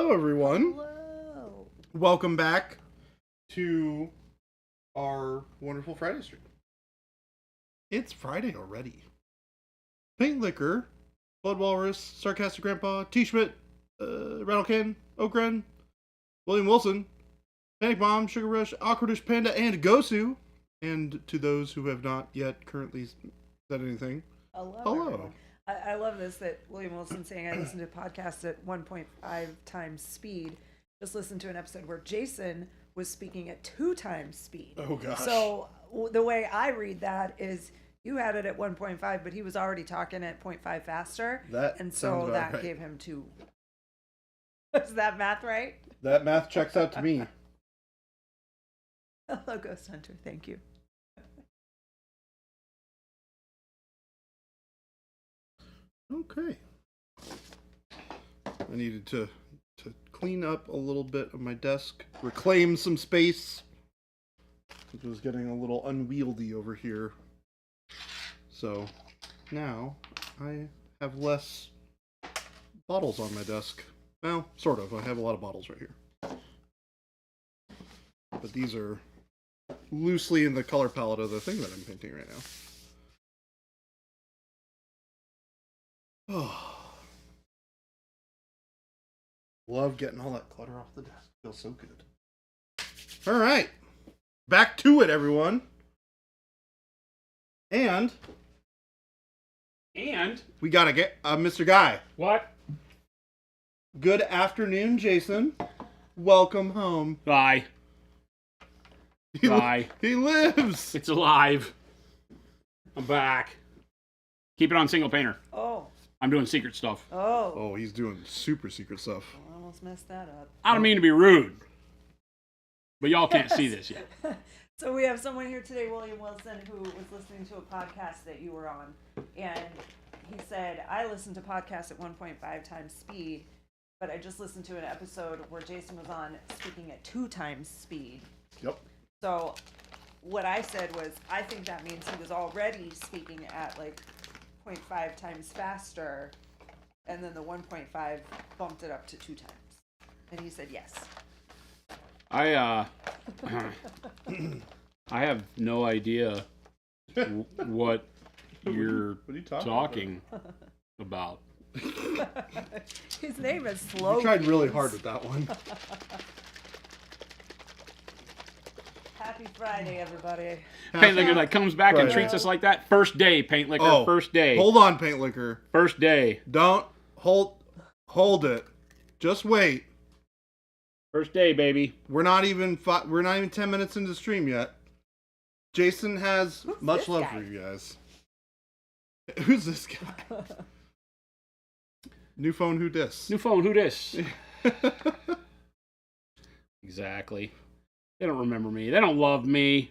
Hello, everyone. Hello. Welcome back to our wonderful Friday stream. It's Friday already. Paint Liquor, Blood Walrus, Sarcastic Grandpa, T-Schmidt, Rattlecan, Okren, William Wilson, Panic Bomb, Sugar Rush, Awkwardish Panda, and Gosu. And to those who have not yet currently said anything, hello. I love this, that William Wilson saying I listen to podcasts at 1.5 times speed. Just listened to an episode where Jason was speaking at 2 times speed. Oh, gosh. So the way I read that is you had it at 1.5, but he was already talking at 0.5 faster. And so that right. Gave him 2. Is that math right? That math checks out to me. Hello, Ghost Hunter. Thank you. Okay. I needed to clean up a little bit of my desk, reclaim some space. It was getting a little unwieldy over here. So now I have less bottles on my desk. Well, sort of. I have a lot of bottles right here. But these are loosely in the color palette of the thing that I'm painting right now. Oh. Love getting all that clutter off the desk. Feels so good. All right. Back to it, everyone. And we gotta get Mr. Guy. What? Good afternoon, Jason. Welcome home. Bye. Bye. He lives. It's alive. I'm back. Keep it on single painter. Oh. I'm doing secret stuff. Oh, he's doing super secret stuff. I almost messed that up. I don't mean to be rude, but y'all can't see this yet. So we have someone here today, William Wilson, who was listening to a podcast that you were on, and he said, I listen to podcasts at 1.5 times speed, but I just listened to an episode where Jason was on speaking at 2 times speed. Yep. So what I said was, I think that means he was already speaking at like 0.5 times faster, and then the 1.5 bumped it up to 2 times. And he said yes. I have no idea what you're talking about. His name is Slow. You tried really hard with that one. Happy Friday, everybody. Paint Liquor like comes back Friday. And treats us like that. First day, Paint Liquor. Oh, first day. Hold on, Paint Liquor. First day. Don't hold it. Just wait. First day, baby. We're not even 10 minutes into the stream yet. Jason has much love for you guys. Who's this guy? New phone, who dis? New phone, who dis? Exactly. They don't remember me. They don't love me.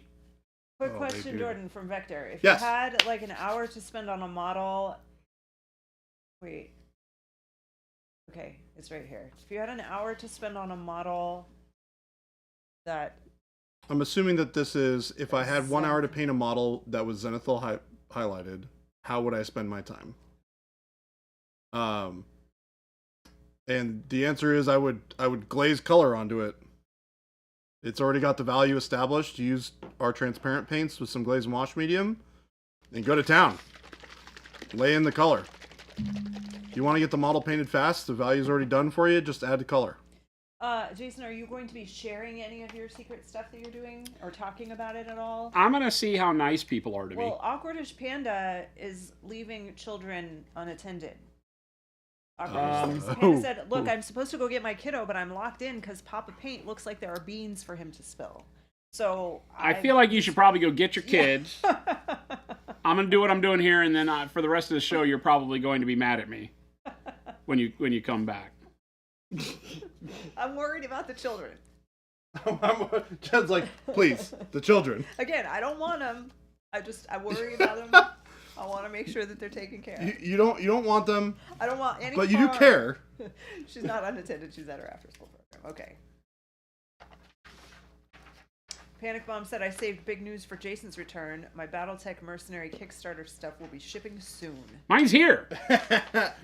Quick question, Jordan, from Vector. If yes. you had like an hour to spend on a model... Wait. Okay, it's right here. If you had an hour to spend on a model that... I'm assuming that this is, if I had 1 hour to paint a model that was zenithal highlighted, how would I spend my time? And the answer is I would glaze color onto it. It's already got the value established. Use our transparent paints with some glaze and wash medium and go to town. Lay in the color. If you want to get the model painted fast, the value's already done for you, just add the color. Jason, are you going to be sharing any of your secret stuff that you're doing or talking about it at all? I'm going to see how nice people are to me. Well, Awkwardish Panda is leaving children unattended. Panda said, look, I'm supposed to go get my kiddo, but I'm locked in because Papa Paint looks like there are beans for him to spill. So I feel like you should probably go get your kids. Yeah. I'm going to do what I'm doing here, and then for the rest of the show, you're probably going to be mad at me when you come back. I'm worried about the children. Jed's like, please, the children. Again, I don't want them. I worry about them. I want to make sure that they're taken care of. You don't want them. I don't want any. But you do care. She's not unattended. She's at her after school program. Okay. Panic Bomb said, I saved big news for Jason's return. My Battletech Mercenary Kickstarter stuff will be shipping soon. Mine's here.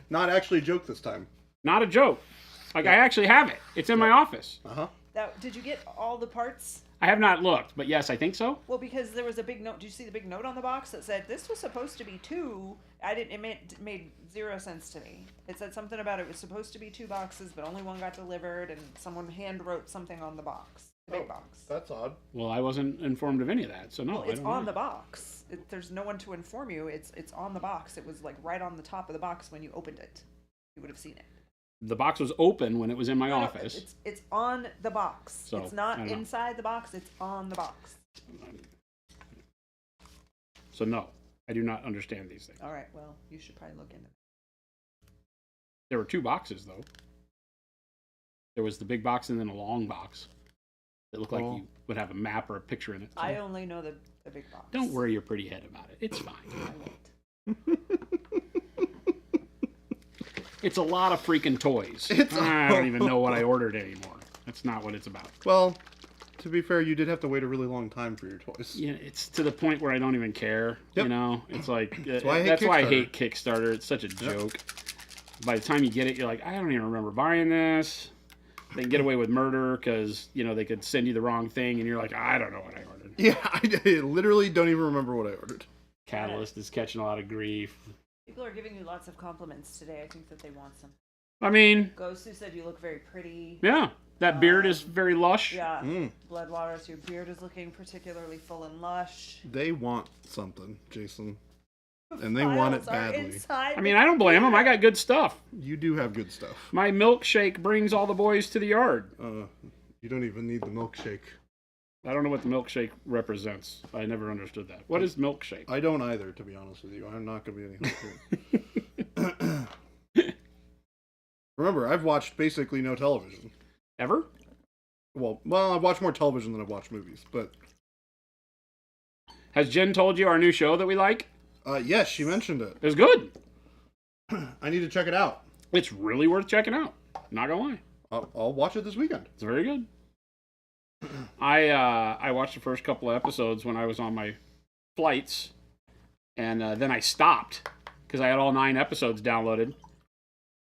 Not actually a joke this time. Not a joke. Like, I actually have it. It's in my office. Uh-huh. Did you get all the parts? I have not looked, but yes, I think so. Well, because there was a big note. Did you see the big note on the box that said this was supposed to be 2? It made 0 sense to me. It said something about it was supposed to be 2 boxes, but only one got delivered, and someone hand wrote something on the box, the big box. That's odd. Well, I wasn't informed of any of that, so no. Well, it's I don't on know. the box. There's no one to inform you. It's on the box. It was like right on the top of the box when you opened it. You would have seen it. The box was open when it was in my No, office. it's on the box. So, it's not I don't know. inside the box. It's on the box. So no, I do not understand these things. All right. Well, you should probably look into it. There were 2 boxes though. There was the big box and then a long box. It looked like you would have a map or a picture in it. So I only know the big box. don't worry your pretty head about it. It's fine. I won't. It's a lot of freaking toys. I don't even know what I ordered anymore. That's not what it's about. Well, to be fair, you did have to wait a really long time for your toys. Yeah, it's to the point where I don't even care. Yep. You know, it's like that's why I hate Kickstarter. It's such a joke. By the time you get it, you're like, I don't even remember buying this. They can get away with murder because they could send you the wrong thing, and you're like, I don't know what I ordered. Yeah, I literally don't even remember what I ordered. Catalyst is catching a lot of grief. People are giving you lots of compliments today. I think that they want some. I mean, Gosu said you look very pretty. yeah, that beard is very lush. Yeah. Mm. Bloodwaters, your beard is looking particularly full and lush. They want something, Jason. And they want it Files are badly. inside I mean, I don't blame them. I got good stuff. You do have good stuff. My milkshake brings all the boys to the yard. You don't even need the milkshake. I don't know what the milkshake represents. I never understood that. What is milkshake? I don't either, to be honest with you. I'm not going to be any help here. Remember, I've watched basically no television. Ever? Well, I've watched more television than I've watched movies, but... Has Jen told you our new show that we like? Yes, she mentioned it. It's good. I need to check it out. It's really worth checking out. Not gonna lie. I'll watch it this weekend. It's very good. I watched the first couple of episodes when I was on my flights, and then I stopped because I had all 9 episodes downloaded,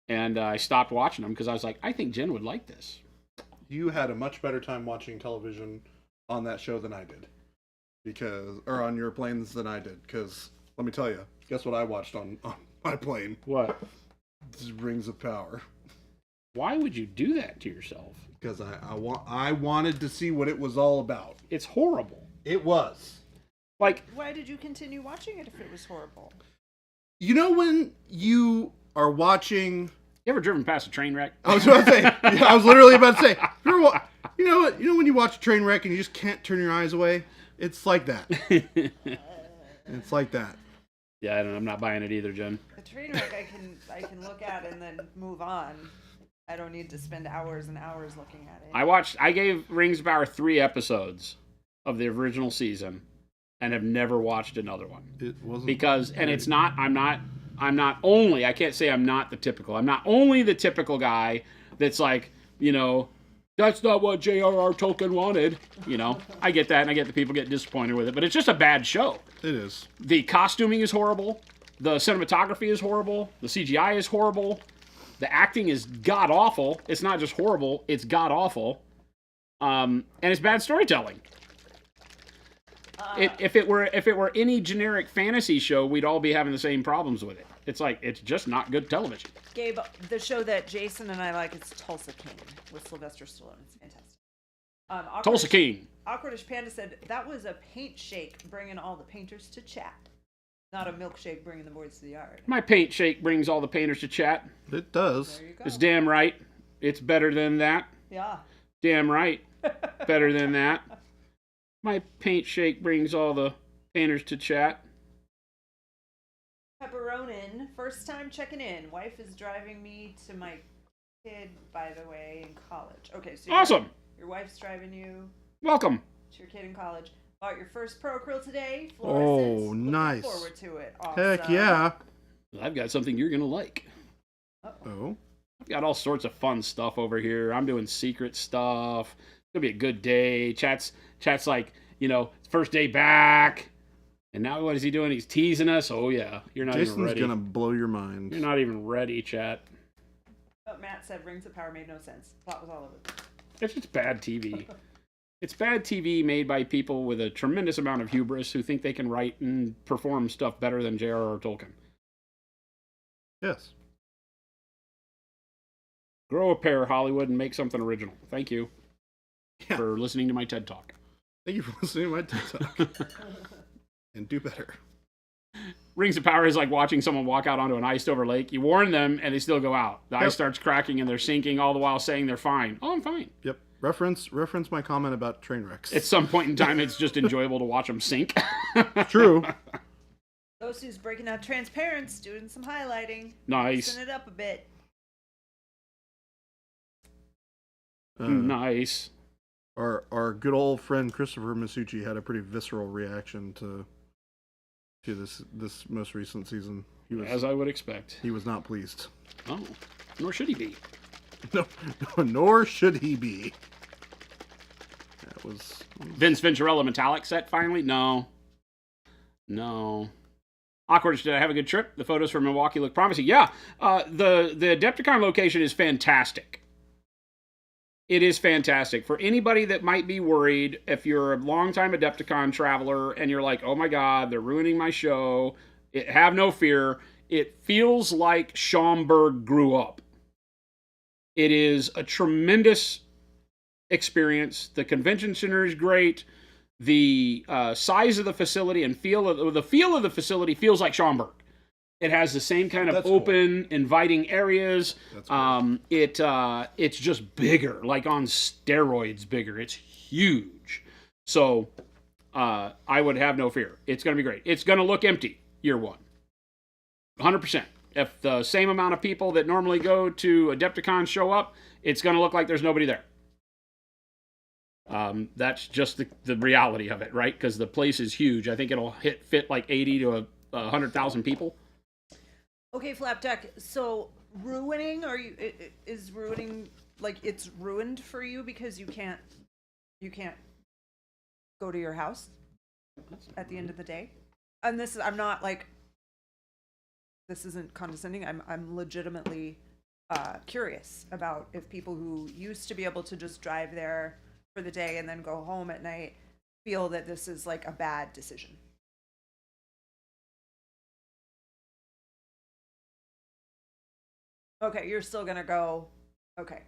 and I stopped watching them because I was like, I think Jen would like this. You had a much better time watching television on that show than I did. Or on your planes than I did. Because, let me tell you, guess what I watched on my plane? What? Rings of Power. Why would you do that to yourself? Because I wanted to see what it was all about. It's horrible. It was. Like, Why did you continue watching it if it was horrible? You know when you are watching... you ever driven past a train wreck? I was about to say. I was literally about to say. You know what? You know when you watch a train wreck and you just can't turn your eyes away? It's like that. It's like that. Yeah, I'm not buying it either, Jen. A train wreck I can look at and then move on. I don't need to spend hours and hours looking at it. I gave Rings of Power 3 episodes of the original season and have never watched another one. It wasn't it's not, I'm not only the typical guy that's like, that's not what J.R.R. Tolkien wanted. I get that, and I get that people get disappointed with it, but it's just a bad show. It is. The costuming is horrible. The cinematography is horrible. The CGI is horrible. The acting is god-awful. It's not just horrible, it's god-awful. And it's bad storytelling. If it were any generic fantasy show, we'd all be having the same problems with it. It's like, it's just not good television. Gabe, the show that Jason and I like is Tulsa King with Sylvester Stallone. It's fantastic. Tulsa King. Awkwardish Panda said that was a paint shake bringing all the painters to chat, not a milkshake bringing the boys to the yard. My paint shake brings all the painters to chat. It does. There you go. It's damn right. It's better than that. Yeah. Damn right. Better than that. My paint shake brings all the painters to chat. Pepperonin, first time checking in. Wife is driving me to my kid, by the way, in college. Okay, so Awesome. Your wife's driving you Welcome. to your kid in college. Bought your first Pro Krill today. Oh, Fluorescent. nice. Looking forward to it. Awesome. Heck yeah. I've got something you're going to like. Oh. I've got all sorts of fun stuff over here. I'm doing secret stuff. It's going to be a good day. Chat's like, first day back. And now what is he doing? He's teasing us. Oh, yeah. You're not even ready. Jason's going to blow your mind. You're not even ready, chat. Matt said. Rings of Power made no sense. Plot was all over it. It's just bad TV. It's bad TV made by people with a tremendous amount of hubris who think they can write and perform stuff better than J.R.R. Tolkien. Yes. Grow a pair, Hollywood, and make something original. Thank you for listening to my TED Talk. Thank you for listening to my TED Talk. And do better. Rings of Power is like watching someone walk out onto an iced over lake. You warn them, and they still go out. The ice starts cracking, and they're sinking, all the while saying they're fine. Oh, I'm fine. Yep. Reference my comment about train wrecks. At some point in time, it's just enjoyable to watch them sink. True. Those who's breaking out transparents, doing some highlighting. Nice. Loosen it up a bit. Nice. Our good old friend Christopher Masucci had a pretty visceral reaction to this most recent season. As I would expect. He was not pleased. Oh, nor should he be. No, nor should he be. That was Vince Venturella metallic set finally? No. Awkward. Did I have a good trip? The photos from Milwaukee look promising. Yeah, the Adepticon location is fantastic. It is fantastic. For anybody that might be worried, if you're a longtime Adepticon traveler and you're like, oh my God, they're ruining my show, have no fear. It feels like Schaumburg grew up. It is a tremendous experience. The convention center is great. The size of the facility and feel of the facility feels like Schaumburg. It has the same kind of open, inviting areas. It's just bigger, like on steroids bigger. It's huge. So I would have no fear. It's going to be great. It's going to look empty year one. 100%. If the same amount of people that normally go to Adepticon show up, it's going to look like there's nobody there. That's just the reality of it, right? Because the place is huge. I think it'll fit like 80 to 100,000 people. Okay, Flapjack. So ruining, is ruining like it's ruined for you because you can't go to your house at the end of the day? And I'm not like, this isn't condescending. I'm legitimately curious about if people who used to be able to just drive there for the day and then go home at night feel that this is like a bad decision. Okay, you're still gonna go. Okay.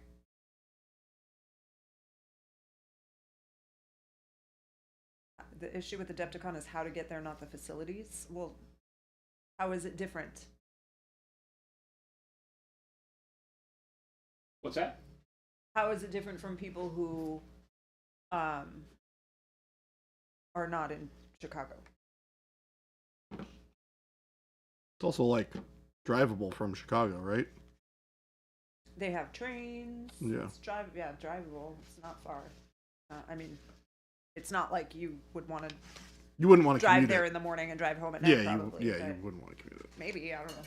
The issue with Adepticon is how to get there, not the facilities. Well, how is it different? What's that? How is it different from people who are not in Chicago? It's also like drivable from Chicago, right? They have trains. Yeah. It's drivable. It's not far. I mean, it's not like you would want to. You wouldn't want to drive there in the morning and drive home at night. Yeah, probably, you wouldn't want to commute it. Maybe, I don't know.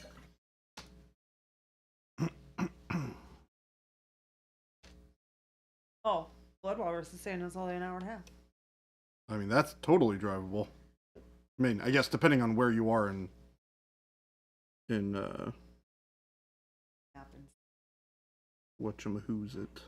Oh, Blood Walrus is saying it's only an hour and a half. I mean, that's totally drivable. I mean, I guess depending on where you are in Happens. whatchamahoo's it.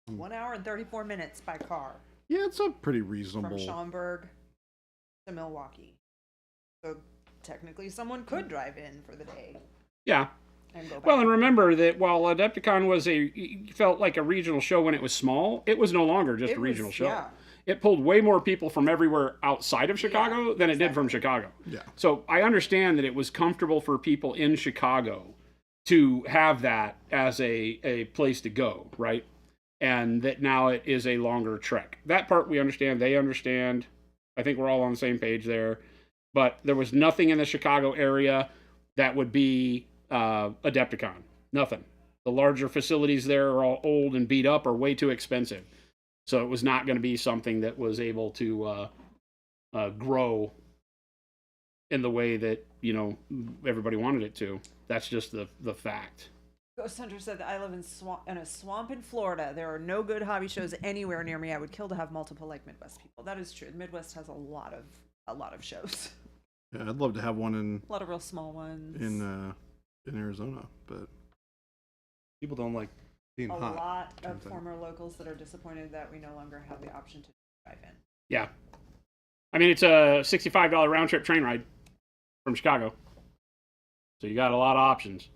One hour and 34 minutes by car. Yeah, it's a pretty reasonable. From Schaumburg to Milwaukee. So technically someone could drive in for the day. Yeah. And go back. Well, and remember that while Adepticon felt like a regional show when it was small, it was no longer just a regional show. Yeah. It pulled way more people from everywhere outside of Chicago than it did from Chicago. Yeah. So I understand that it was comfortable for people in Chicago to have that as a place to go, right? And that now it is a longer trek. That part we understand. They understand. I think we're all on the same page there. But there was nothing in the Chicago area that would be Adepticon. Nothing. The larger facilities there are all old and beat up or way too expensive. So it was not going to be something that was able to grow in the way that, everybody wanted it to. That's just the fact. Ghost Hunter said that I live in a swamp in Florida. There are no good hobby shows anywhere near me. I would kill to have multiple like Midwest people. That is true. The Midwest has a lot of shows. Yeah, I'd love to have one in A lot of real small ones. in Arizona, but people don't like being a hot. lot kind of of thing. former locals that are disappointed that we no longer have the option to drive in. Yeah. I mean, it's a $65 round trip train ride from Chicago. So you got a lot of options.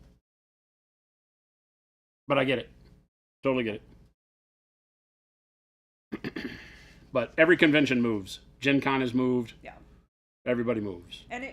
But I get it. Totally get it. But every convention moves. Gen Con has moved. Yeah. Everybody moves. And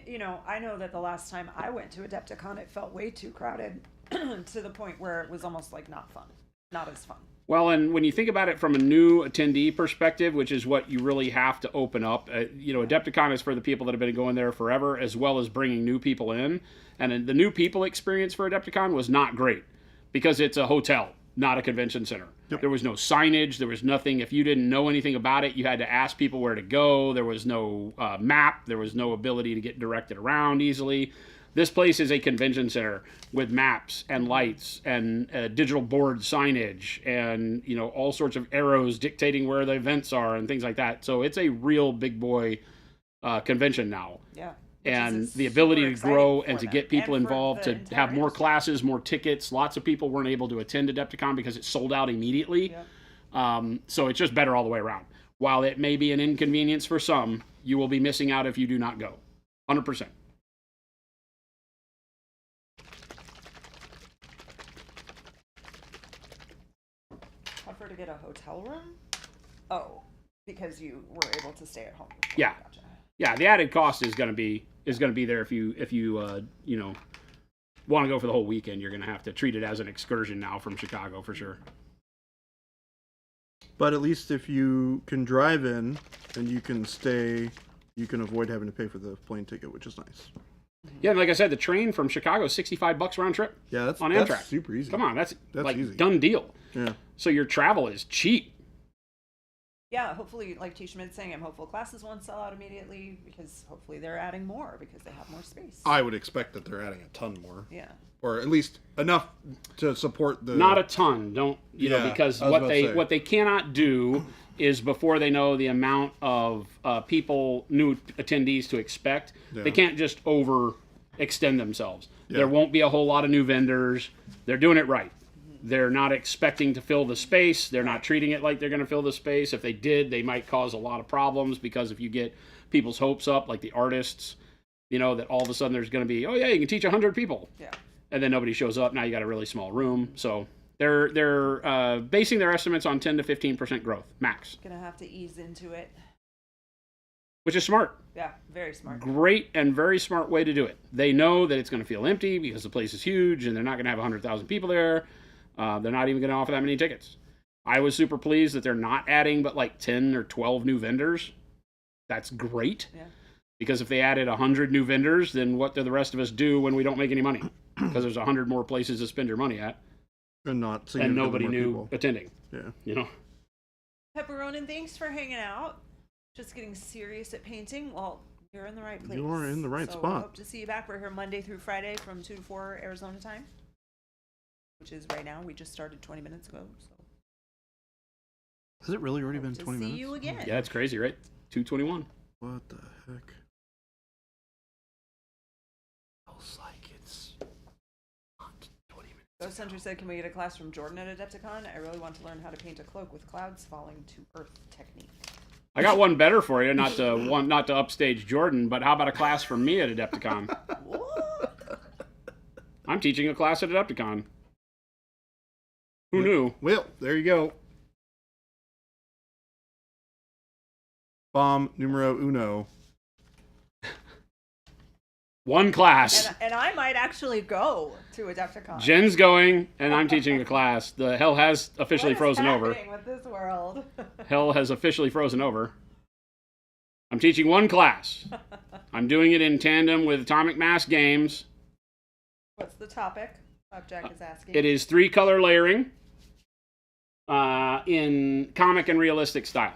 I know that the last time I went to Adepticon, it felt way too crowded to the point where it was almost like not fun, not as fun. Well, and when you think about it from a new attendee perspective, which is what you really have to open up, Adepticon is for the people that have been going there forever, as well as bringing new people in. And the new people experience for Adepticon was not great because it's a hotel, not a convention center. Yep. There was no signage. There was nothing. If you didn't know anything about it, you had to ask people where to go. There was no map. There was no ability to get directed around easily. This place is a convention center with maps and lights and digital board signage and all sorts of arrows dictating where the events are and things like that. So it's a real big boy convention now. Yeah. And the ability to grow and to get people and for involved, the to have more entire classes, more tickets. Lots of people weren't able to attend Adepticon because it sold out immediately. Yep. So it's just better all the way around. While it may be an inconvenience for some, you will be missing out if you do not go. 100%. Tougher to get a hotel room? Oh, because you were able to stay at home. Yeah. Gotcha. Yeah, the added cost is going to be there if you want to go for the whole weekend. You're going to have to treat it as an excursion now from Chicago for sure. But at least if you can drive in and you can stay, you can avoid having to pay for the plane ticket, which is nice. Yeah, and like I said, the train from Chicago is $65 round trip. Yeah, that's on Amtrak. That's super easy. Come on, that's like easy. Done deal. Yeah. So your travel is cheap. Yeah, hopefully, like T. Schmidt's saying, I'm hopeful classes won't sell out immediately because hopefully they're adding more because they have more space. I would expect that they're adding a ton more. Yeah. Or at least enough to support the. Not a ton, because what they cannot do is before they know the amount of new attendees to expect, they can't just overextend themselves. Yeah. There won't be a whole lot of new vendors. They're doing it right. They're not expecting to fill the space. They're not treating it like they're going to fill the space. If they did, they might cause a lot of problems because if you get people's hopes up, like the artists, that all of a sudden there's going to be, oh yeah, you can teach 100 people. Yeah. And then nobody shows up. Now you got a really small room. So they're basing their estimates on 10 to 15% growth, max. Gonna have to ease into it. Which is smart. Yeah, very smart. Great and very smart way to do it. They know that it's going to feel empty because the place is huge and they're not going to have 100,000 people there. They're not even going to offer that many tickets. I was super pleased that they're not adding but like 10 or 12 new vendors. That's great. Yeah. Because if they added 100 new vendors, then what do the rest of us do when we don't make any money? Because there's 100 more places to spend your money at. And nobody new people attending. Yeah. Pepperonin, thanks for hanging out. Just getting serious at painting. Well, you're in the right place. You are in the right so spot. We hope to see you back. We're here Monday through Friday from 2 to 4 Arizona time. Which is right now. We just started 20 minutes ago. So. Has it really already been 20 minutes? See you again. Yeah, it's crazy, right? 2:21. What the heck? Feels like it's not 20 minutes. Ghost Hunter said, can we get a class from Jordan at Adepticon? I really want to learn how to paint a cloak with clouds falling to earth technique. I got one better for you, not to upstage Jordan, but how about a class from me at Adepticon? What? I'm teaching a class at Adepticon. Who knew? Well, there you go. Bomb numero uno. One class. And I might actually go to Adepticon. Jen's going, and I'm teaching a class. The hell has officially frozen over. What is happening with this world? Hell has officially frozen over. I'm teaching one class. I'm doing it in tandem with Atomic Mass Games. What's the topic? Jack is asking. It is 3-color layering in comic and realistic style.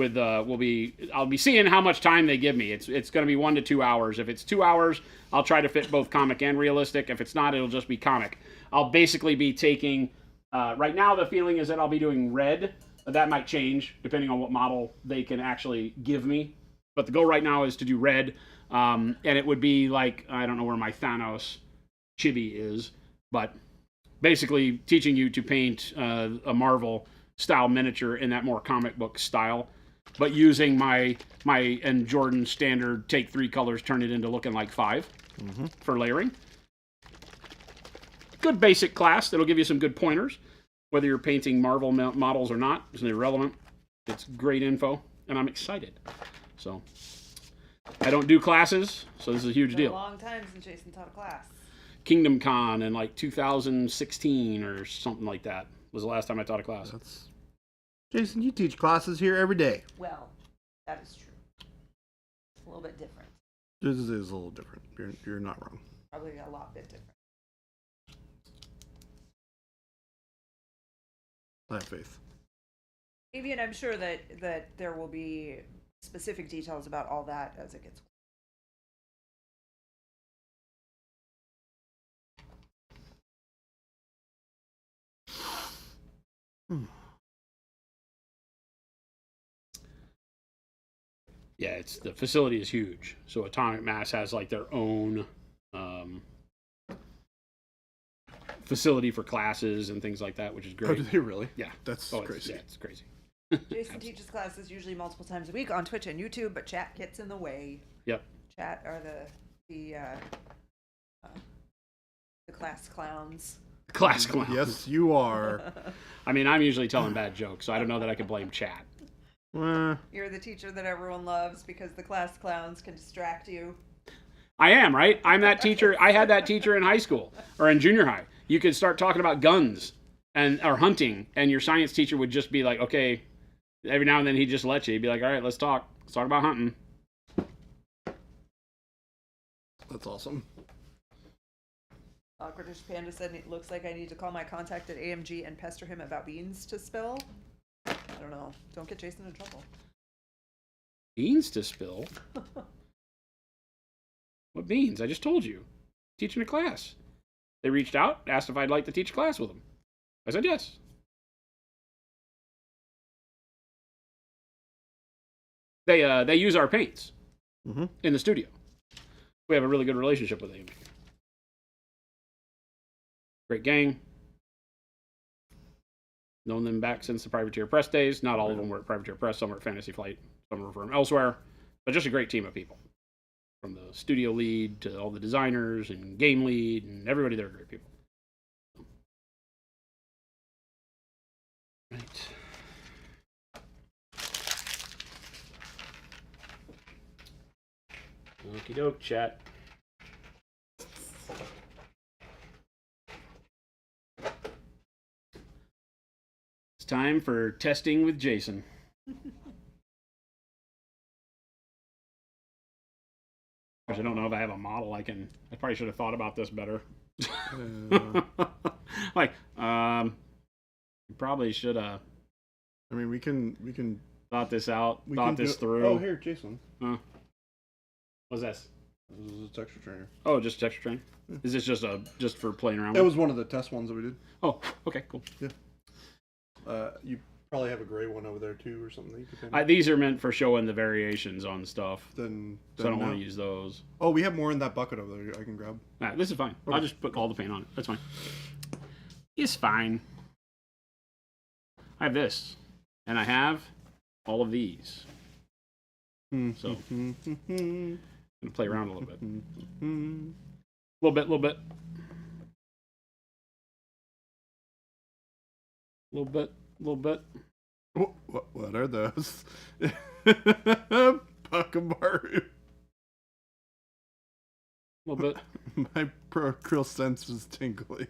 I'll be seeing how much time they give me. It's going to be 1 to 2 hours. If it's 2 hours, I'll try to fit both comic and realistic. If it's not, it'll just be comic. I'll basically be taking, right now the feeling is that I'll be doing red. That might change depending on what model they can actually give me. But the goal right now is to do red. And it would be like, I don't know where my Thanos chibi is, but basically teaching you to paint a Marvel style miniature in that more comic book style, but using my and Jordan standard take 3 colors, turn it into looking like 5 for layering. Good basic class that'll give you some good pointers. Whether you're painting Marvel models or not is irrelevant. It's great info, and I'm excited. So I don't do classes, so this is a huge deal. A long time since Jason taught a class. Kingdom Con in like 2016 or something like that was the last time I taught a class. Jason, you teach classes here every day. Well, that is true. It's a little bit different. This is a little different. You're not wrong. Probably a lot bit different. I have faith. Maybe, and I'm sure that there will be specific details about all that as it gets. Yeah, the facility is huge. So Atomic Mass has like their own facility for classes and things like that, which is great. Oh, do they really? Yeah, that's crazy. It's crazy. Jason teaches classes usually multiple times a week on Twitch and YouTube, but chat gets in the way. Yep. Chat are the class clowns. Class clown. Yes, you are. I mean, I'm usually telling bad jokes, so I don't know that I can blame chat. You're the teacher that everyone loves because the class clowns can distract you. I am, right? I'm that teacher. I had that teacher in high school or in junior high. You could start talking about guns or hunting, and your science teacher would just be like, okay, every now and then he'd just let you. He'd be like, all right, let's talk. Let's talk about hunting. That's awesome. Awkwardish Panda said, it looks like I need to call my contact at AMG and pester him about beans to spill. I don't know. Don't get Jason in trouble. Beans to spill? What beans? I just told you. Teaching a class. They reached out, asked if I'd like to teach a class with them. I said yes. They use our paints in the studio. We have a really good relationship with AMG. Great gang. Known them back since the Privateer Press days. Not all of them were at Privateer Press. Some were at Fantasy Flight. Some were from elsewhere. But just a great team of people. From the studio lead to all the designers and game lead and everybody there are great people. Right. Okie doke, chat. It's time for testing with Jason. I don't know if I have a model I probably should have thought about this better. Like, probably should have. I mean, we can thought this out, thought this through. Oh, here, Jason. What's this? This is a texture trainer. Oh, just a texture train. Yeah. Is this just for playing around? It was one of the test ones that we did. Oh, okay, cool. Yeah. You probably have a gray one over there too, or something that you could paint. These are meant for showing the variations on stuff. Then So I don't no. want to use those. Oh, we have more in that bucket over there. I can grab. All right, this is fine. Okay. I'll just put all the paint on it. That's fine. It's fine. I have this, and I have all of these. So I'm gonna play around a little bit. Little bit. What are those? Pakamaru. A little bit. My procreal sense was tingly.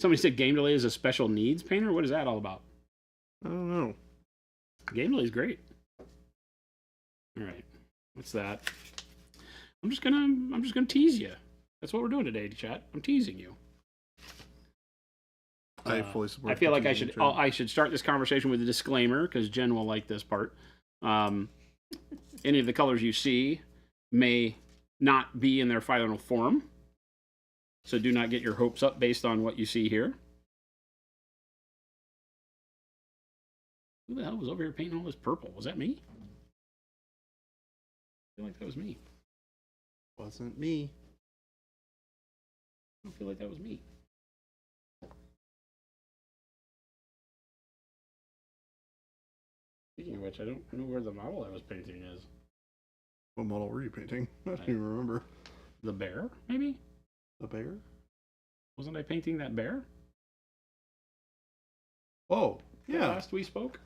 Somebody said Game Delay is a special needs painter. What is that all about? I don't know. Game Delay is great. All right, what's that? I'm just gonna tease you. That's what we're doing today, chat. I'm teasing you. I fully support. I feel like continuing I should start this conversation with a disclaimer because Jen will like this part. Any of the colors you see may not be in their final form, so do not get your hopes up based on what you see here. Who the hell was over here painting all this purple? Was that me? I feel like that was me. Wasn't me. I don't feel like that was me. Speaking of which, I don't know where the model I was painting is. What model were you painting? I don't even remember. The bear, maybe? The bear? Wasn't I painting that bear? Oh, yeah. Last we spoke?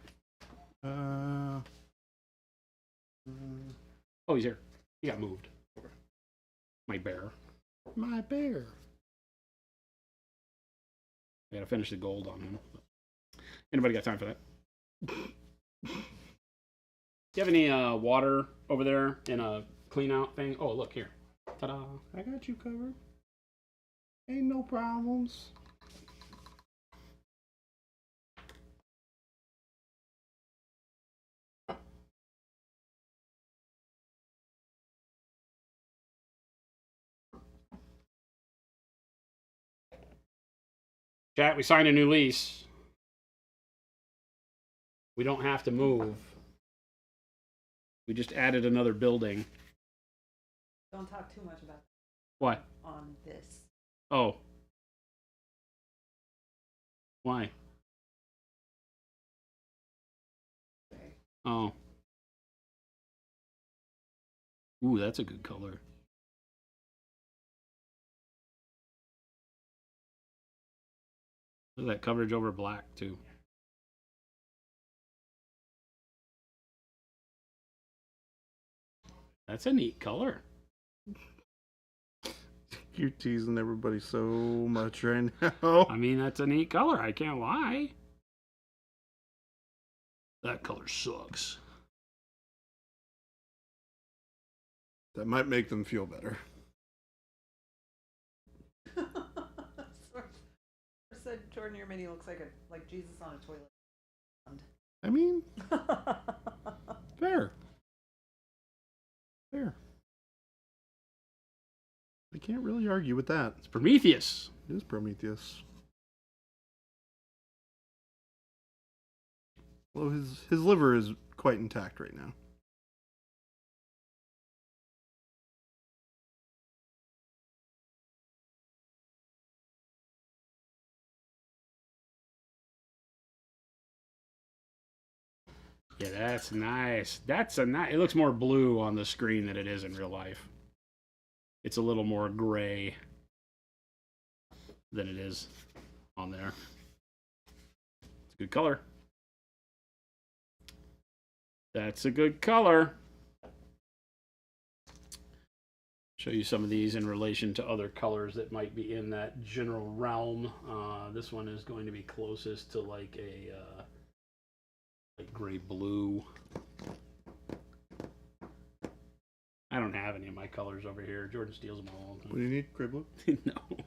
Uh, Oh, he's here. He got moved. My bear. my bear. I gotta finish the gold on him. Anybody got time for that? Do you have any water over there in a clean out thing? Oh, look here. Ta-da. I got you covered. Ain't no problems. Chat, we signed a new lease. We don't have to move. We just added another building. Don't talk too much about What? on this. Oh. Why? Okay. Oh. Ooh, that's a good color. Look at that coverage over black, too. That's a neat color. You're teasing everybody so much right now. I mean, that's a neat color. I can't lie. That color sucks. That might make them feel better. Said Jordan, your mini looks like Jesus on a toilet. I mean, fair. Fair. I can't really argue with that. It's Prometheus. It is Prometheus. Well, his liver is quite intact right now. Yeah, that's nice. That's a nice. It looks more blue on the screen than it is in real life. It's a little more gray than it is on there. It's a good color. That's a good color. Show you some of these in relation to other colors that might be in that general realm. This one is going to be closest to like a like gray blue. I don't have any of my colors over here. Jordan steals them all. What do you need? Gray blue? No.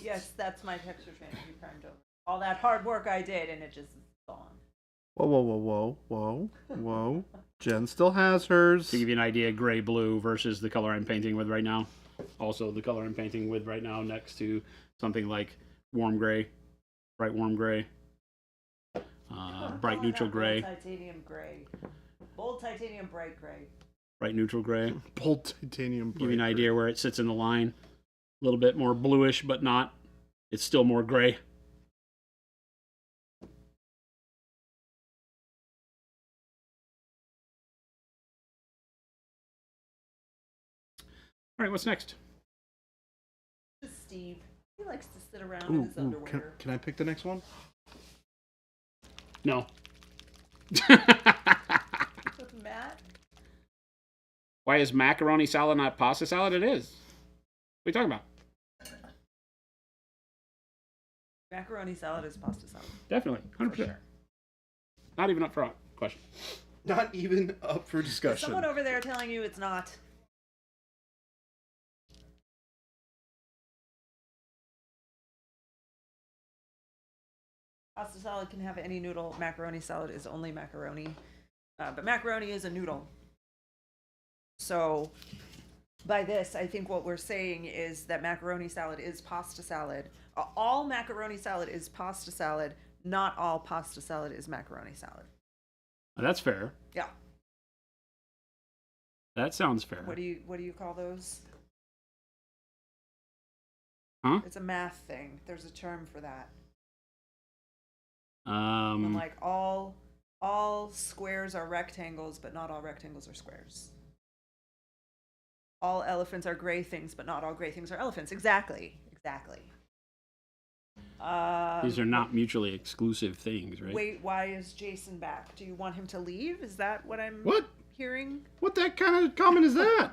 Yes, that's my texture training you primed over. All that hard work I did, and it just is gone. Whoa, whoa, whoa, whoa, whoa, whoa. Jen still has hers. To give you an idea, gray blue versus the color I'm painting with right now. Also, the color I'm painting with right now next to something like warm gray, bright warm gray, bright neutral gray. Bold titanium gray. Bold titanium bright gray. Bright neutral gray. Bold titanium. Give you an idea where it sits in the line. A little bit more bluish, but not. It's still more gray. All right, what's next? Just Steve. He likes to sit around in his underwear. Can I pick the next one? No. Matt? Why is macaroni salad not pasta salad? It is. What are you talking about? Macaroni salad is pasta salad. Definitely. 100%. For sure. Not even up for a question. Not even up for Is discussion. someone over there telling you it's not? Pasta salad can have any noodle. Macaroni salad is only macaroni. But macaroni is a noodle. So by this, I think what we're saying is that macaroni salad is pasta salad. All macaroni salad is pasta salad. Not all pasta salad is macaroni salad. That's fair. Yeah. That sounds fair. What do you call those? Huh? It's a math thing. There's a term for that. When like all squares are rectangles, but not all rectangles are squares. All elephants are gray things, but not all gray things are elephants. Exactly. These are not mutually exclusive things, right? Wait, why is Jason back? Do you want him to leave? Is that what I'm hearing? What that kind of comment is that?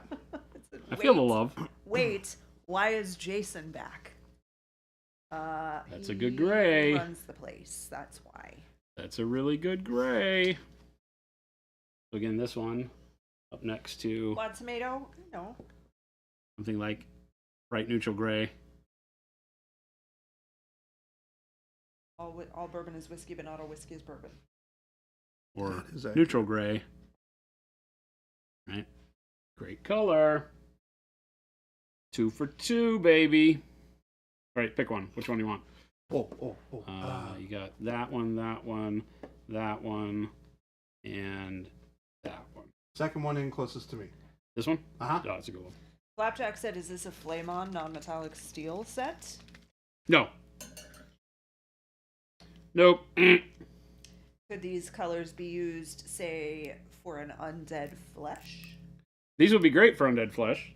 I feel the love. Wait, why is Jason back? That's a good gray. He runs the place. That's why. That's a really good gray. So again, this one up next to What tomato? No. something like bright neutral gray. All bourbon is whiskey, but not all whiskey is bourbon. Or neutral gray. Right? Great color. 2 for 2, baby. All right, pick one. Which one do you want? You got that one, that one, that one, and that one. Second one in closest to me. This one? Uh-huh. Oh, that's a good one. Flapjack said, is this a Flame-On non-metallic steel set? No. Nope. Could these colors be used, say, for an undead flesh? These would be great for undead flesh.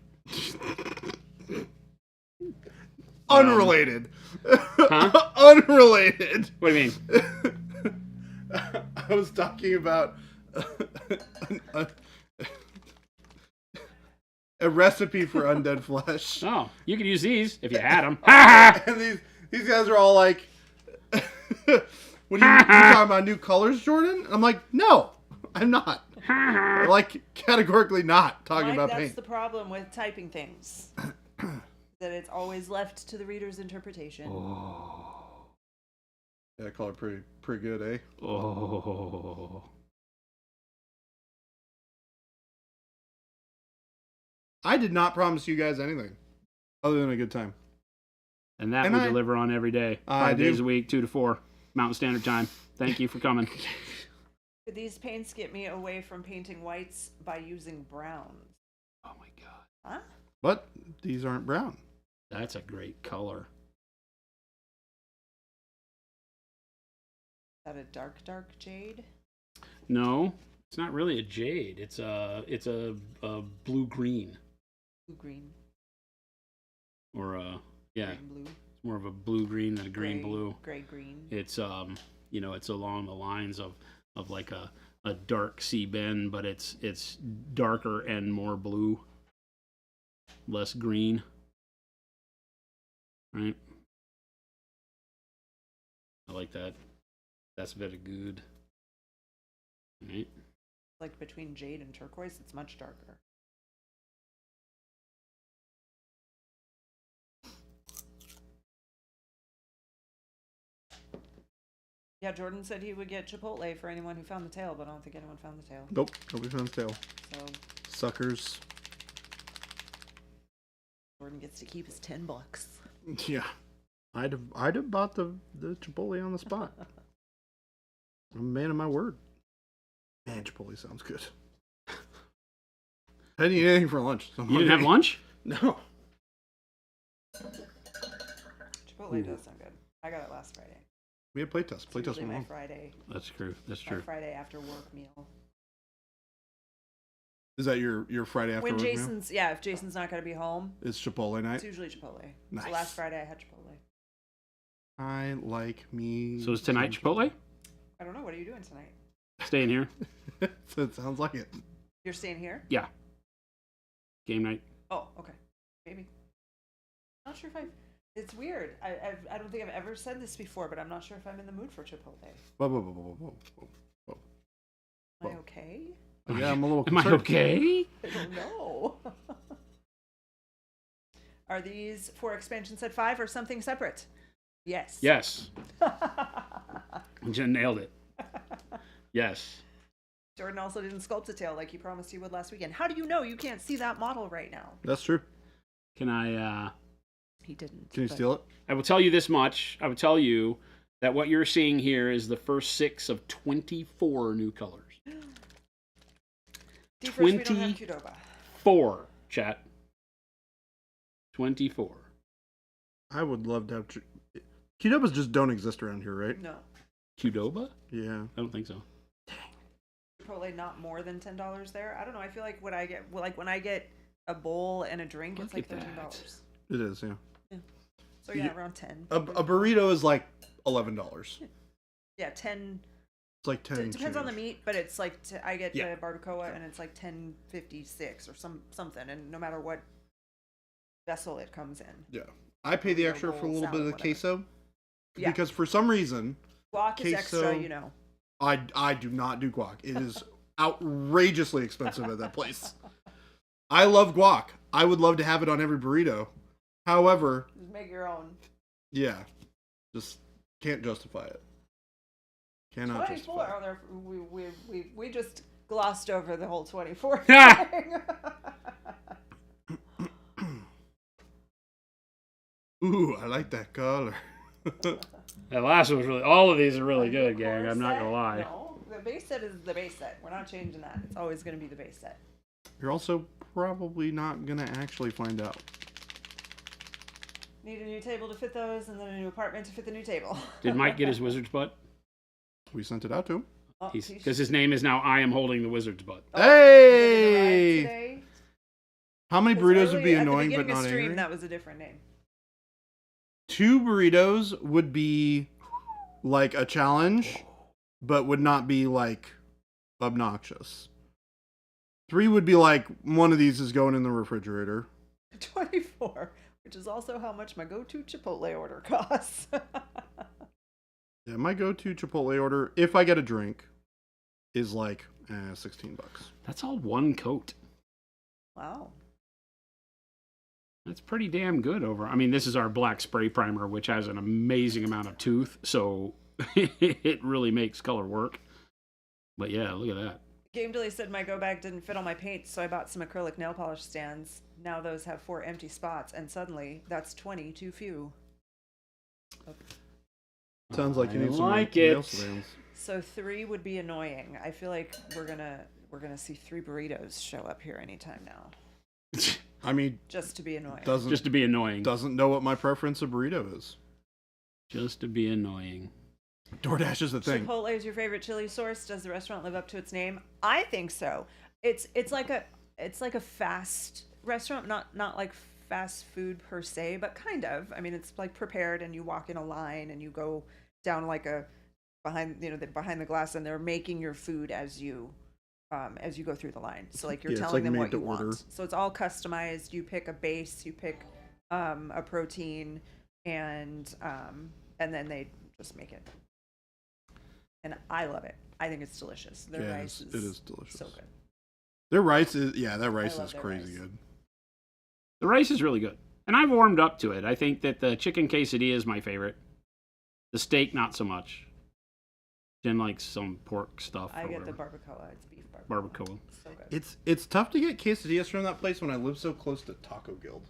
Unrelated. Huh? Unrelated. What do you mean? I was talking about a recipe for undead flesh. Oh, you could use these if you had them. And these guys are all like, "What are you talking about new colors, Jordan?" I'm like, "No, I'm not. Like categorically not talking about that's paint." the problem with typing things. That it's always left to the reader's interpretation. Oh. Yeah, color pretty good, eh? Oh. I did not promise you guys anything other than a good time. And that we deliver on every day. 5 days a week, 2 to 4, Mountain Standard Time. Thank you for coming. Could these paints get me away from painting whites by using browns? Oh my god. Huh? But these aren't brown. That's a great color. Is that a dark jade? No, it's not really a jade. It's a blue green. Blue green. Or yeah. Green blue. It's more of a blue green than a green blue. Gray green. It's it's along the lines of like a dark sea bend, but it's darker and more blue. Less green. Right? I like that. That's very good. Right? Like between jade and turquoise, it's much darker. Yeah, Jordan said he would get Chipotle for anyone who found the tail, but I don't think anyone found the tail. Nope, nobody found the tail. So Suckers. Jordan gets to keep his $10. Yeah. I'd have bought the Chipotle on the spot. I'm a man of my word. Man, Chipotle sounds good. I didn't eat anything for lunch. So You didn't have lunch? No. Chipotle does sound good. I got it last Friday. We had playtest. It's Playtest usually went my well. Friday. That's true. That's My true. Friday after work meal. Is that your Friday after When work meal? if Jason's not going to be home, It's Chipotle night. it's usually Chipotle. Nice. So last Friday I had Chipotle. I like me. So is tonight Chipotle? I don't know. What are you doing tonight? Staying here? So it sounds like it. You're staying here? Yeah. Game night. Oh, okay. Maybe. Not sure if I've. It's weird. I don't think I've ever said this before, but I'm not sure if I'm in the mood for Chipotle. Whoa. Am I okay? Yeah, I'm a little Am I concerned. okay? I don't know. Are these for expansion set 5 or something separate? Yes. Yes. Jen nailed it. Yes. Jordan also didn't sculpt a tail like he promised he would last weekend. How do you know you can't see that model right now? That's true. Can I, He didn't. Can you but- steal it? I will tell you this much. I will tell you that what you're seeing here is the first 6 of 24 new colors. Deep Rush, we don't have Qdoba. 4, chat. 24. I would love to have. Qdobas just don't exist around here, right? No. Qdoba? Yeah. I don't think so. Probably not more than $10 there. I don't know. I feel like when I get a bowl and a drink, it's Look like at $13. It is, yeah. So yeah, around 10. A burrito is like $11. Yeah, 10. It's like 10. It depends on the meat, but it's like I get Yeah. the barbacoa and it's like 10.56 or something, and no matter what vessel it comes in. Yeah. I pay the Or extra for a bowl, little bit of the salad, queso. Yeah. Because for some reason, Guac is extra, queso- I do not do guac. It is outrageously expensive at that place. I love guac. I would love to have it on every burrito. However, Just make your own. yeah, just can't justify it. Cannot 24. justify it. Oh, we just glossed over the whole 24 Yeah. thing. Ooh, I like that color. That last one was really. All of these are really good, The gang. core I'm not set? gonna lie. No, the base set is the base set. We're not changing that. It's always going to be the base set. You're also probably not gonna actually find out. Need a new table to fit those, and then a new apartment to fit the new table. Did Mike get his wizard's butt? We sent it out to him. Oh, Because his name is now I am holding the wizard's butt. Hey! Today. How many 'Cause burritos would be early- annoying at the but beginning of not stream, angry? that was a different name. 2 burritos would be like a challenge, but would not be like obnoxious. 3 would be like one of these is going in the refrigerator. 24, which is also how much my go-to Chipotle order costs. Yeah, my go-to Chipotle order, if I get a drink, is like $16. That's all one coat. Wow. That's pretty damn good over. I mean, this is our black spray primer, which has an amazing amount of tooth, so it really makes color work. But yeah, look at that. Game Delay said my go bag didn't fit all my paint, so I bought some acrylic nail polish stands. Now those have 4 empty spots, and suddenly that's 20 too few. Sounds like you I need some like nail it. strands. So 3 would be annoying. I feel like we're gonna see 3 burritos show up here anytime now, I mean, just to be annoying. doesn't Just to be annoying. doesn't know what my preference of burrito is. Just to be annoying. DoorDash is the thing. Chipotle is your favorite chili source. Does the restaurant live up to its name? I think so. It's like a fast restaurant, not like fast food per se, but kind of. I mean, it's like prepared, and you walk in a line, and you go down like a behind the glass, and they're making your food as you go through the line. So like you're Yeah, it's telling like them made what to you order. want. So it's all customized. You pick a base, you pick a protein, and then they just make it. And I love it. I think it's delicious. Their Yeah, rice it is delicious. so good. Their rice is that rice love is their crazy rice. good. The rice is really good. And I've warmed up to it. I think that the chicken quesadilla is my favorite. The steak, not so much. Jen likes some pork stuff. I or get the whatever. barbacoa. It's beef barbacoa. Barbacoa. So good. It's tough to get quesadillas from that place when I live so close to Taco Guild,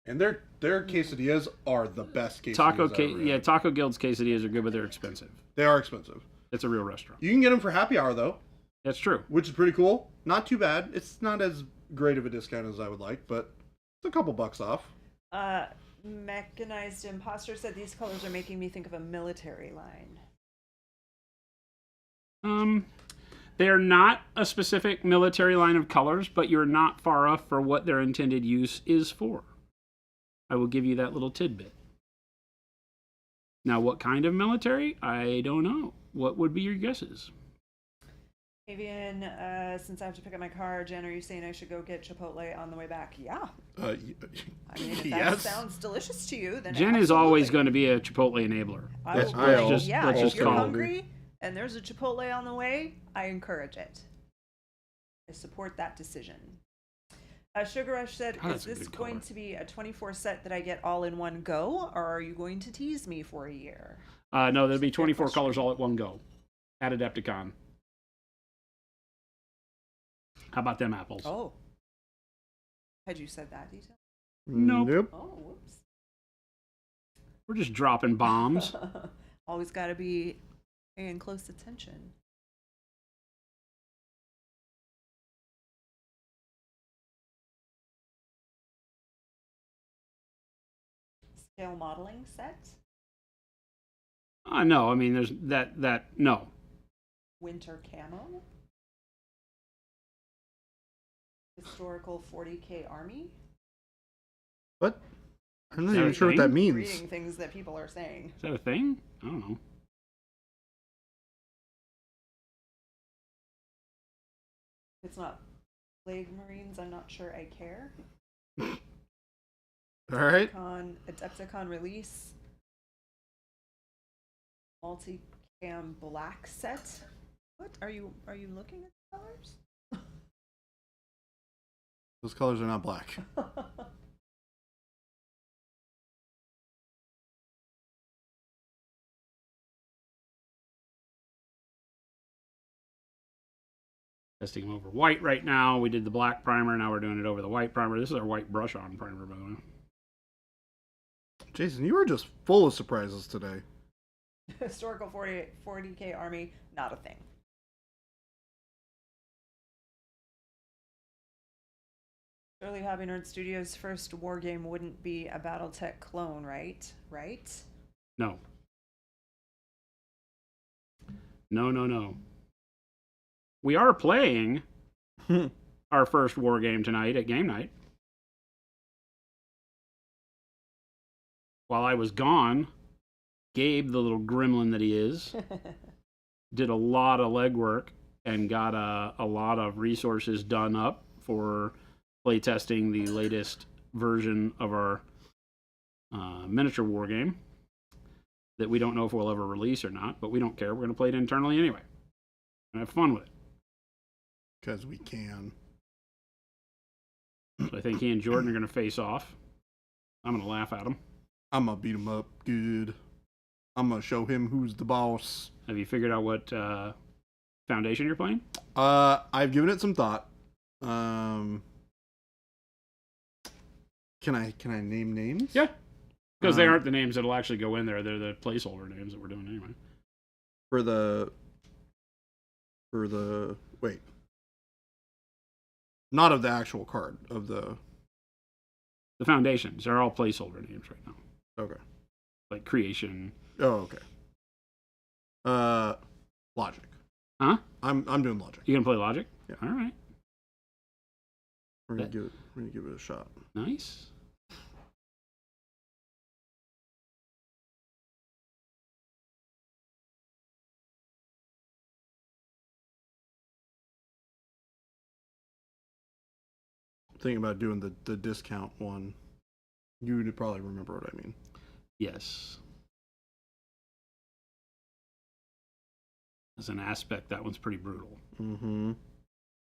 and their quesadillas are the best quesadillas. Taco Guild's quesadillas are good, but they're expensive. They are expensive. It's a real restaurant. You can get them for happy hour though, That's true. which is pretty cool. Not too bad. It's not as great of a discount as I would like, but it's a couple bucks off. Mechanized Imposter said these colors are making me think of a military line. They're not a specific military line of colors, but you're not far off for what their intended use is for. I will give you that little tidbit. Now, what kind of military? I don't know. What would be your guesses? Avian, since I have to pick up my car, Jen, are you saying I should go get Chipotle on the way back? Yeah. I mean, if that Yes. sounds delicious to you, then Jen is always going to be a Chipotle enabler. I Yes, will I go. also- Yeah, let's if just you're call it. hungry and there's a Chipotle on the way, I encourage it. I support that decision. Sugar Rush said, Oh, is that's a this good going color. to be a 24 set that I get all in one go, or are you going to tease me for a year? No, there'll be Good 24 question. colors all at one go at Adepticon. How about them apples? Oh. Had you said that detail? Nope. Nope. Oh, whoops. We're just dropping bombs. Always got to be paying close attention. Scale modeling set. No, I mean, there's that, no. Winter camo. Historical 40K army. What? I'm not Is that even a sure what that thing? means. Reading things that people are saying. Is that a thing? I don't know. If it's not Plague Marines, I'm not sure I care. All right. Adepticon release. Multicam black set. What are you looking at the colors? Those colors are not black. Testing them over white right now. We did the black primer. Now we're doing it over the white primer. This is our white brush on primer, by the way. Jason, you are just full of surprises today. Historical 40K army, not a thing. Surely Hobby Nerd Studios' first war game wouldn't be a BattleTech clone, right? Right? No. No. We are playing our first war game tonight at game night. While I was gone, Gabe, the little gremlin that he is, did a lot of legwork and got a lot of resources done up for playtesting the latest version of our miniature war game that we don't know if we'll ever release or not, but we don't care. We're going to play it internally anyway and have fun with it. Because we can. So I think he and Jordan are going to face off. I'm going to laugh at him. I'm going to beat him up good. I'm going to show him who's the boss. Have you figured out what foundation you're playing? I've given it some thought. Can I name names? Yeah. Because they aren't the names that'll actually go in there. They're the placeholder names that we're doing anyway. For the wait. Not of the actual card, of the The foundations are all placeholder names right now. okay. Like creation. Oh, okay. Logic. Huh? I'm doing logic. You gonna play Logic? Yeah. All right. We're gonna give it a shot. Nice. Thinking about doing the discount one. You would probably remember what I mean. Yes. As an aspect, that one's pretty brutal. Mm-hmm.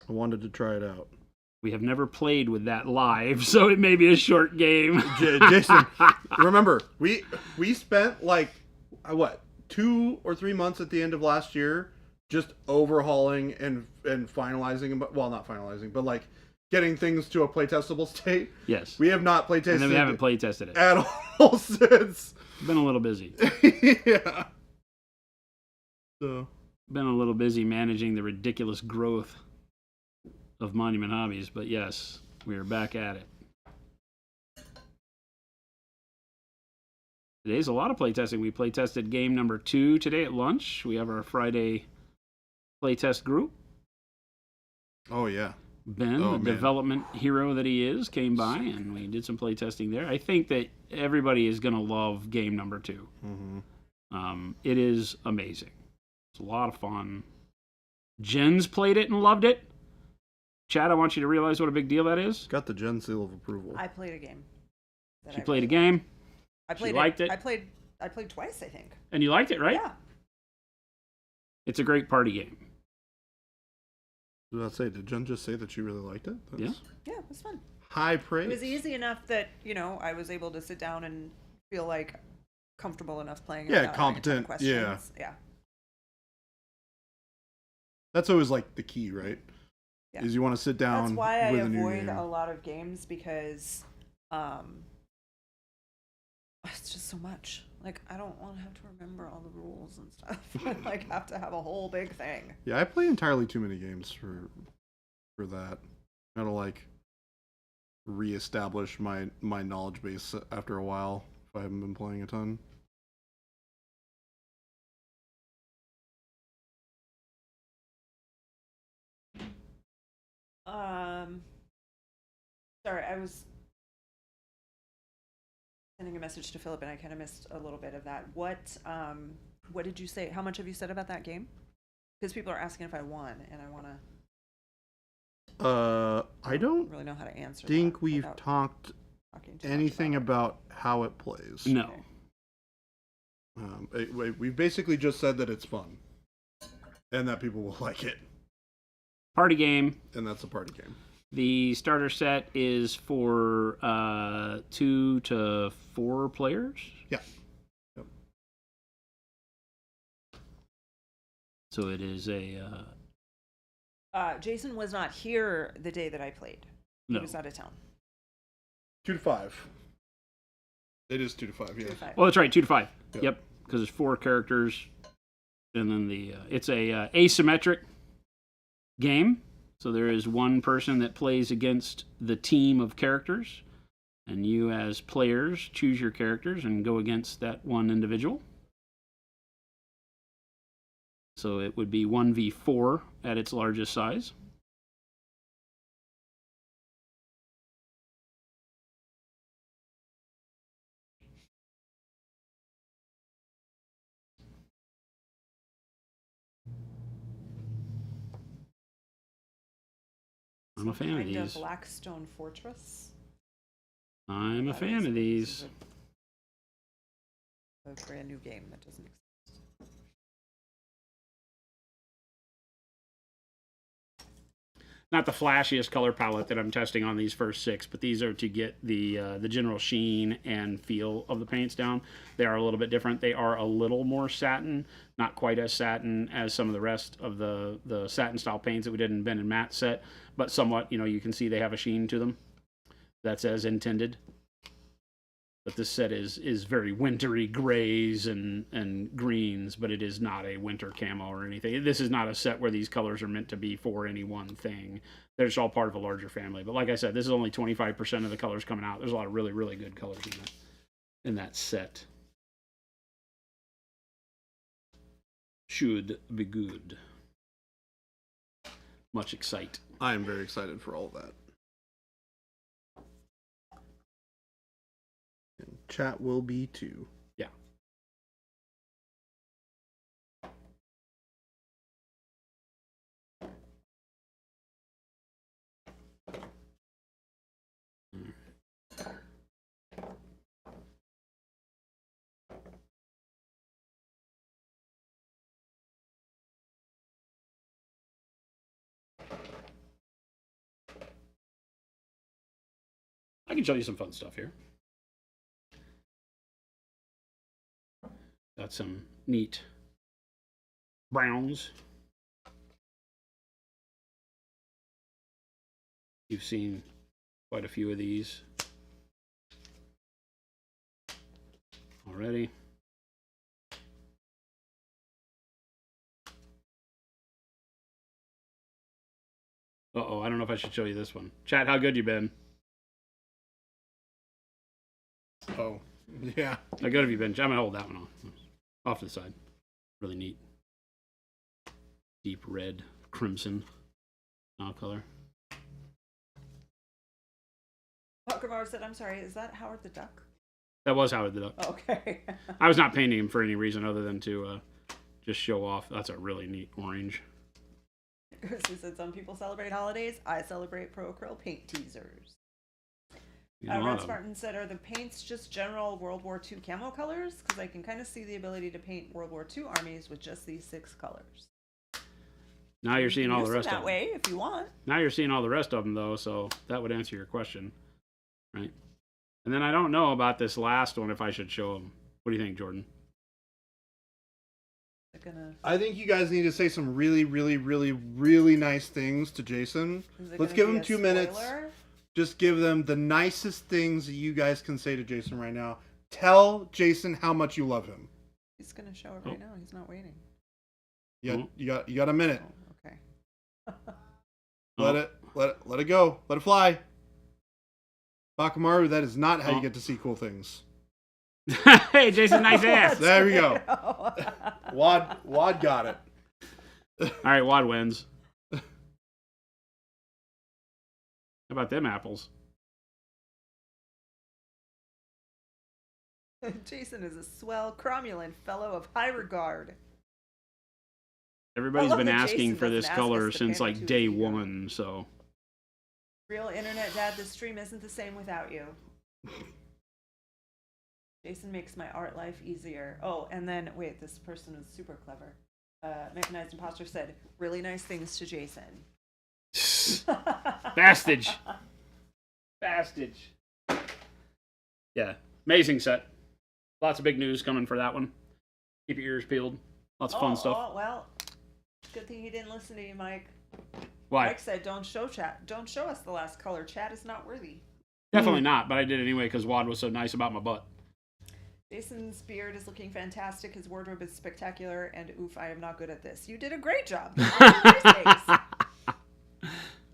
I wanted to try it out. We have never played with that live, so it may be a short game. Jason, remember, we spent like, what, 2 or 3 months at the end of last year just overhauling and finalizing, well, not finalizing, but like getting things to a playtestable state. Yes. We have not playtested And then we haven't playtested it. at all since. Been a little busy. Yeah. So. Been a little busy managing the ridiculous growth of Monument Hobbies, but yes, we are back at it. Today's a lot of playtesting. We playtested game number 2 today at lunch. We have our Friday playtest group. Oh, yeah. Ben, the development hero that he is, came by and we did some playtesting there. I think that everybody is going to love game number 2. Mm-hmm. It is amazing. It's a lot of fun. Jen's played it and loved it. Chad, I want you to realize what a big deal that is. Got the Gen seal of approval. I played a game. She played a game. I played She liked it. I played twice, I think. And you liked it, right? Yeah. It's a great party game. Did I say? Did Jen just say that she really liked it? Yeah. Yeah, it was fun. High praise. It was easy enough that, you know, I was able to sit down and feel like comfortable enough playing it. Yeah, without having a ton of competent, yeah. questions. Yeah. That's always like the key, right? Yeah. Is you want to sit down. That's why I with a new avoid game. a lot of games because it's just so much. Like, I don't want to have to remember all the rules and stuff. Like, have to have a whole big thing. Yeah, I play entirely too many games for that. I gotta like reestablish my knowledge base after a while if I haven't been playing a ton. Sorry, I was sending a message to Philip and I kind of missed a little bit of that. What did you say? How much have you said about that game? Because people are asking if I won, and I want to. I don't really know how to answer. think that we've without talked talking too much anything about about how it plays. No. We've basically just said that it's fun and that people will like it, Party game. and that's a party game. The starter set is for 2 to 4 players. Yeah. Yep. So it is a. Jason was not here the day that I played. He No. was out of town. 2 to 5. It is 2 to 5. Yeah. 2-5. Oh, that's right, 2 to 5. Yep. Yep, because it's 4 characters, and then it's a asymmetric game. So there is one person that plays against the team of characters, and you as players choose your characters and go against that one individual. So it would be 1v4 at its largest size. I'm a fan of Kind these. Blackstone Fortress. I'm a That fan is- of this these. is a brand new game that doesn't exist. Not the flashiest color palette that I'm testing on these first 6, but these are to get the general sheen and feel of the paints down. They are a little bit different. They are a little more satin, not quite as satin as some of the rest of the satin style paints that we did in Ben and Matt's set, but somewhat, you can see they have a sheen to them. That's as intended. But this set is very wintry grays and greens, but it is not a winter camo or anything. This is not a set where these colors are meant to be for any one thing. They're just all part of a larger family. But like I said, this is only 25% of the colors coming out. There's a lot of really, really good colors in that set. Should be good. Much excite. I am very excited for all of that. And chat will be too. Yeah. I can show you some fun stuff here. Got some neat browns. You've seen quite a few of these already. Uh-oh, I don't know if I should show you this one. Chat, how good you been? Oh, yeah. How good have you been? I'm gonna hold that one off to the side. Really neat. Deep red, crimson color. Kamar said, I'm sorry, is that Howard the Duck? That was Howard the Duck. Okay. I was not painting him for any reason other than to just show off. That's a really neat orange. Chrissy said, some people celebrate holidays. I celebrate pro acryl paint teasers. You know, Red Spartan said, are the paints just general World War II camo colors? Because I can kind of see the ability to paint World War II armies with just these 6 colors. Now you're seeing all Use the them rest that of them. way if you want. Now you're seeing all the rest of them, though, so that would answer your question, right? And then I don't know about this last one if I should show them. What do you think, Jordan? I think you guys need to say some really, really, really, really nice things to Jason. Let's give him 2 minutes. Just give them the nicest things that you guys can say to Jason right now. Tell Jason how much you love him. He's gonna show it right now. He's not waiting. You got a minute. Oh, okay. Let it go. Let it fly. Bakamaru, that is not how you get to see cool things. Hey, Jason, nice ass. There we go. Wad got it. All right, Wad wins. How about them apples? Jason is a swell, cromulent fellow of high regard. Everybody's been asking for this color since pander like to day his ego. 1, so. Real internet dad, this stream isn't the same without you. Jason makes my art life easier. Oh, and then, wait, this person is super clever. Mechanized Imposter said, really nice things to Jason. Bastage. Yeah, amazing set. Lots of big news coming for that one. Keep your ears peeled. Lots of fun stuff. Oh, well, good thing he didn't listen to you, Mike. Why? Mike said, don't show us the last color. Chat is not worthy. Definitely not, but I did anyway because Wad was so nice about my butt. Jason's beard is looking fantastic. His wardrobe is spectacular. And oof, I am not good at this. You did a great job.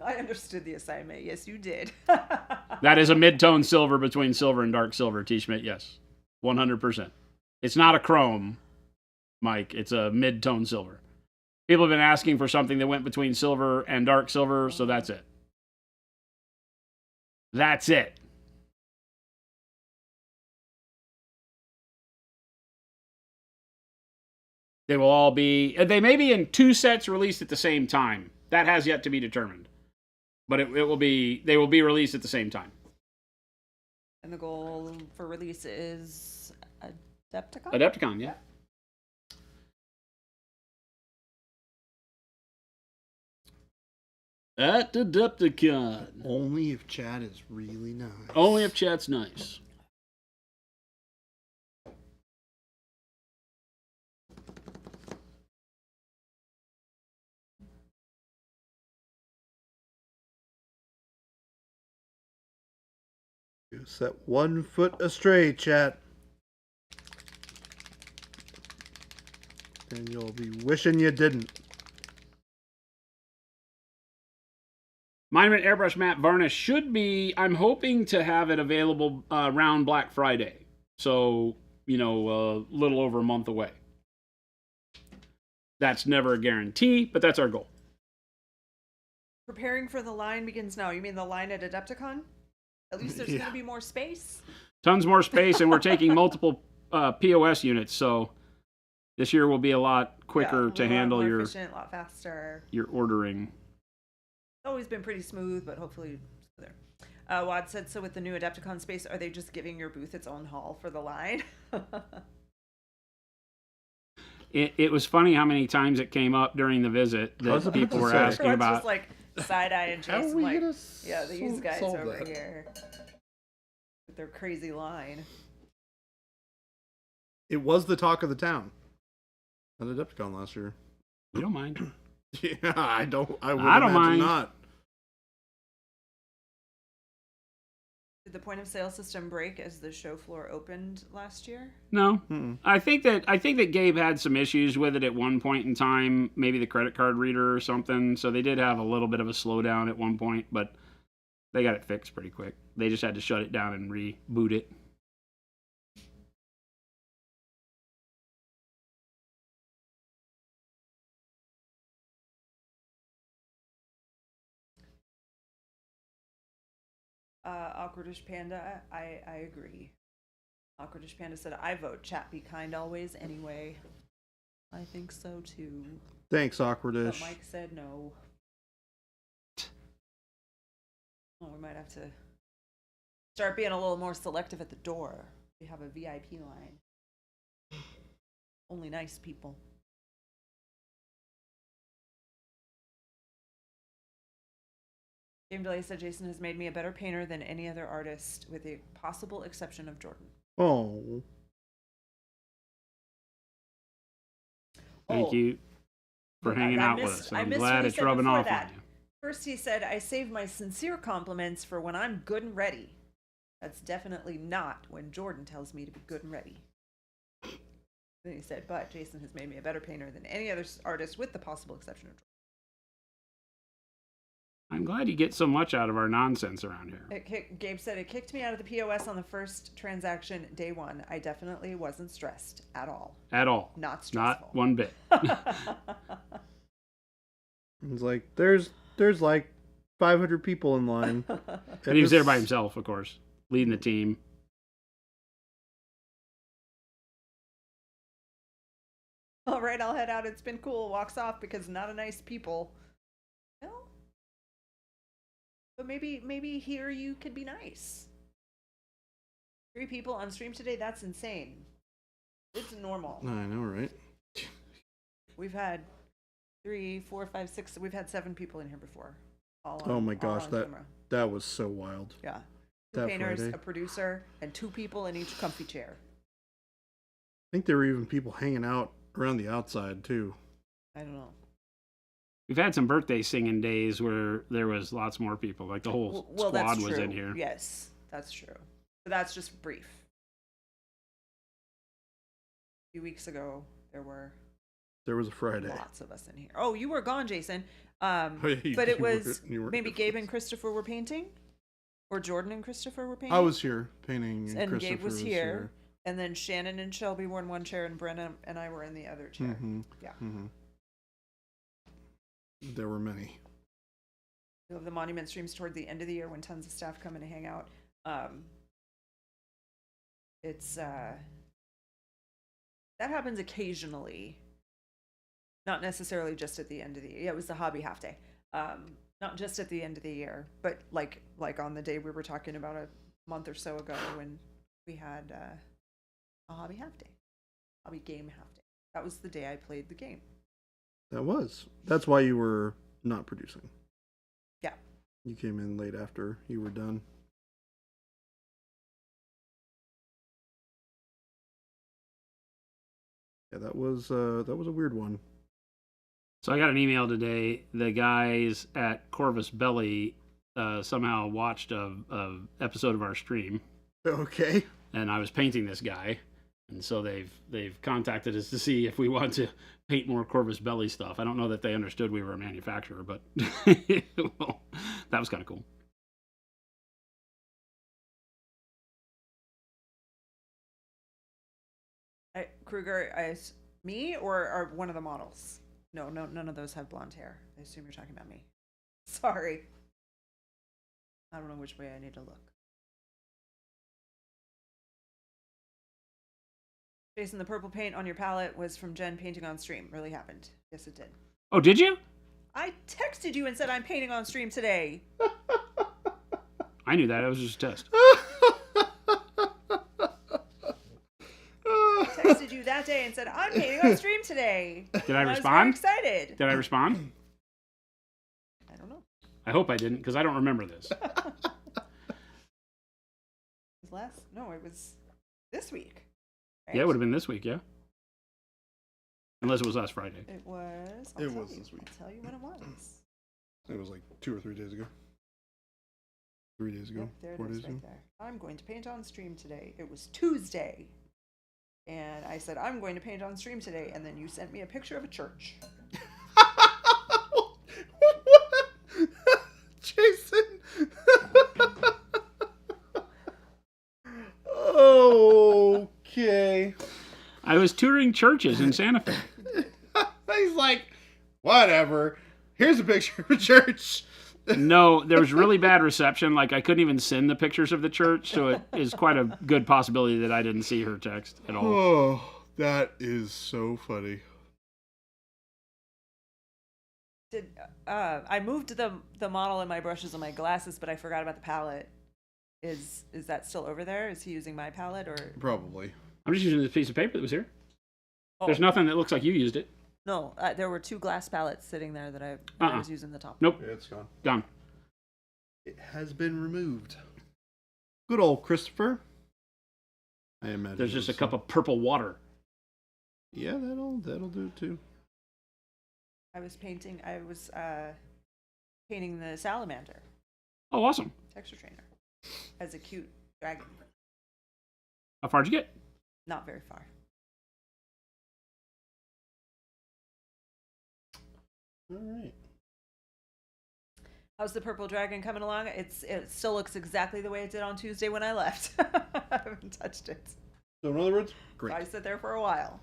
I understood the assignment. Yes, you did. That is a mid-tone silver between silver and dark silver, T-Schmidt. Yes, 100%. It's not a chrome, Mike. It's a mid-tone silver. People have been asking for something that went between silver and dark silver, so that's it. That's it. They will all be... They may be in 2 sets released at the same time. That has yet to be determined. But it will be... They will be released at the same time. And the goal for release is Adepticon? Adepticon, yeah. At Adepticon. Only if chat is really nice. Only if chat's nice. You set 1 foot astray, chat. And you'll be wishing you didn't. Monument Airbrush Matte Varnish should be, I'm hoping to have it available around Black Friday. So, a little over a month away. That's never a guarantee, but that's our goal. Preparing for the line begins now. You mean the line at Adepticon? At least there's going to be more space. Tons more space, and we're taking multiple POS units, so this year will be a lot quicker to handle more efficient, a lot faster. Your ordering. Always been pretty smooth, but hopefully smoother. Wad said, so with the new Adepticon space, are they just giving your booth its own hall for the line? It was funny how many times it came up during the visit that people were asking about. Just like side eye and Jason, like, yeah, these guys over that? here with their crazy line. It was the talk of the town at Adepticon last year. You don't mind? Yeah, I don't mind. Not. Did the point of sale system break as the show floor opened last year? No. Mm-mm. I think that Gabe had some issues with it at one point in time, maybe the credit card reader or something. So they did have a little bit of a slowdown at one point, but they got it fixed pretty quick. They just had to shut it down and reboot it. Awkwardish Panda, I agree. Awkwardish Panda said, I vote chat be kind always anyway. I think so too. Thanks, But Awkwardish. Mike said no. Well, we might have to start being a little more selective at the door. We have a VIP line. Only nice people. Game Delay said Jason has made me a better painter than any other artist, with the possible exception of Jordan. Oh. Thank you for hanging out with us. I'm glad it's rubbing off on you. First, he said, I save my sincere compliments for when I'm good and ready. That's definitely not when Jordan tells me to be good and ready. Then he said, but Jason has made me a better painter than any other artist, with the possible exception of Jordan. I'm glad you get so much out of our nonsense around here. Gabe said, it kicked me out of the POS on the first transaction day one. I definitely wasn't stressed at all. At all. Not stressful. Not one bit. It's like, there's like 500 people in line. And he was there by himself, of course, leading the team. All right, I'll head out. It's been cool. Walks off because not a nice people. No. But maybe here you could be nice. 3 people on stream today, that's insane. It's normal. I know, right? We've had 3, 4, 5, 6, we've had 7 people in here before. Oh my gosh, that was so wild. Yeah. 2 That painters, Friday. a producer, and 2 people in each comfy chair. I think there were even people hanging out around the outside too. I don't know. We've had some birthday singing days where there was lots more people. Like the whole Well, squad that's was true. in here. Yes, that's true. But that's just brief. A few weeks ago, there was a Friday. lots of us in here. Oh, you were gone, Jason. Yeah, But it was you weren't maybe here. Gabe and Christopher were painting, or Jordan and Christopher were painting. I was here painting, and Christopher Gabe was here, and then Shannon and Shelby were in one chair, and Brenna and I were in the other chair. Mm-hmm. Yeah. Mm-hmm. There were many. We have the monument streams toward the end of the year when tons of staff come in to hang out. It's that happens occasionally, not necessarily just at the end of the year. Yeah, it was the hobby half day. Not just at the end of the year, but like on the day we were talking about a month or so ago when we had a hobby half day, hobby game half day. That was the day I played the game. That's why you were not producing. Yeah. You came in late after you were done. Yeah, that was a weird one. So I got an email today. The guys at Corvus Belly somehow watched a episode of our stream, Okay. and I was painting this guy, and so they've contacted us to see if we want to paint more Corvus Belly stuff. I don't know that they understood we were a manufacturer, but well, that was kind of cool. Kruger, me or one of the models? No, none of those have blonde hair. I assume you're talking about me. Sorry. I don't know which way I need to look. Jason, the purple paint on your palette was from Jen painting on stream. Really happened. Yes, it did. Oh, did you? I texted you and said I'm painting on stream today. I knew that. It was just a test. Texted you that day and said I'm painting on stream today. Did I And respond? I was very excited. Did I respond? I don't know. I hope I didn't, because I don't remember this. It was this week. Right? Yeah, it would have been this week, yeah. Unless it was last Friday. It was. It was this week. I'll tell you when it was. It was like 2 or 3 days ago. 3 days ago. Yep, there it 4 is days right ago. there. I'm going to paint on stream today. It was Tuesday. And I said, I'm going to paint on stream today. And then you sent me a picture of a church. What? Jason. Okay. I was touring churches in Santa Fe. He's like, whatever. Here's a picture of a church. No, there was really bad reception. Like, I couldn't even send the pictures of the church, so it is quite a good possibility that I didn't see her text at all. Oh, that is so funny. I moved the model and my brushes and my glasses, but I forgot about the palette. Is that still over there? Is he using my palette or? Probably. I'm just using this piece of paper that was here. Oh, There's nothing that looks like you used it. No, there were 2 glass palettes sitting there that I was using the top. Nope, Yeah, it's gone. gone. It has been removed. Good old Christopher. I imagine There's just a cup of purple water. Yeah, that'll do it too. I was painting the salamander Oh, awesome. texture trainer as a cute dragon. How far'd you get? Not very far. All right. How's the purple dragon coming along? It still looks exactly the way it did on Tuesday when I left. I haven't touched it. So in other words, great. I sit there for a while.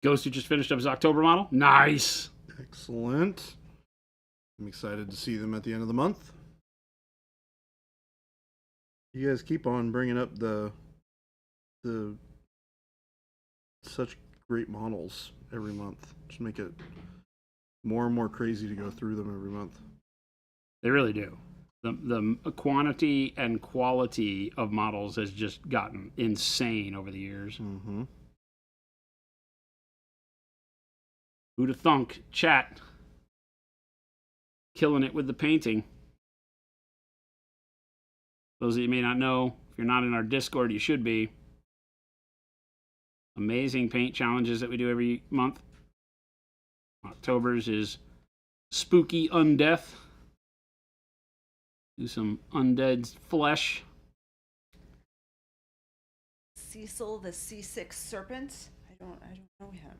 Ghost, who just finished up his October model? Nice. Excellent. I'm excited to see them at the end of the month. You guys keep on bringing up the such great models every month. Just make it more and more crazy to go through them every month. They really do. The quantity and quality of models has just gotten insane over the years. Mm-hmm. Who'd have thunk? Chat. Killing it with the painting. Those of you may not know, if you're not in our Discord, you should be. Amazing paint challenges that we do every month. October's is Spooky Undeath. Do some undead flesh. Cecil the C6 serpent. I don't know him.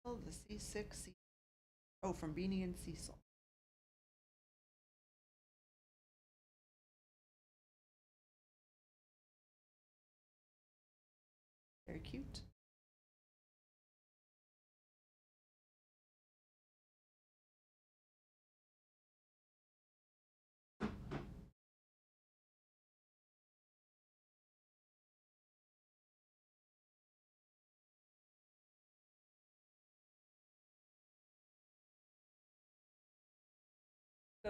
Oh, the C6. Oh, from Beanie and Cecil. Very cute.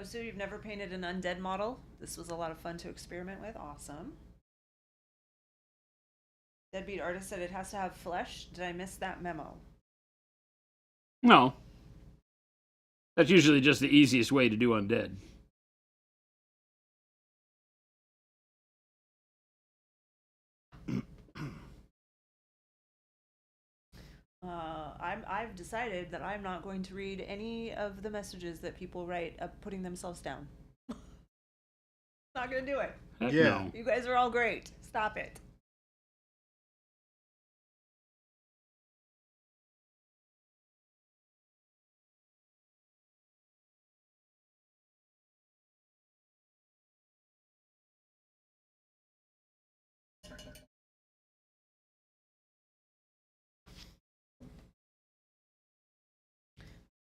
So you've never painted an undead model? This was a lot of fun to experiment with. Awesome. Deadbeat Artist said it has to have flesh. Did I miss that memo? No. That's usually just the easiest way to do undead. I've decided that I'm not going to read any of the messages that people write putting themselves down. Not gonna do it. Heck Yeah. no. You guys are all great. Stop it.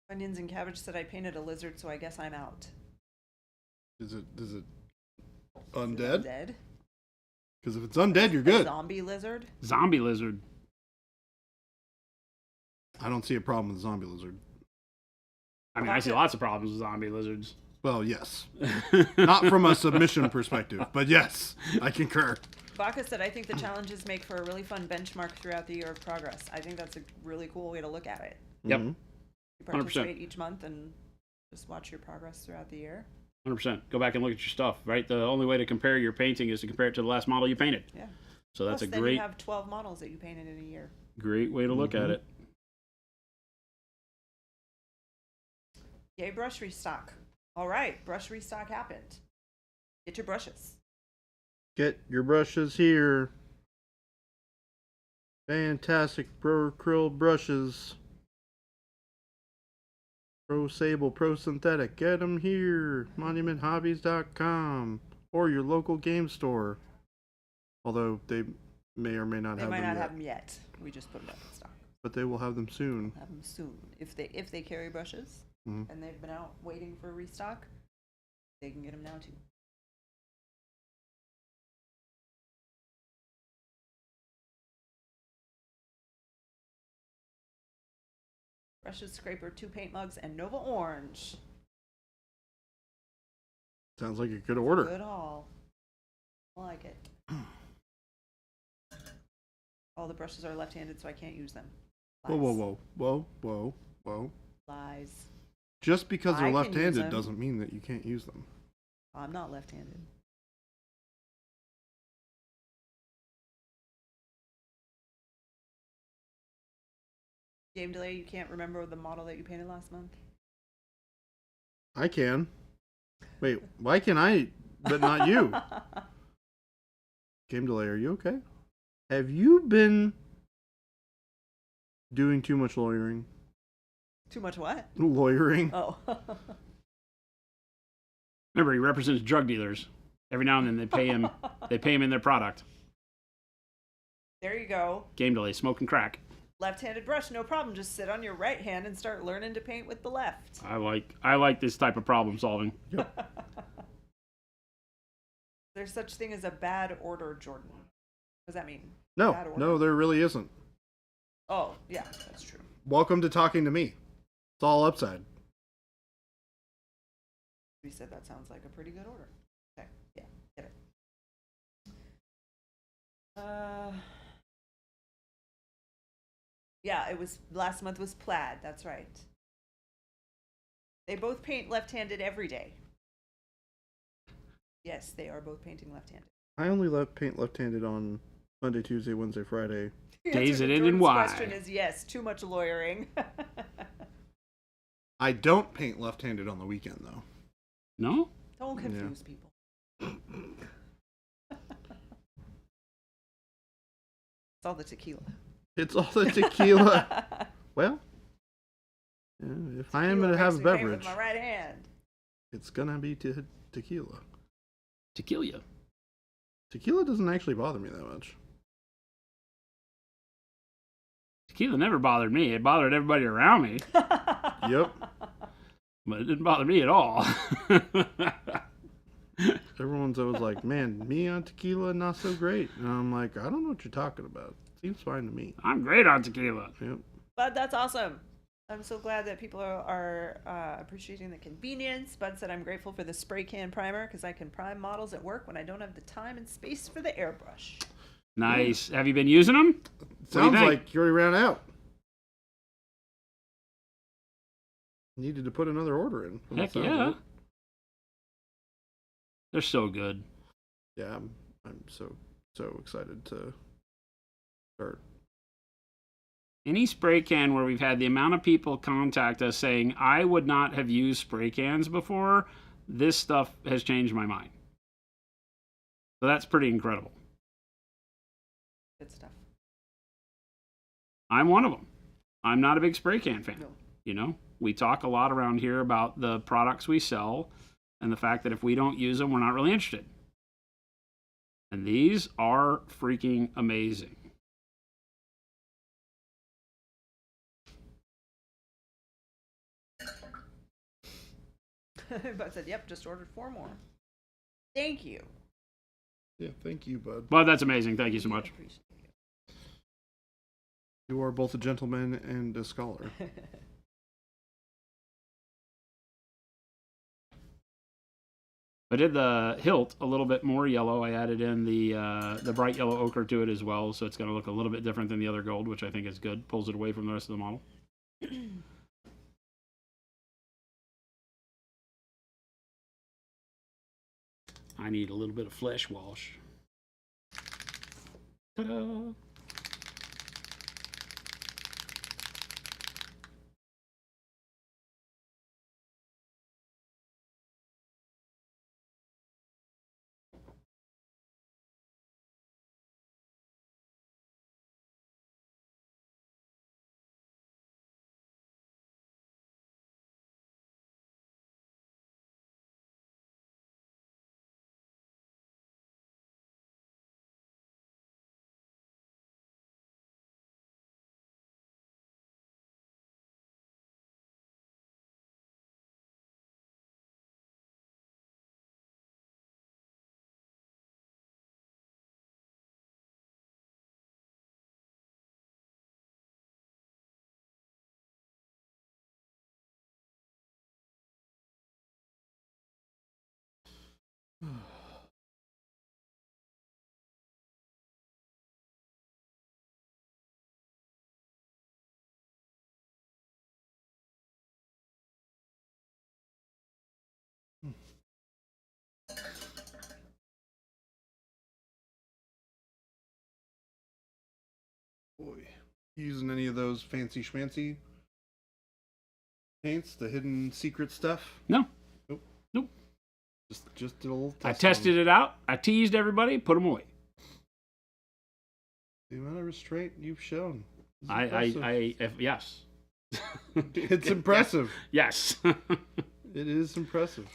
Onions and Cabbage said I painted a lizard, so I guess I'm out. Is it undead? Dead? Because if it's undead, you're A good. zombie lizard? Zombie lizard. I don't see a problem with zombie lizard. I mean, I see lots of problems with zombie lizards. Well, yes. Not from a submission perspective, but yes, I concur. Baca said, I think the challenges make for a really fun benchmark throughout the year of progress. I think that's a really cool way to look at it. Yep. Mhm. You participate each month and just watch your progress throughout the year. 100%. Go back and look at your stuff, right? The only way to compare your painting is to compare it to the last model you painted. Yeah. So that's Plus, a then great, you have 12 models that you painted in a year. great way to look at it. Yay, brush restock. All right, brush restock happened. Get your brushes. Get your brushes here. Fantastic Pro Krill brushes. Pro Sable, Pro Synthetic. Get them here. MonumentHobbies.com or your local game store. Although they may or may not They have might them not yet. have them yet. We just put them up in stock. But they will have them soon. Have them soon. If they carry brushes and they've been out waiting for a restock, they can get them now too. Brushes, scraper, 2 paint mugs, and Nova Orange. Sounds like a good order. Good haul. I like it. All the brushes are left-handed, so I can't use them. Whoa, Lies. whoa, whoa, whoa, whoa, whoa. Lies. Just because they're I can use left-handed them. doesn't mean that you can't use them. I'm not left-handed. Game delay, you can't remember the model that you painted last month? I can. Wait, why can I, but not you? Game delay, are you okay? Have you been doing too much lawyering? Too much what? Lawyering? Oh. Remember, he represents drug dealers. Every now and then they pay him. They pay him in their product. There you go. Game delay, smoking crack. Left-handed brush, no problem. Just sit on your right hand and start learning to paint with the left. I like this type of problem solving. Yep. There's such thing as a bad order, Jordan. What does that mean? No, Bad order? no, there really isn't. Oh, yeah, that's true. Welcome to talking to me. It's all upside. We said that sounds like a pretty good order. Okay, yeah, get it. Yeah, it was last month was plaid. That's right. They both paint left-handed every day. Yes, they are both painting left-handed. I only paint left-handed on Monday, Tuesday, Wednesday, Friday. The Days answer it to end in Jordan's Y. question is yes, too much lawyering. I don't paint left-handed on the weekend, though. No? Don't confuse people. It's all the tequila. It's all the tequila. Well, yeah, if I am going to have a Tequila makes me paint beverage, with my right hand. it's going to be tequila. Tequila. Tequila doesn't actually bother me that much. Tequila never bothered me. It bothered everybody around me, Yep. but it didn't bother me at all. Everyone's always like, man, me on tequila, not so great. And I'm like, I don't know what you're talking about. Seems fine to me. I'm great on tequila. Yep. But that's awesome. I'm so glad that people are appreciating the convenience. Bud said I'm grateful for the spray can primer because I can prime models at work when I don't have the time and space for the airbrush. Nice. Have you been using them? do you Sounds think? like you already ran out. Needed to put another order in. from the Heck sound of yeah. it. They're so good. Yeah, I'm so excited to start. Any spray can where we've had the amount of people contact us saying, I would not have used spray cans before, this stuff has changed my mind. So that's pretty incredible. Good stuff. I'm one of them. I'm not a big spray can fan. No. You know, we talk a lot around here about the products we sell and the fact that if we don't use them, we're not really interested. And these are freaking amazing. Bud said, yep, just ordered 4 more. Thank you. Yeah, thank you, bud. Well, that's amazing. Thank you so much. Appreciate You are both a gentleman and a scholar. it. I did the hilt a little bit more yellow. I added in the bright yellow ochre to it as well, so it's going to look a little bit different than the other gold, which I think is good. Pulls it away from the rest of the model. I need a little bit of flesh wash. Ta-da! Boy, using any of those fancy schmancy paints, the hidden secret stuff? No. Nope. Nope. Just did a little test. I tested it out. I teased everybody. Put them away. The amount of restraint you've shown. Yes. It's impressive. Yes. It is impressive.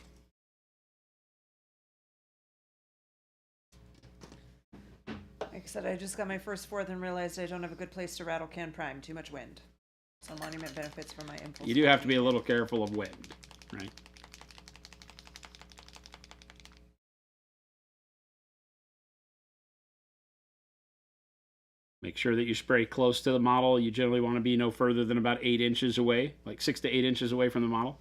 Like I said, I just got my first fourth and realized I don't have a good place to rattle can prime. Too much wind. Some monument benefits from my impulse. You do have to be a little careful of wind, right? Make sure that you spray close to the model. You generally want to be no further than about 8 inches away, like 6 to 8 inches away from the model.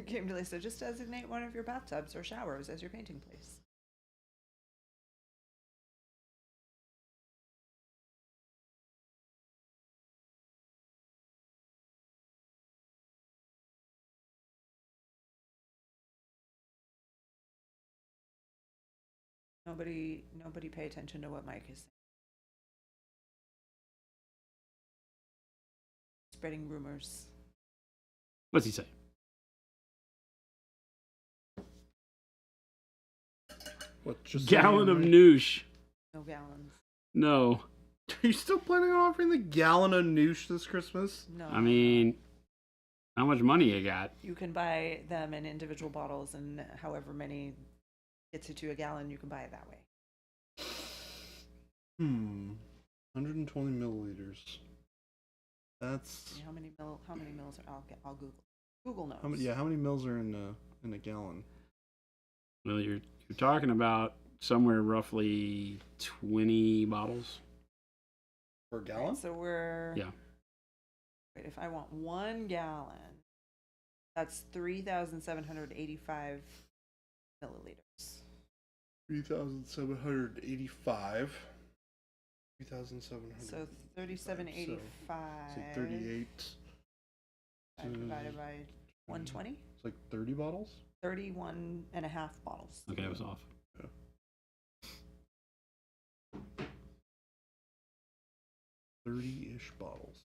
Kimberly said, just designate one of your bathtubs or showers as your painting place. Nobody pay attention to what Mike is saying. Spreading rumors. What's he say? What? Just Gallon of saying, noosh. No gallons. No. Are you still planning on offering the gallon of noosh this Christmas? No. I mean, how much money you got? You can buy them in individual bottles, and however many gets you to a gallon, you can buy it that way. 120 milliliters. That's How many mils are? I'll Google. Google knows. how many mils are in a gallon? Well, you're talking about somewhere roughly 20 bottles. Per gallon? So we're Yeah. Wait, if I want 1 gallon, that's 3,785 milliliters. 3,785. 3,700. So 3785. Say 38. Divided by 120. It's like 30 bottles? 31 and a half bottles. Okay, I was off. Yeah. 30-ish bottles.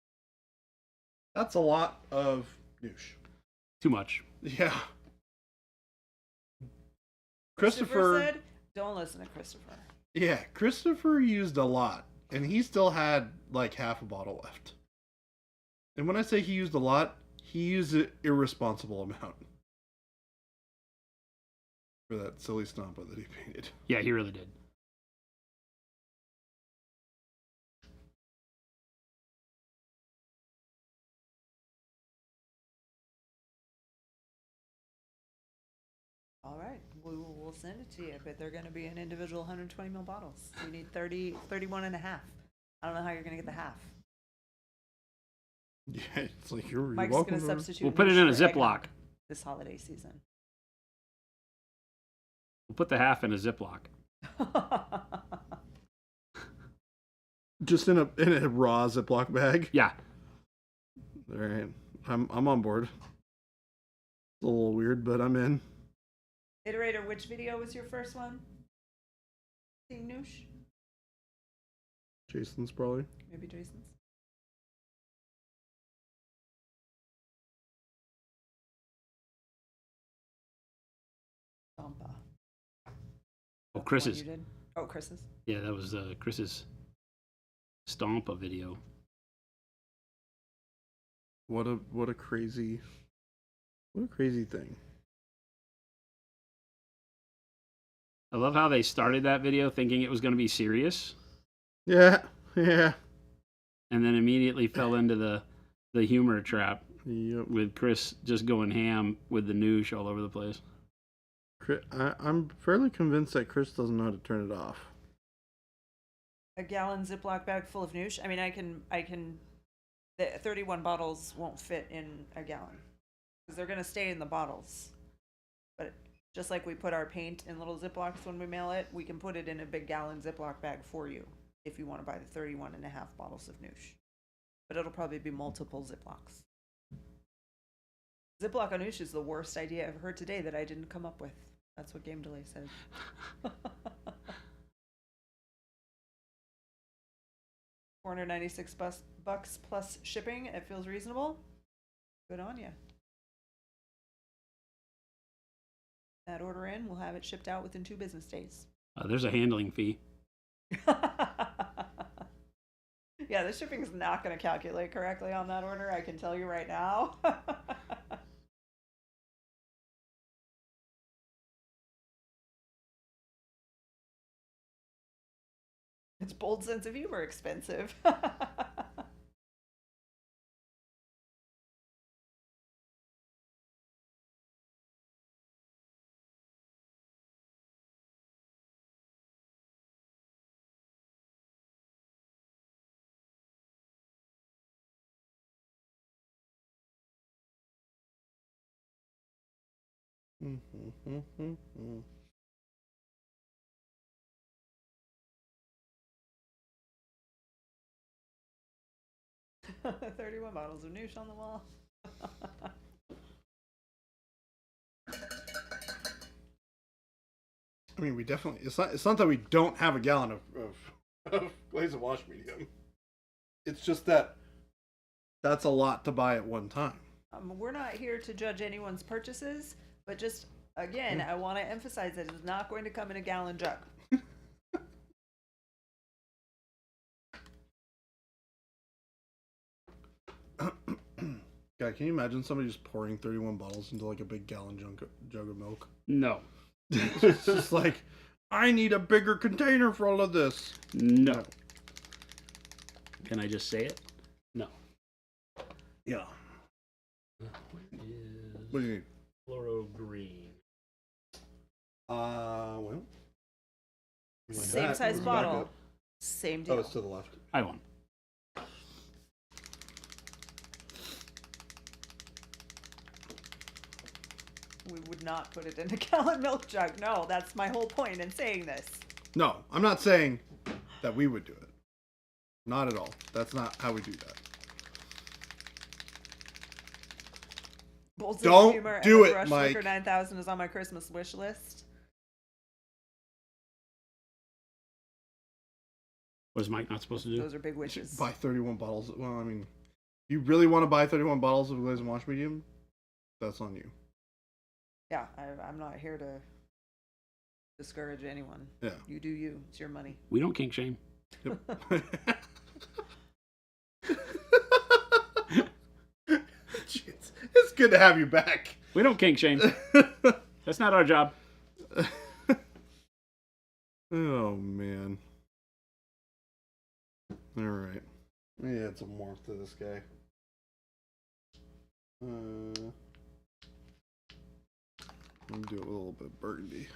That's a lot of noosh. Too much. Yeah. Christopher said, don't listen to Christopher. Yeah, Christopher used a lot, and he still had like half a bottle left. And when I say he used a lot, he used an irresponsible amount for that silly stampa that he painted. Yeah, he really did. All right, we'll send it to you, but they're going to be in individual 120 ml bottles. You need 31 and a half. I don't know how you're going to get the half. Yeah, it's like you're Mike's welcome. going to substitute. We'll put it in a noosh for Ziploc. eggnog this holiday season. We'll put the half in a Ziploc. Just in a raw Ziploc bag. Yeah. All right, I'm on board. It's a little weird, but I'm in. Iterator, which video was your first one? Seeing Noosh? Jason's probably. Maybe Jason's. Stampa. Oh, Chris's. You did? Oh, Chris's. Yeah, that was Chris's. Stomp a video. What a crazy thing. I love how they started that video thinking it was going to be serious, Yeah. and then immediately fell into the humor trap Yep. with Chris just going ham with the noosh all over the place. I'm fairly convinced that Chris doesn't know how to turn it off. A gallon Ziploc bag full of noosh. I mean, I can. The 31 bottles won't fit in a gallon because they're gonna stay in the bottles. But just like we put our paint in little Ziplocs when we mail it, we can put it in a big gallon Ziploc bag for you if you want to buy the 31 and a half bottles of noosh. But it'll probably be multiple Ziplocs. Ziploc on noosh is the worst idea I've heard today that I didn't come up with. That's what Game Delay said. $496 plus shipping. It feels reasonable. Good on you. That order in, we'll have it shipped out within 2 business days. There's a handling fee. Yeah, the shipping is not going to calculate correctly on that order. I can tell you right now. It's bold sense of humor expensive. $31 bottles of noosh on the wall. I mean, we definitely. It's not that we don't have a gallon of glaze and wash medium. It's just that that's a lot to buy at one time. We're not here to judge anyone's purchases, but just again, I want to emphasize that it's not going to come in a gallon jug. God, can you imagine somebody just pouring 31 bottles into like a big gallon jug of milk? No. It's just like, I need a bigger container for all of this. No. Can I just say it? No. Yeah. What do you need? Fluoro green. Well. Same size bottle. Same deal. Oh, it's to the left. I won. We would not put it in a gallon milk jug. No, that's my whole point in saying this. No, I'm not saying that we would do it. Not at all. That's not how we do that. Bolts Don't humor do and it, Rush Mike. Liquor 9000 is on my Christmas wish list. What is Mike not supposed to do? Those are big wishes. Buy 31 bottles. Well, I mean, you really want to buy 31 bottles of glaze and wash medium? That's on you. Yeah, I'm not here to discourage anyone. Yeah. You do you. It's your money. We don't kink shame. Yep. Jeez. It's good to have you back. We don't kink shame. That's not our job. Oh, man. All right. Let me add some warmth to this guy. Let me do it with a little bit of burgundy.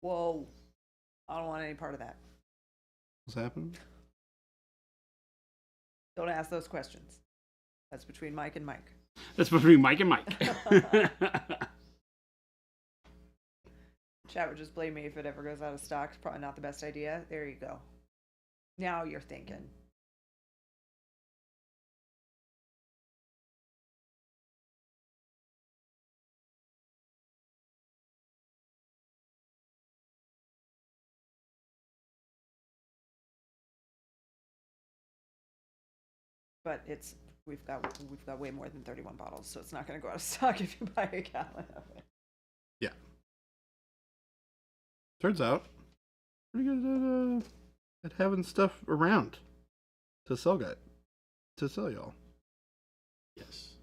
Whoa. I don't want any part of that. What's happening? Don't ask those questions. That's between Mike and Mike. That's between Mike and Mike. Chat would just blame me if it ever goes out of stock. It's probably not the best idea. There you go. Now you're thinking. But it's we've got way more than 31 bottles, so it's not going to go out of stock if you buy a gallon of it. Yeah. Turns out, pretty good at having stuff around to sell y'all. Yes.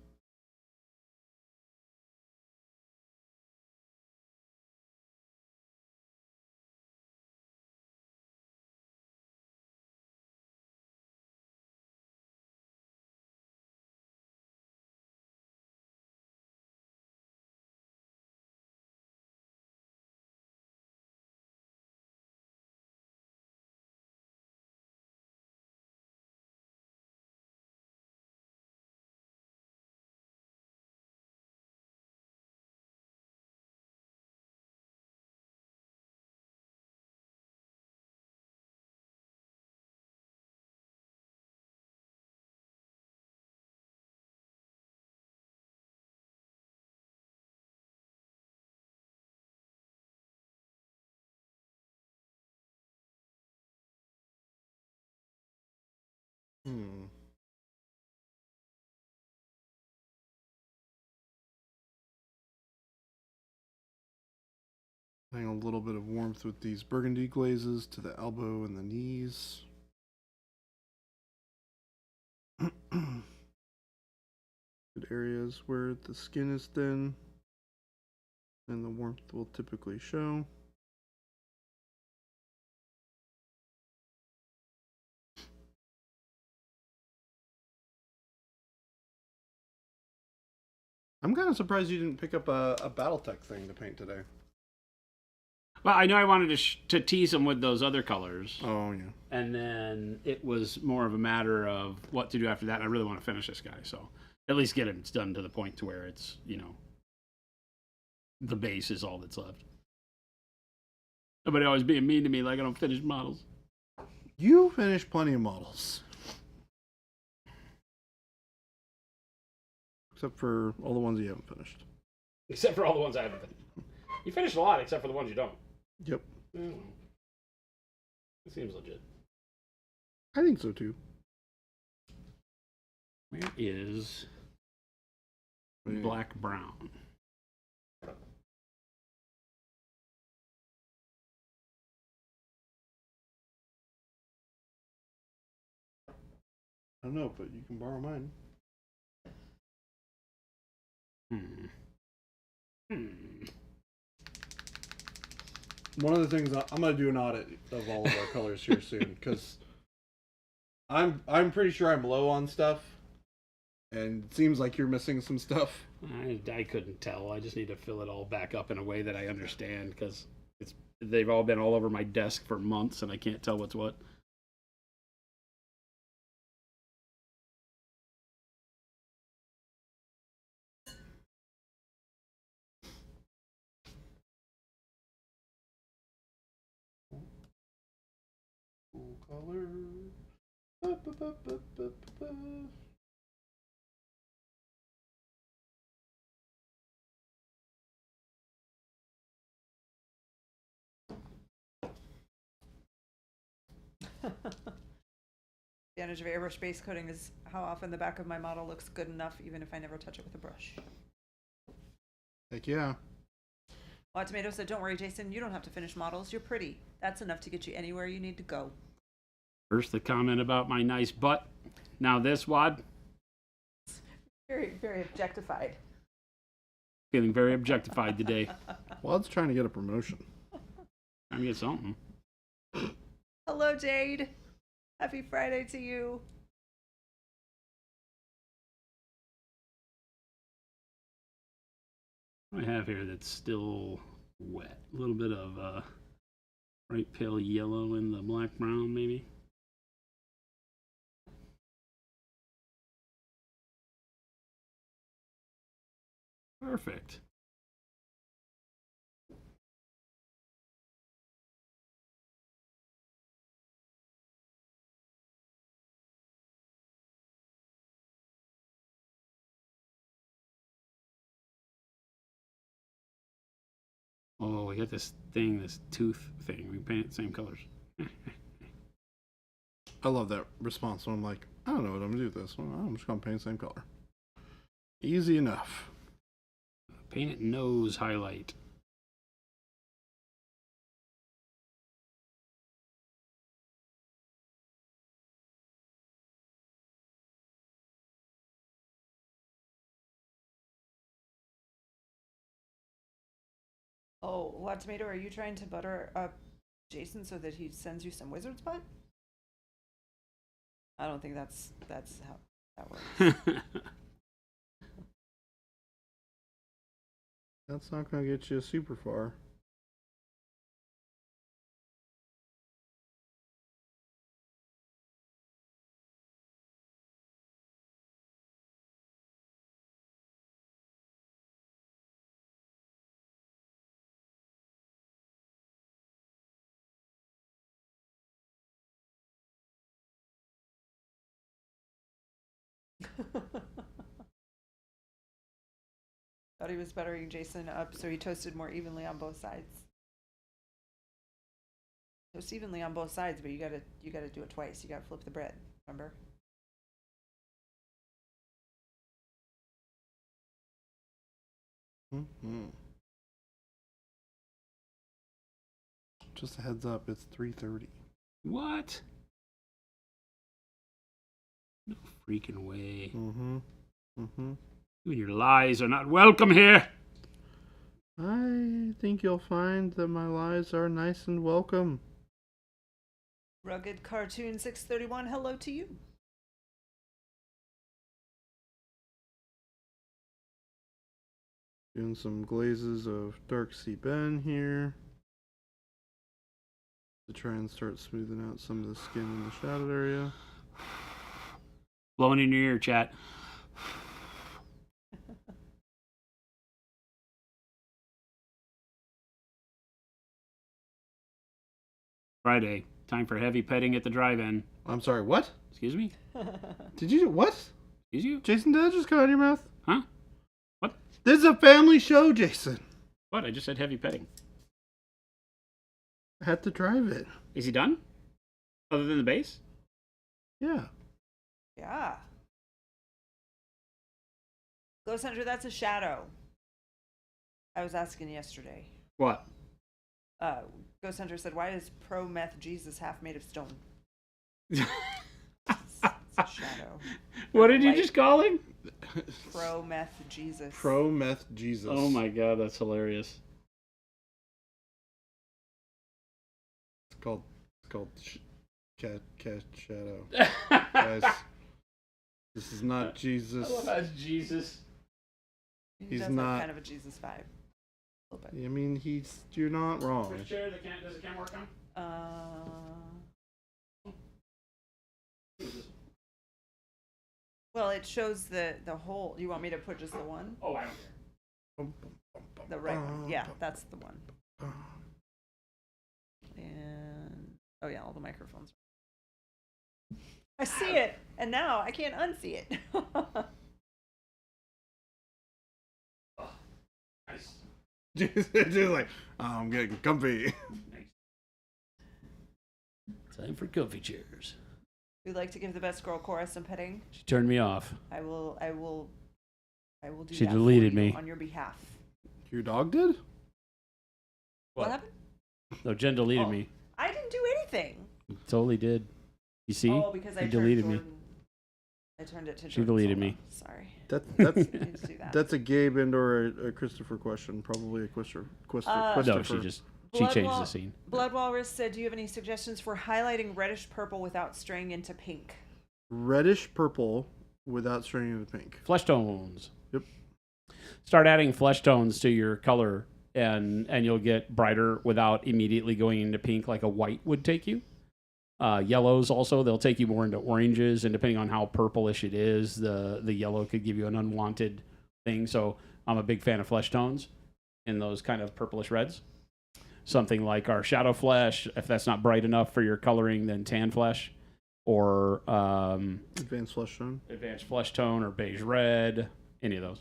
Adding a little bit of warmth with these burgundy glazes to the elbow and the knees. Good areas where the skin is thin and the warmth will typically show. I'm kind of surprised you didn't pick up a BattleTech thing to paint today. Well, I know I wanted to tease them with those other colors. Oh, yeah. And then it was more of a matter of what to do after that. And I really want to finish this guy. So at least get it done to the point to where it's, the base is all that's left. Somebody always being mean to me like I don't finish models. You finished plenty of models. Except for all the ones you haven't finished. Except for all the ones I haven't finished. You finished a lot except for the ones you don't. Yep. It seems legit. I think so too. Where is Black Brown? I don't know, but you can borrow mine. One of the things I'm going to do an audit of all of our colors here soon, because I'm pretty sure I'm low on stuff, and it seems like you're missing some stuff. I couldn't tell. I just need to fill it all back up in a way that I understand, because they've all been all over my desk for months, and I can't tell what's what. Cool color. The advantage of airbrush base coating is how often the back of my model looks good enough, even if I never touch it with a brush. Heck yeah. Hot Tomato said, "Don't worry, Jason. You don't have to finish models. You're pretty. That's enough to get you anywhere you need to go." First, the comment about my nice butt. Now this, Wad. Very, very objectified. Feeling very objectified today. Wad's trying to get a promotion. Trying to get something. Hello, Jade. Happy Friday to you. What do I have here that's still wet? A little bit of bright pale yellow in the black brown, maybe. Perfect. Oh, we got this thing, this tooth thing. We paint it the same colors. I love that response when I'm like, I don't know what I'm gonna do with this one. I'm just gonna paint the same color. Easy enough. Paint it nose highlight. Oh, what, Tomato? Are you trying to butter up Jason so that he sends you some wizard's butt? I don't think that's how that works. That's not gonna get you super far. Thought he was buttering Jason up so he toasted more evenly on both sides. Toast evenly on both sides, but you gotta do it twice. You gotta flip the bread, remember? Mm-hmm. Just a heads up, it's 3:30. What? No freaking way. Mm-hmm. Mm-hmm. You and your lies are not welcome here. I think you'll find that my lies are nice and welcome. Rugged Cartoon 631, hello to you. Doing some glazes of dark sea Ben here to try and start smoothing out some of the skin in the shadowed area. Blowing in your ear, chat. Friday. Time for heavy petting at the drive-in. I'm sorry, what? Excuse me? Did you what? Excuse you? Jason, did that just come out of your mouth? Huh? What? This is a family show, Jason. What? I just said heavy petting. I had to drive it. Is he done? Other than the base? Yeah. Yeah. Ghost Hunter, that's a shadow. I was asking yesterday. What? Ghost Hunter said, why is pro meth Jesus half made of stone? What It's a shadow. did you Light. just call him? Pro meth Jesus. Pro meth Jesus. Oh my god, that's hilarious. It's called cat shadow. Guys, this is not Jesus. I love that's Jesus. He He's does not- have kind of a Jesus vibe. A little bit. I mean, you're not wrong. Which chair does the cam work on? Well, it shows the whole. You want me to put just the one? Oh, I don't care. The right one. Yeah, that's the one. And oh yeah, all the microphones. I see it, and now I can't unsee it. Nice. Just like, I'm getting comfy. Time for comfy chairs. We'd like to give the best girl chorus some petting. She turned me off. I will do She that deleted for you me. on your behalf. Your dog did? What happened? No, Jen deleted Oh. me. I didn't do anything. Totally did. You see? Oh, because I She turned deleted me. Jordan. I turned it to She Jordan deleted Sola. me. Sorry. That's Didn't do that. that's a Gabe and or a Christopher question. Probably a Christopher. No, she changed the scene. Blood Walrus said, do you have any suggestions for highlighting reddish purple without straying into pink? Reddish purple without straying into pink. Flesh tones. Yep. Start adding flesh tones to your color, and you'll get brighter without immediately going into pink like a white would take you. Yellows also, they'll take you more into oranges, and depending on how purplish it is, the yellow could give you an unwanted thing. So I'm a big fan of flesh tones in those kind of purplish reds. Something like our shadow flesh, if that's not bright enough for your coloring, then tan flesh, or Advanced flesh tone. advanced flesh tone, or beige red, any of those.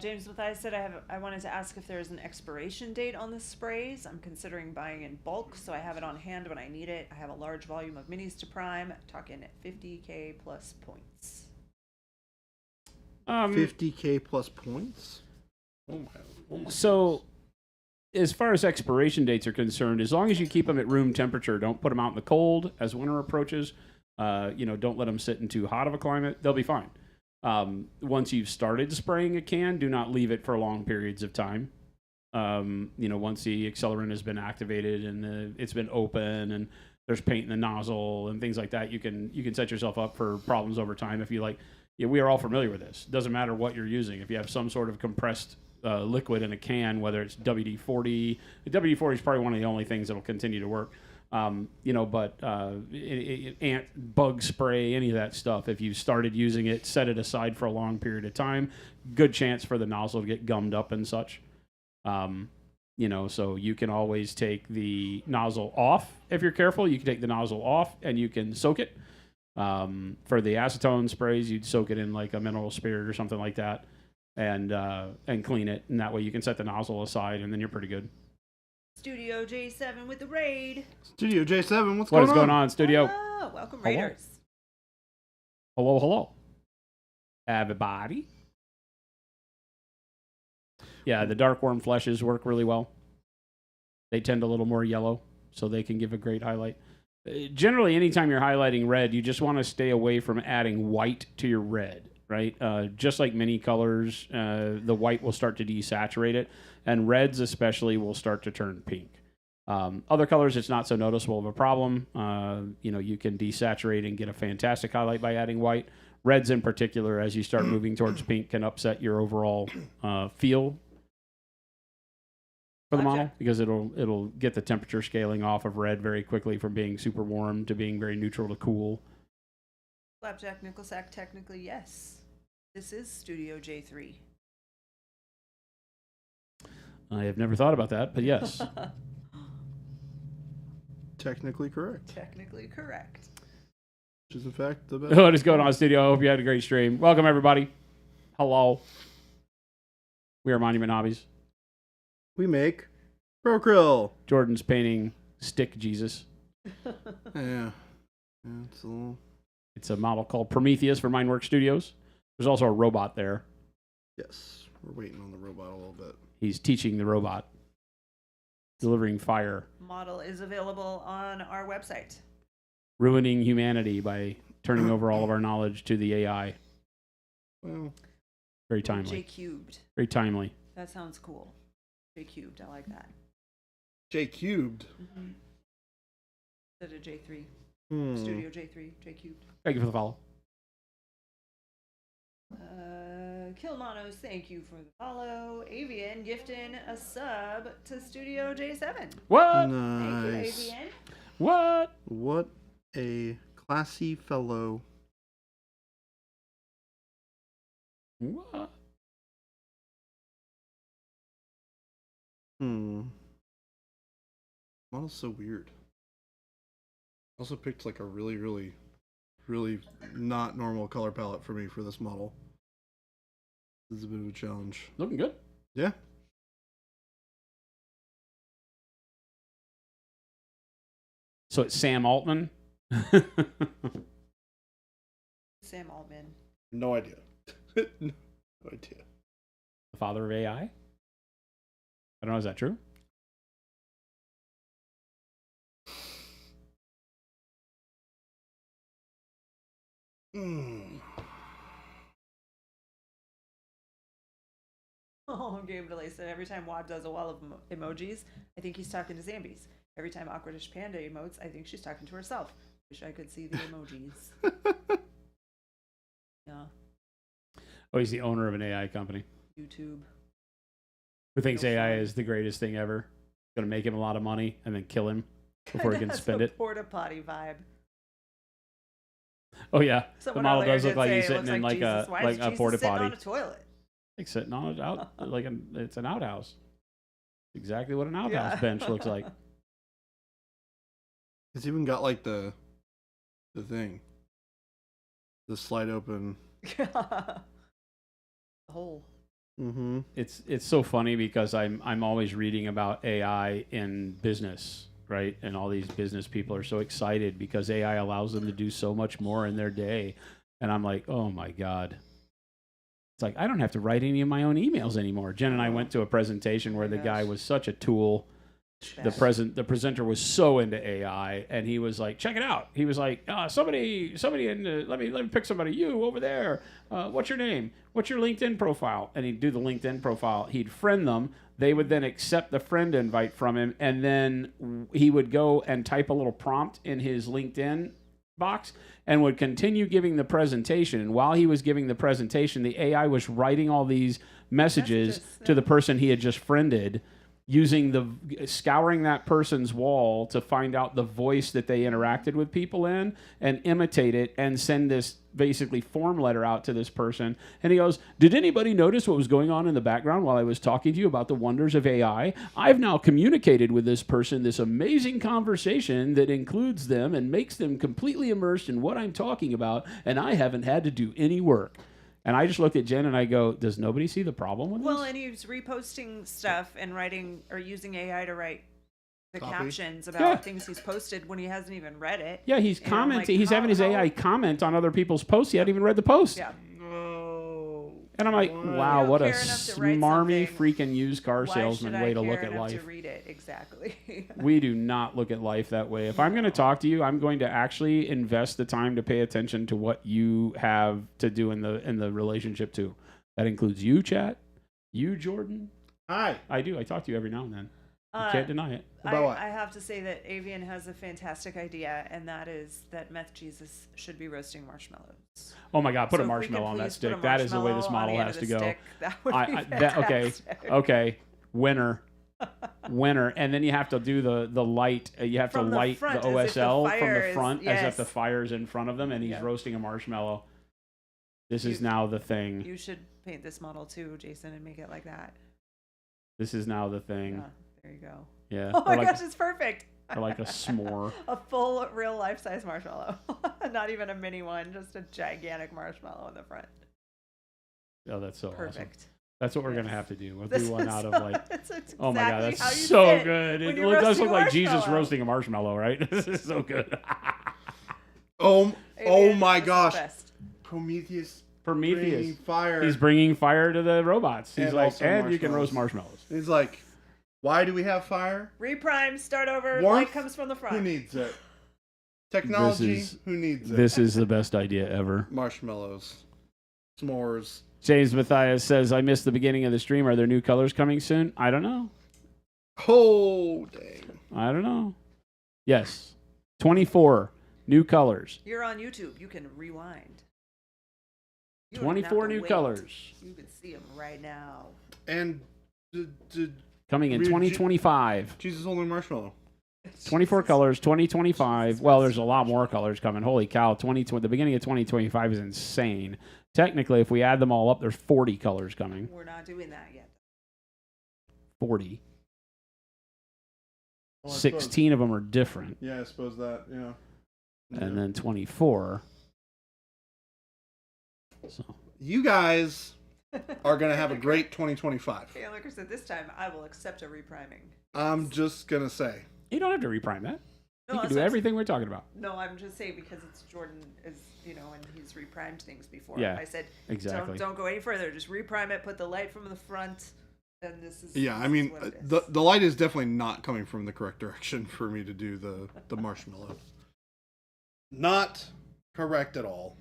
James Matthias said I wanted to ask if there's an expiration date on the sprays. I'm considering buying in bulk, so I have it on hand when I need it. I have a large volume of minis to prime, talking at 50K plus points. 50K plus points? Oh my. So, as far as expiration dates are concerned, as long as you keep them at room temperature, don't put them out in the cold as winter approaches. Don't let them sit in too hot of a climate. They'll be fine. Once you've started spraying a can, do not leave it for long periods of time. Once the accelerant has been activated and it's been open and there's paint in the nozzle and things like that, you can set yourself up for problems over time. If you like, we are all familiar with this. Doesn't matter what you're using. If you have some sort of compressed liquid in a can, whether it's WD-40, the WD-40 is probably one of the only things that'll continue to work. But ant bug spray, any of that stuff, if you started using it, set it aside for a long period of time, good chance for the nozzle to get gummed up and such. So you can always take the nozzle off. If you're careful, you can take the nozzle off and you can soak it. For the acetone sprays, you'd soak it in like a mineral spirit or something like that and clean it. And that way you can set the nozzle aside and then you're pretty good. Studio J7 with the raid. Studio J7, what's What going on? is going on, Studio? Hello. Welcome, Hello. Raiders. Hello. Everybody. Yeah, the dark worm fleshes work really well. They tend a little more yellow, so they can give a great highlight. Generally, anytime you're highlighting red, you just want to stay away from adding white to your red, right? Just like many colors, the white will start to desaturate it, and reds especially will start to turn pink. Other colors, it's not so noticeable of a problem. You can desaturate and get a fantastic highlight by adding white. Reds in particular, as you start moving towards pink, can upset your overall feel for the model, because it'll get the temperature scaling off of red very quickly from being super warm to being very neutral to cool. Flapjack Nickelsack, technically, yes. This is Studio J3. I have never thought about that, but yes. Technically correct. Technically correct. Which is in fact the best. What is going on, Studio? I hope you had a great stream. Welcome, everybody. Hello. We are Monument Hobbies. We make Procryl. Jordan's painting Stick Jesus. Yeah. It's a model called Prometheus for Mindworks Studios. There's also a robot there. Yes. We're waiting on the robot a little bit. He's teaching the robot. Delivering fire. Model is available on our website. Ruining humanity by turning over all of our knowledge to the AI. Well, very timely. J cubed. Very timely. That sounds cool. J cubed. I like that. J cubed. Mm-hmm. Instead of J3. Studio J3. J cubed. Thank you for the follow. Kilmanos, thank you for the follow. Avian gifting a sub to Studio J7. What? Nice. Thank you, Avian. What? What a classy fellow. What? Model's so weird. Also picked like a really, really, really not normal color palette for me for this model. This is a bit of a challenge. Looking good. Yeah. So it's Sam Altman. Sam Altman. No idea. No idea. The father of AI? I don't know, is that true? Oh, Gabe DeLay said every time Wad does a wall of emojis, I think he's talking to Zambies. Every time Awkwardish Panda emotes, I think she's talking to herself. Wish I could see the emojis. Yeah. Oh, he's the owner of an AI company. YouTube. Who thinks No AI fun. is the greatest thing ever? Going to make him a lot of money and then kill him before he can That's spend a it. porta potty vibe. Oh yeah, Someone the model earlier does look did like say he's it sitting looks in like Jesus. Why is a Jesus porta sitting potty, on a toilet? like sitting on it out like it's an outhouse. Exactly what an outhouse Yeah. bench looks like. It's even got like the thing. The slide open. The hole. Mm-hmm. It's so funny because I'm always reading about AI in business, right? And all these business people are so excited because AI allows them to do so much more in their day. And I'm like, oh my God. It's like I don't have to write any of my own emails anymore. Jen and I went to a presentation where the guy was such a tool. The presenter was so into AI, and he was like, "Check it out." He was like, "Somebody, let me pick somebody. You over there. What's your name? What's your LinkedIn profile?" And he'd do the LinkedIn profile. He'd friend them. They would then accept the friend invite from him, and then he would go and type a little prompt in his LinkedIn box and would continue giving the presentation. And while he was giving the presentation, the AI was writing all these messages to the person he had just friended, scouring that person's wall to find out the voice that they interacted with people in and imitate it and send this basically form letter out to this person. And he goes, "Did anybody notice what was going on in the background while I was talking to you about the wonders of AI? I've now communicated with this person this amazing conversation that includes them and makes them completely immersed in what I'm talking about, and I haven't had to do any work." And I just looked at Jen and I go, "Does nobody see the problem with this?" Well, and he's reposting stuff and writing or using AI to write the captions about things he's posted when he hasn't even read it. Yeah, he's commenting. He's having his AI comment on other people's posts. He hadn't even read the post. Yeah. No. And I'm like, wow, what a smarmy freaking used car salesman way to look at life. To read it exactly. We do not look at life that way. If I'm going to talk to you, I'm going to actually invest the time to pay attention to what you have to do in the relationship too. That includes you, Chat. You, Jordan. Hi. I do. I talk to you every now and then. You can't deny it. I have to say that Avian has a fantastic idea, and that is that Meth Jesus should be roasting marshmallows. Oh my God! Put a marshmallow on that stick. That is the way this model has to go. That would be fantastic. Okay. Winner. And then you have to do the light. You have to light the OSL from the front as if the fire's in front of them, and he's roasting a marshmallow. This is now the thing. You should paint this model too, Jason, and make it like that. This is now the thing. Yeah, there you go. Yeah. Oh my gosh, it's perfect. Or like a s'more. A full, real life-size marshmallow. Not even a mini one, just a gigantic marshmallow in the front. Oh, that's so perfect. Awesome. That's what we're going to have to do. We'll do one out of like, exactly oh my God, that's so good. It does look like Jesus roasting a marshmallow, right? This is so good. Oh my gosh. Prometheus. Bringing fire. He's bringing fire to the robots. He's like, and you can roast marshmallows. He's like, why do we have fire? Reprime, start over, Warmth? light comes from the front. Who needs it? Technology, who needs it? This is the best idea ever. Marshmallows. S'mores. James Matthias says, I missed the beginning of the stream. Are there new colors coming soon? I don't know. Oh, dang. I don't know. Yes. 24 new colors. You're on YouTube. You can rewind. 24 new colors. You can see them right now. And coming in 2025. Jesus Holy Marshmallow. 24 colors, 2025. Well, there's a lot more colors coming. Holy cow. The beginning of 2025 is insane. Technically, if we add them all up, there's 40 colors coming. We're not doing that yet. 40. Well, 16 of them are different. Yeah, I suppose that, yeah. And then 24. So you guys are going to have a great 2025. Yeah, like I said, this time I will accept a repriming. I'm just going to say. You don't have to reprime that. No, you can do everything we're talking about. No, I'm just saying because it's Jordan is, and he's reprimed things before. Yeah, I said, exactly. Don't go any further. Just reprime it, put the light from the front, and this is. Yeah, I mean, the light is definitely not coming from the correct direction for me to do the marshmallow. Not correct at all.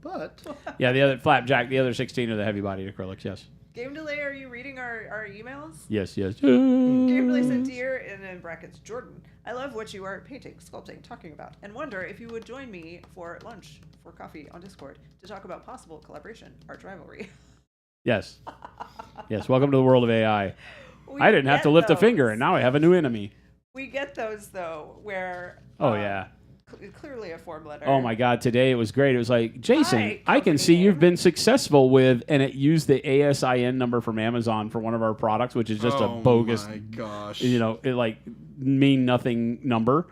But yeah, the other flapjack, the other 16 are the heavy-bodied acrylics. Yes. Game Delay, are you reading our emails? Yes. Game Delay said, "Dear," and in brackets, Jordan, I love what you are painting, sculpting, talking about, and wonder if you would join me for lunch, for coffee on Discord to talk about possible collaboration, arch rivalry. Yes. Yes. Welcome to the world of AI. I didn't have to lift a finger, and now I have a new enemy. We get those though, where. Oh yeah. Clearly a form letter. Oh my God! Today it was great. It was like, Jason, I can see you've been successful with, and it used the ASIN number from Amazon for one of our products, which is just a bogus, my gosh. It like mean nothing number.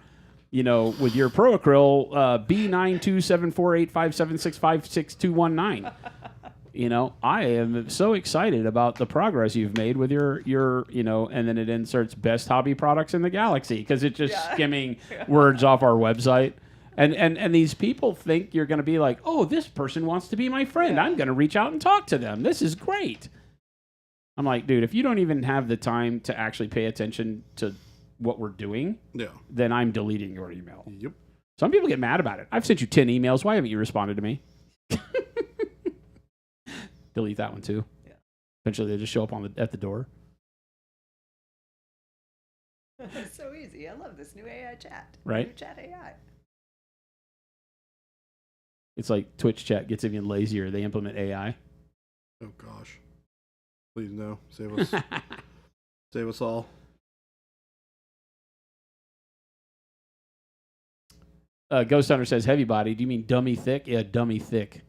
With your Pro Acryl B9274857656219. you know, I am so excited about the progress you've made with your, you know, and then it inserts best hobby products in the galaxy because it's just skimming words off our website. And these people think you're going to be like, oh, this person wants to be my friend. I'm going to reach out and talk to them. This is great. I'm like, dude, if you don't even have the time to actually pay attention to what we're doing, then I'm deleting your email. Yep. Some people get mad about it. I've sent you 10 emails. Why haven't you responded to me? Delete that one too. Yeah. Eventually, they just show up at the door. It's so easy. I love this new AI chat. Right? New chat AI. It's like Twitch chat gets even lazier. They implement AI. Oh gosh. Please no. Save us. Save us all. Ghost Hunter says, heavy body. Do you mean dummy thick? Yeah, dummy thick.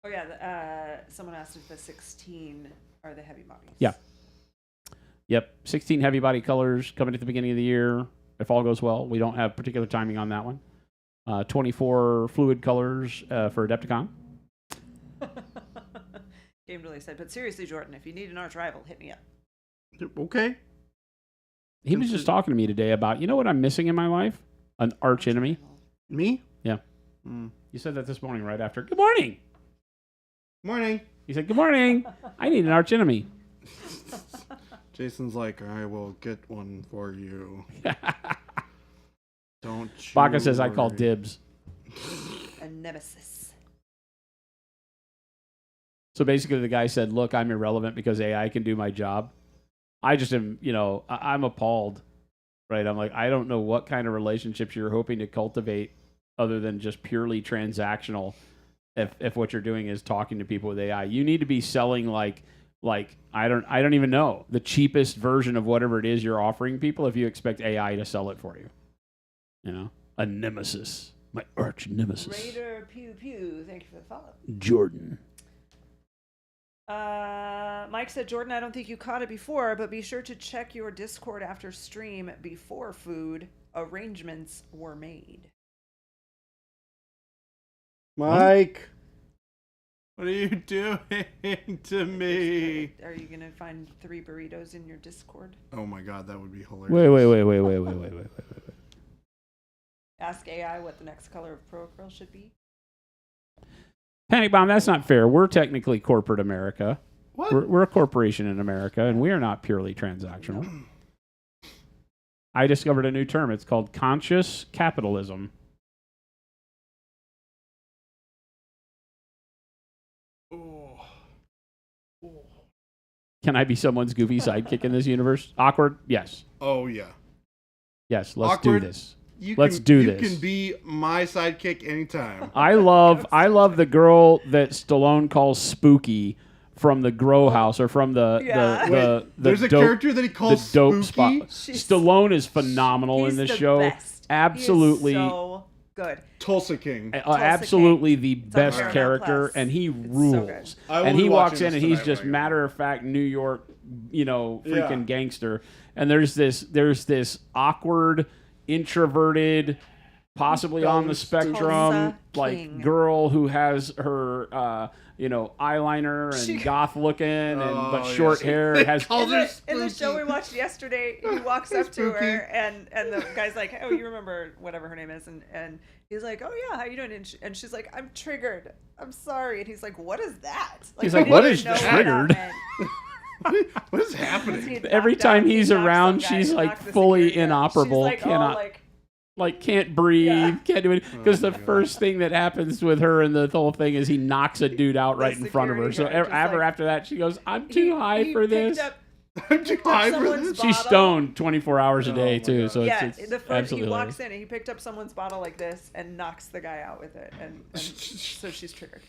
Oh, yeah. Someone asked if the 16 are the heavy bodies. Yeah. Yep. 16 heavy body colors coming at the beginning of the year. If all goes well. We don't have particular timing on that one. 24 fluid colors for Adepticon. Game Delay said, but seriously, Jordan, if you need an arch rival, hit me up. Okay. He was just talking to me today about, you know what I'm missing in my life? An arch enemy. Me? Yeah. You said that this morning right after. Good morning. Morning. He said, good morning. I need an arch enemy. Jason's like, I will get one for you. Don't you Baca says, worry. I call dibs. A nemesis. So basically the guy said, look, I'm irrelevant because AI can do my job. I just am, you know, I'm appalled, right? I'm like, I don't know what kind of relationships you're hoping to cultivate other than just purely transactional. If what you're doing is talking to people with AI, you need to be selling like I don't even know the cheapest version of whatever it is you're offering people if you expect AI to sell it for you. You know, a nemesis, my arch nemesis. Raider Pew Pew, thank you for the follow. Jordan. Mike said, Jordan, I don't think you caught it before, but be sure to check your Discord after stream before food arrangements were made. Mike, what are you doing to me? Are you going to find 3 burritos in your Discord? Oh my god, that would be hilarious. Wait. Ask AI what the next color of Pro Curl should be. Panic Bomb, that's not fair. We're technically corporate America. What? We're a corporation in America, and we are not purely transactional. I discovered a new term. It's called conscious capitalism. Can I be someone's goofy sidekick in this universe? Awkward? Yes. Oh yeah. Yes, let's Awkward. do this. You can be my sidekick anytime. I love the girl that Stallone calls Spooky from the Grow House or from the There's a dope, character that he calls the dope Spooky. spot. Stallone is phenomenal in this show. Best. Absolutely. He is so good. Tulsa King. Absolutely the best Paramount character, Plus. and he So rules. I will And be he walks watching in, this and he's tonight just when I get matter of fact New York, you know, freaking gangster. And there's this awkward, introverted, possibly on the spectrum, Tulsa like King. girl who has her, you know, eyeliner and goth looking and but short hair. Has In the show we watched yesterday, he walks up to her and the guy's like, "Oh, you remember whatever her name is?" And he's like, "Oh yeah, how you doing?" And she's like, "I'm triggered. I'm sorry." And he's like, "What is that?" He's I like, "What didn't is know that triggered?" meant. What is happening? He'd Every knocked time out- he's he knocked around, some guy, she's he like knocked the fully security guard. inoperable. She's like, Cannot. Like can't breathe, can't do it. Because the first thing that happens with her and the whole thing is he knocks a dude out right in front of her. So security guard just after that, she goes, "I'm too high for this." I'm too high for someone's this. She's bottle. stoned 24 hours a day my too. God. So Yeah, it's the first absolutely he hilarious. walks in and he picked up someone's bottle like this and knocks the guy out with it, and so she's triggered.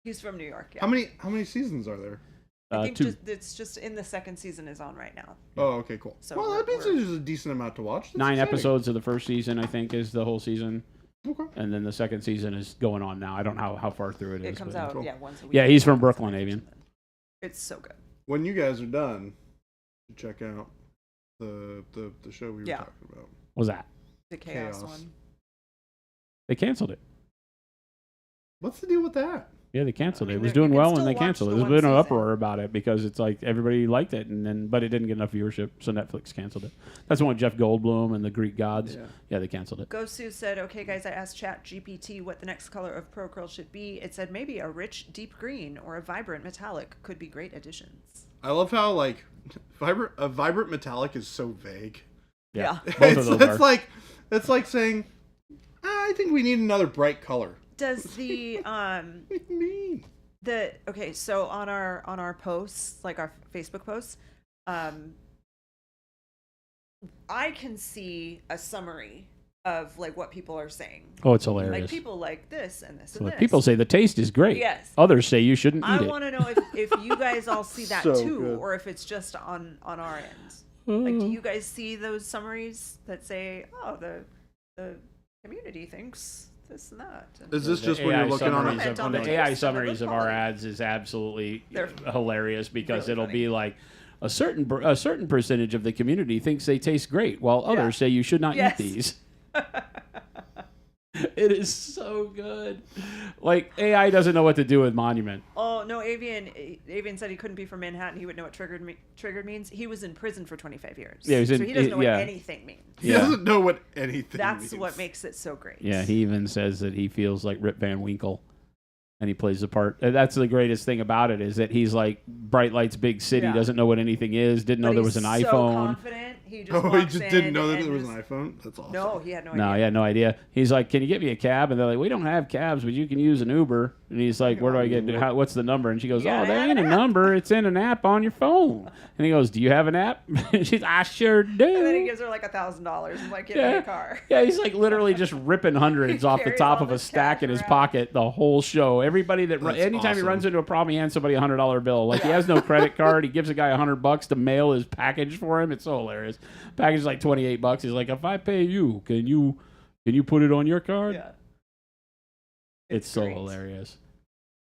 He's from New York. Yeah. How many seasons are there? I think two. it's just in the second season is on right now. Oh, okay, cool. So well, that means we're- there's a decent amount to watch. That's 9 exciting. episodes of the first season, I think, is the whole season. Okay. And then the second season is going on now. I don't know how far through it is. It comes but- out Cool. once a week. Yeah, he's from Brooklyn, Avian. It's so good. When you guys are done, check out the show we were Yeah. talking about. What was that? The chaos Chaos. one. They canceled it. What's the deal with that? Yeah, they canceled I it. mean, It was you doing can well, still and they watch canceled it. the There's one been an season. uproar about it because it's like everybody liked it, but it didn't get enough viewership, so Netflix canceled it. That's the one with Jeff Goldblum and the Greek gods. Yeah, they canceled it. Gosu said, okay, guys, I asked ChatGPT what the next color of Pro Curl should be. It said maybe a rich, deep green or a vibrant metallic could be great additions. I love how, like, a vibrant metallic is so vague. Yeah. Both of those are. It's like saying, I think we need another bright color. Does the What do you mean? okay, so on our posts, like our Facebook posts, I can see a summary of like what people are saying. Oh, it's hilarious. Like people like this and this So and like, this. people say the taste is great. Yes. Others say you shouldn't eat I it. want to know if you guys all see that So too, good. or if it's just on our end. Like, do you guys see those summaries that say, "Oh, the community thinks this and that"? And Is this The just when AI you're looking on summaries it? Comment on the the AI taste and the summaries of our quality. ads is absolutely They're hilarious because really it'll funny. be like a certain percentage of the community thinks they taste great, while others say you should not Yes. eat these. It is so good. Like AI doesn't know what to do with Monument. Oh no, Avian said he couldn't be from Manhattan. He would know what triggered means. He was in prison for 25 years. Yeah, so he doesn't know yeah. what anything means. He Yeah. doesn't know what anything That's means. what makes it so great. Yeah, he even says that he feels like Rip Van Winkle, and he plays the part. That's the greatest thing about it is that he's like Bright Lights, Big City, Yeah. doesn't know what anything is, didn't know But there was he's an so iPhone. confident. He just Oh, he walks just in didn't know that and there was just- an iPhone? That's awesome. No, he had no No, idea. he had no idea. He's like, "Can you get me a cab?" And they're like, "We don't have cabs, but you can use an Uber." And he's like, "Where do I get? What's the number?" And she goes, You "Oh, gotta there have ain't a an app." number. It's in an app on your phone." And he goes, "Do you have an app?" And she's, "I sure do." And then he gives her like $1,000 and like, get me Yeah. a car. Yeah, he's like literally just ripping hundreds He off the carries top all of a this stack cash in his around. pocket the whole show. Everybody that That's anytime he awesome. runs into a problem, he hands somebody a $100 bill. Like he has no credit card. He gives a guy $100 to mail his package for him. It's so hilarious. Package is like $28. He's like, "If I pay you, can you put it on your card?" Yeah. It's so great. hilarious.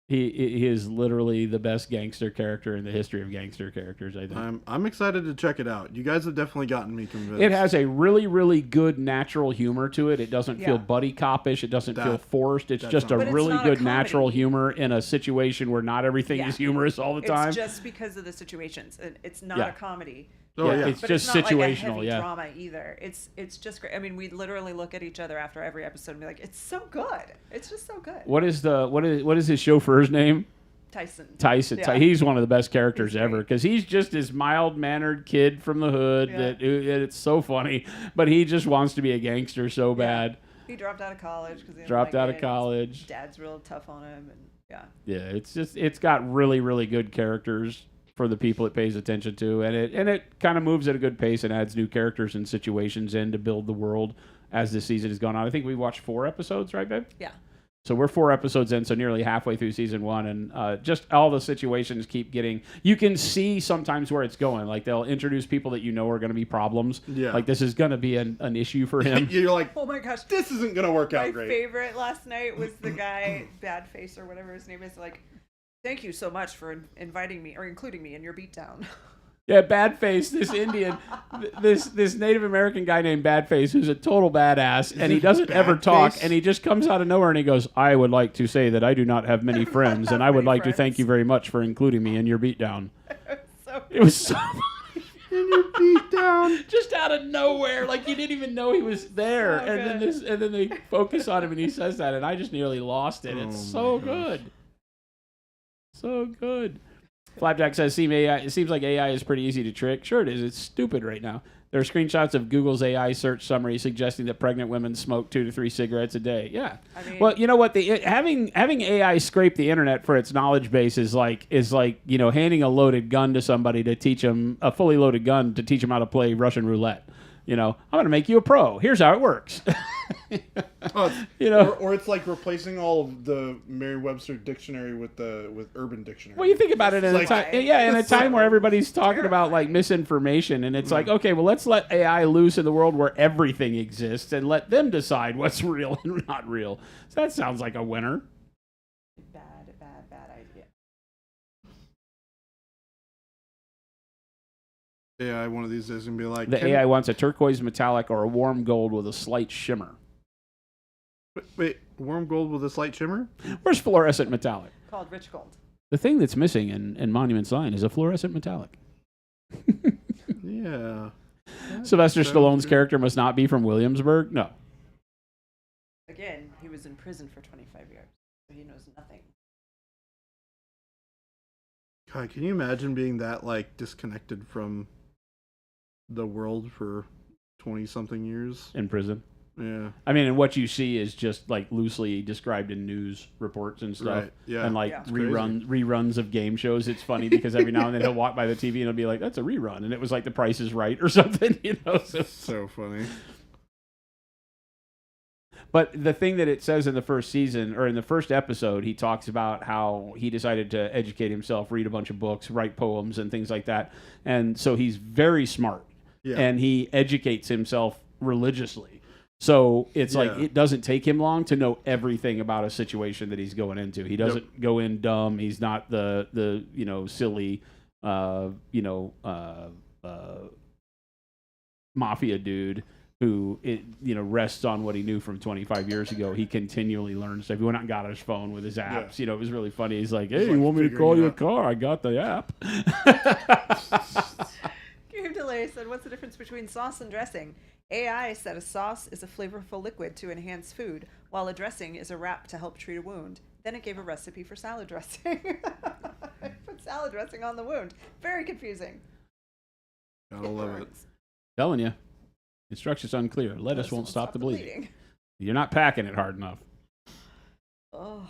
He is literally the best gangster character in the history of gangster characters, I think. I'm excited to check it out. You guys have definitely gotten me convinced. It has a really, really good natural humor to it. It doesn't feel Yeah. buddy copish. It doesn't feel That- forced. It's that just a sounds- But it's really not a good natural comedy. humor in a situation where not everything Yeah. is humorous all the time. It's just because of the situations. It's not Yeah. a comedy. Oh, yeah, yeah. it's But just it's not like a situational. heavy Yeah. drama either. It's just great. I mean, we literally look at each other after every episode and be like, "It's so good. It's just so good." What is his chauffeur's name? Tyson. Tyson. Yeah. He's one of the best characters He's ever great. because he's just this mild mannered kid from the hood Yeah. that it's so funny, but he just wants to be a gangster so bad. He dropped out of college because he Dropped out of His college. dad's real tough on him, and yeah. Yeah, it's got really, really good characters for the people it pays attention to, and it kind of moves at a good pace and adds new characters and situations in to build the world as the season has gone on. I think we watched 4 episodes, right, babe? Yeah. So we're 4 episodes in, so nearly halfway through season 1, and just all the situations keep getting. You can see sometimes where it's going. Like they'll introduce people that you know are going to be problems. Yeah. Like this is going to be an issue for him. You're like, Oh my gosh. this isn't gonna work My out great. favorite last night was the guy, Bad Face or whatever his name is, like, "Thank you so much for inviting me or including me in your beatdown." Yeah, Badface, this Indian, this Native American guy named Badface, who's a total badass, and he doesn't ever talk, Badface? and he just comes out of nowhere and he goes, "I would like to say that I do not have many friends, and I would Many like to thank friends. you very much for including me in your beatdown." So It was so In your beat down. just out of nowhere, like you didn't even know he was there, So and then they focus on him and he says that, and I just nearly lost it. It's Oh so my gosh. good, so good. Flapjack says, it seems like AI is pretty easy to trick. Sure it is. It's stupid right now. There are screenshots of Google's AI search summary suggesting that pregnant women smoke 2 to 3 cigarettes a day. Yeah. I mean, Well, you know what? Having AI scrape the internet for its knowledge base is like handing a loaded gun to somebody to teach them a fully loaded gun to teach them how to play Russian roulette. I'm going to make you a pro. Here's how it works. Oh, or it's like replacing all of the Merriam-Webster dictionary with Urban Dictionary. Well, you think about it in It's a like- time, in a it's time where so everybody's talking about like misinformation, and it's like, okay, well, let's let AI loose in the world where everything exists, and let them decide what's real and not real. So that sounds like a winner. bad idea. AI one of these days and be like, The "Can- AI wants a turquoise metallic or a warm gold with a slight shimmer. Wait, warm gold with a slight shimmer? Where's fluorescent metallic? Called rich gold. The thing that's missing in Monuments Line is a fluorescent metallic. Yeah. Sylvester sounds Stallone's good. character must not be from Williamsburg? No. Again, he was in prison for 25 years, so he knows nothing. God, can you imagine being that like disconnected from the world for 20-something years? In prison. Yeah. I mean, and what you see is just like loosely described in news reports and stuff. Right. Yeah. And like Yeah. It's reruns of game shows. It's funny because every now and then he'll walk by the TV and he'll be like, "That's a rerun," and it was like The Price is Right or something, you know. So funny. But the thing that it says in the first season or in the first episode, he talks about how he decided to educate himself, read a bunch of books, write poems, and things like that. And so he's very smart, Yeah. and he educates himself religiously. So it's like Yeah. it doesn't take him long to know everything about a situation that he's going into. He doesn't go in dumb. He's not the silly mafia dude who rests on what he knew from 25 years ago. He continually learns stuff. He went out and got his phone with his apps. Yeah. It was really funny. He's like, "Hey, He's you like want me to figuring call it you a out. car? I got the app." Game Delay said, "What's the difference between sauce and dressing?" AI said a sauce is a flavorful liquid to enhance food, while a dressing is a wrap to help treat a wound. Then it gave a recipe for salad dressing. Put salad dressing on the wound. Very confusing. Gotta love it. Telling you, instructions unclear. Lettuce won't stop the bleeding. You're not packing it hard enough. Oh.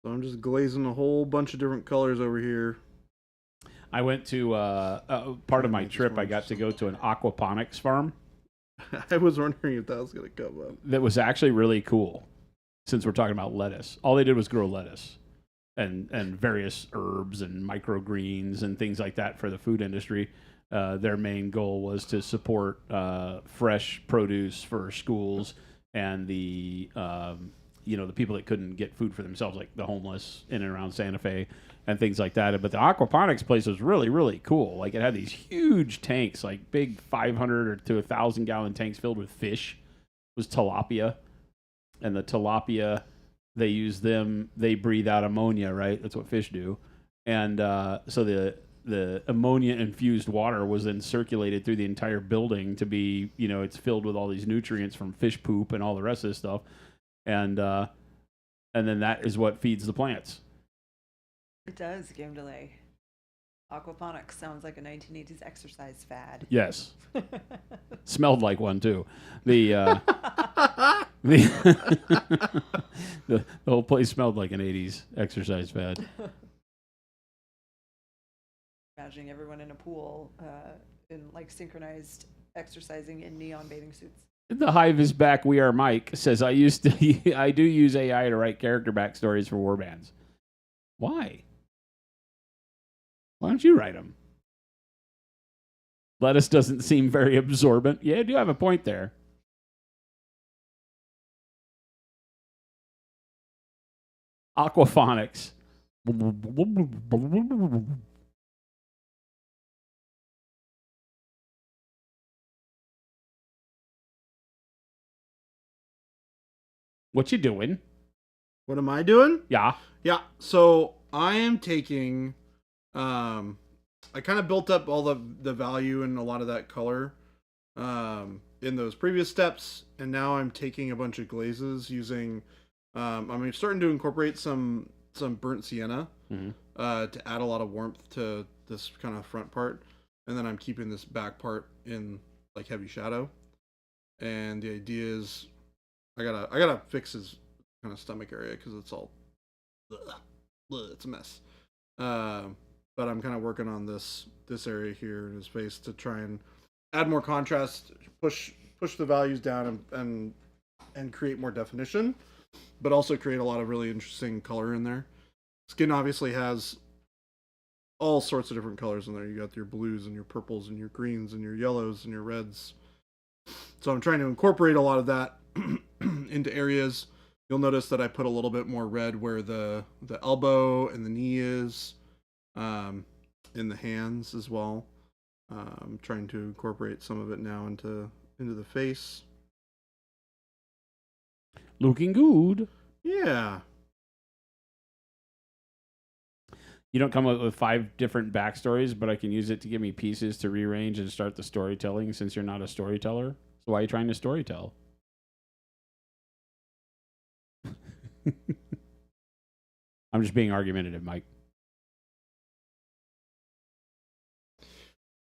So I'm just glazing a whole bunch of different colors over here. I went to part of my trip. I got to go to an aquaponics farm I was wondering if that was gonna come up. that was actually really cool. Since we're talking about lettuce, all they did was grow lettuce and various herbs and microgreens and things like that for the food industry. Their main goal was to support fresh produce for schools and the the people that couldn't get food for themselves, like the homeless in and around Santa Fe and things like that. But the aquaponics place was really, really cool. Like it had these huge tanks, like big 500 or to 1,000 gallon tanks filled with fish. It was tilapia. And the tilapia, they breathe out ammonia, right? That's what fish do. And so the ammonia infused water was then circulated through the entire building to be, it's filled with all these nutrients from fish poop and all the rest of this stuff. And then that is what feeds the plants. It does, Game Delay. Aquaponics sounds like a 1980s exercise fad. Yes. Smelled like one too. The the whole place smelled like an 80s exercise fad. Imagining everyone in a pool in like synchronized exercising in neon bathing suits. The Hive is back. We are Mike says I do use AI to write character backstories for warbands. Why? Why don't you write them? Lettuce doesn't seem very absorbent. Yeah, I do have a point there. Aquaphonics. What you doing? What am I doing? Yeah. Yeah. So I am taking. I kind of built up all the value and a lot of that color in those previous steps, and now I'm taking a bunch of glazes using. I'm starting to incorporate some burnt sienna to add a lot of warmth to this kind of front part, and then I'm keeping this back part in like heavy shadow. And the idea is, I gotta fix his kind of stomach area because it's all, it's a mess. But I'm kind of working on this area here in his face to try and add more contrast, push the values down and create more definition, but also create a lot of really interesting color in there. Skin obviously has all sorts of different colors in there. You got your blues and your purples and your greens and your yellows and your reds. So I'm trying to incorporate a lot of that into areas. You'll notice that I put a little bit more red where the elbow and the knee is, in the hands as well. I'm trying to incorporate some of it now into the face. Looking good. Yeah. You don't come up with 5 different backstories, but I can use it to give me pieces to rearrange and start the storytelling since you're not a storyteller. So why are you trying to storytell? I'm just being argumentative, Mike.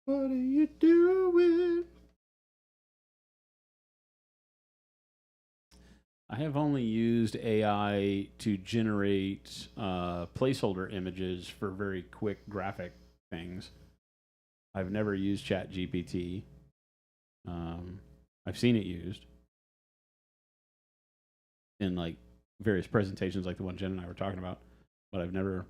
What are you doing? I have only used AI to generate placeholder images for very quick graphic things. I've never used ChatGPT. I've seen it used in like various presentations, like the one Jen and I were talking about, but I've never.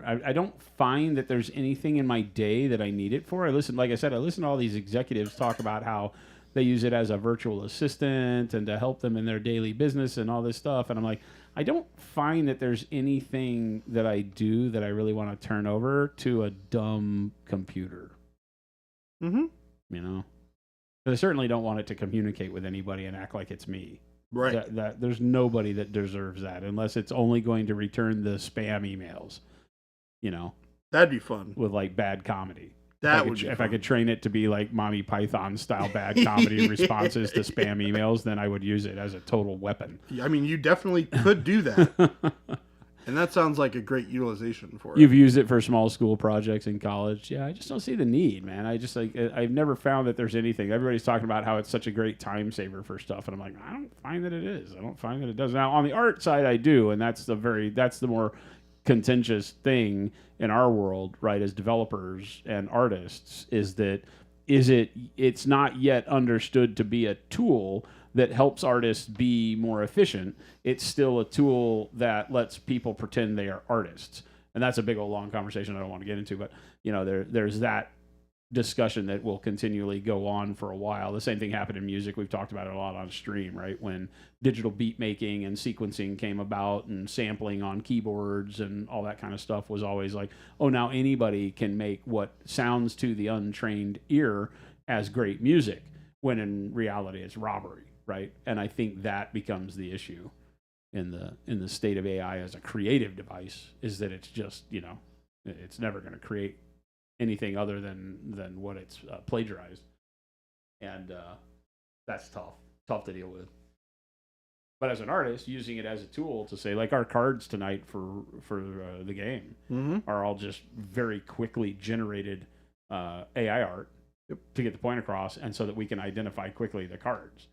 I don't find that there's anything in my day that I need it for. Like I said, I listen to all these executives talk about how they use it as a virtual assistant and to help them in their daily business and all this stuff. And I'm like, I don't find that there's anything that I do that I really want to turn over to a dumb computer. Mm-hmm. You know? But I certainly don't want it to communicate with anybody and act like it's me. Right. That there's nobody that deserves that unless it's only going to return the spam emails. You know? That'd be fun. With like bad comedy. If I could train it to be like Monty Python style bad comedy responses to spam emails, then I would use it as a total weapon. I mean, you definitely could do that. And that sounds like a great utilization for it. You've used it for small school projects in college. Yeah, I just don't see the need, man. I've never found that there's anything. Everybody's talking about how it's such a great time saver for stuff, and I'm like, I don't find that it is. I don't find that it does. Now, on the art side, I do, and that's the more contentious thing in our world, right, as developers and artists, is that it's not yet understood to be a tool that helps artists be more efficient. It's still a tool that lets people pretend they are artists. And that's a big old long conversation I don't want to get into, but you know, there's that discussion that will continually go on for a while. The same thing happened in music. We've talked about it a lot on stream, right? When digital beat making and sequencing came about and sampling on keyboards and all that kind of stuff was always like, oh, now anybody can make what sounds to the untrained ear as great music, when in reality it's robbery, right? And I think that becomes the issue in the state of AI as a creative device, is that it's just, you know, it's never going to create anything other than what it's plagiarized, and that's tough to deal with. But as an artist, using it as a tool to say, like our cards tonight for the game are all just very quickly generated AI art to get the point across, and so that we can identify quickly the cards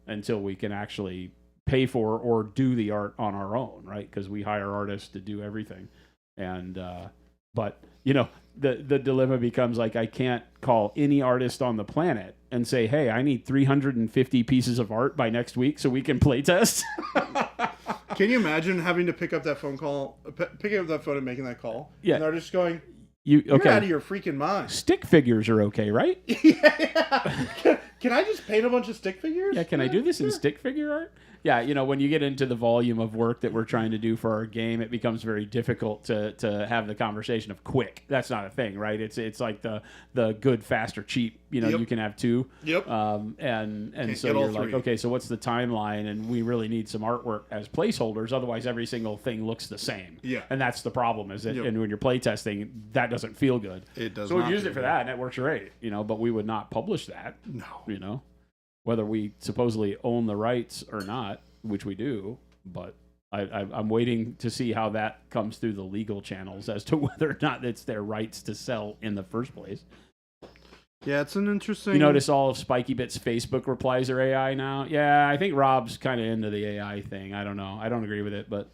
until we can actually pay for or do the art on our own, right? Because we hire artists to do everything, and but you know, the dilemma becomes like, I can't call any artist on the planet and say, hey, I need 350 pieces of art by next week so we can play test. Can you imagine having to pick up that phone and making that call? Yeah. And they're just going, you're out of your freaking mind. Stick figures are okay, right? Yeah. Can I just paint a bunch of stick figures? Yeah, can I do this in stick figure art? Yeah, you know, when you get into the volume of work that we're trying to do for our game, it becomes very difficult to have the conversation of quick. That's not a thing, right? It's like the good, fast, or cheap. You know, you can have two. Yep. And so you're like, okay, so what's the timeline? And we really need some artwork as placeholders. Otherwise, every single thing looks the same. Yeah. And that's the problem, is that and when you're playtesting, that doesn't feel good. It does. So we've used it for that, and it works great. You know, but we would not publish that. No. You know, whether we supposedly own the rights or not, which we do, but I'm waiting to see how that comes through the legal channels as to whether or not it's their rights to sell in the first place. Yeah, it's an interesting... You notice all of Spiky Bit's Facebook replies are AI now? Yeah, I think Rob's kind of into the AI thing. I don't know. I don't agree with it, but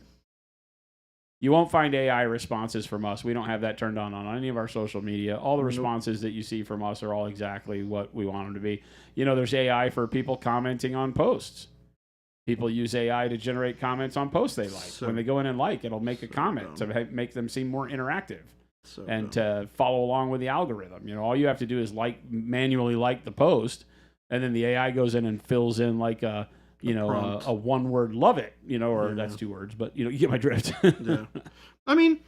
you won't find AI responses from us. We don't have that turned on any of our social media. All the responses that you see from us are all exactly what we want them to be. You know, there's AI for people commenting on posts. People use AI to generate comments on posts they like. When they go in and it'll make a comment to make them seem more interactive to follow along with the algorithm. You know, all you have to do is manually like the post, and then the AI goes in and fills in like a one word love it, you know, or that's 2 words, but you know, you get my drift. Yeah. I mean,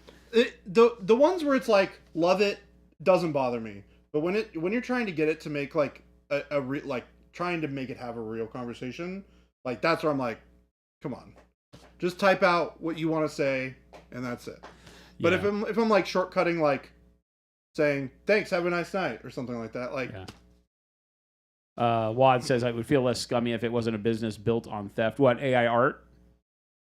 the ones where it's like love it doesn't bother me. But when you're trying to get it to make like like trying to make it have a real conversation, like that's where I'm like, come on, just type out what you want to say and that's it. But if I'm like shortcutting, like saying thanks, have a nice night or something like that, like. Yeah. Wad says I would feel less scummy if it wasn't a business built on theft. What, AI art?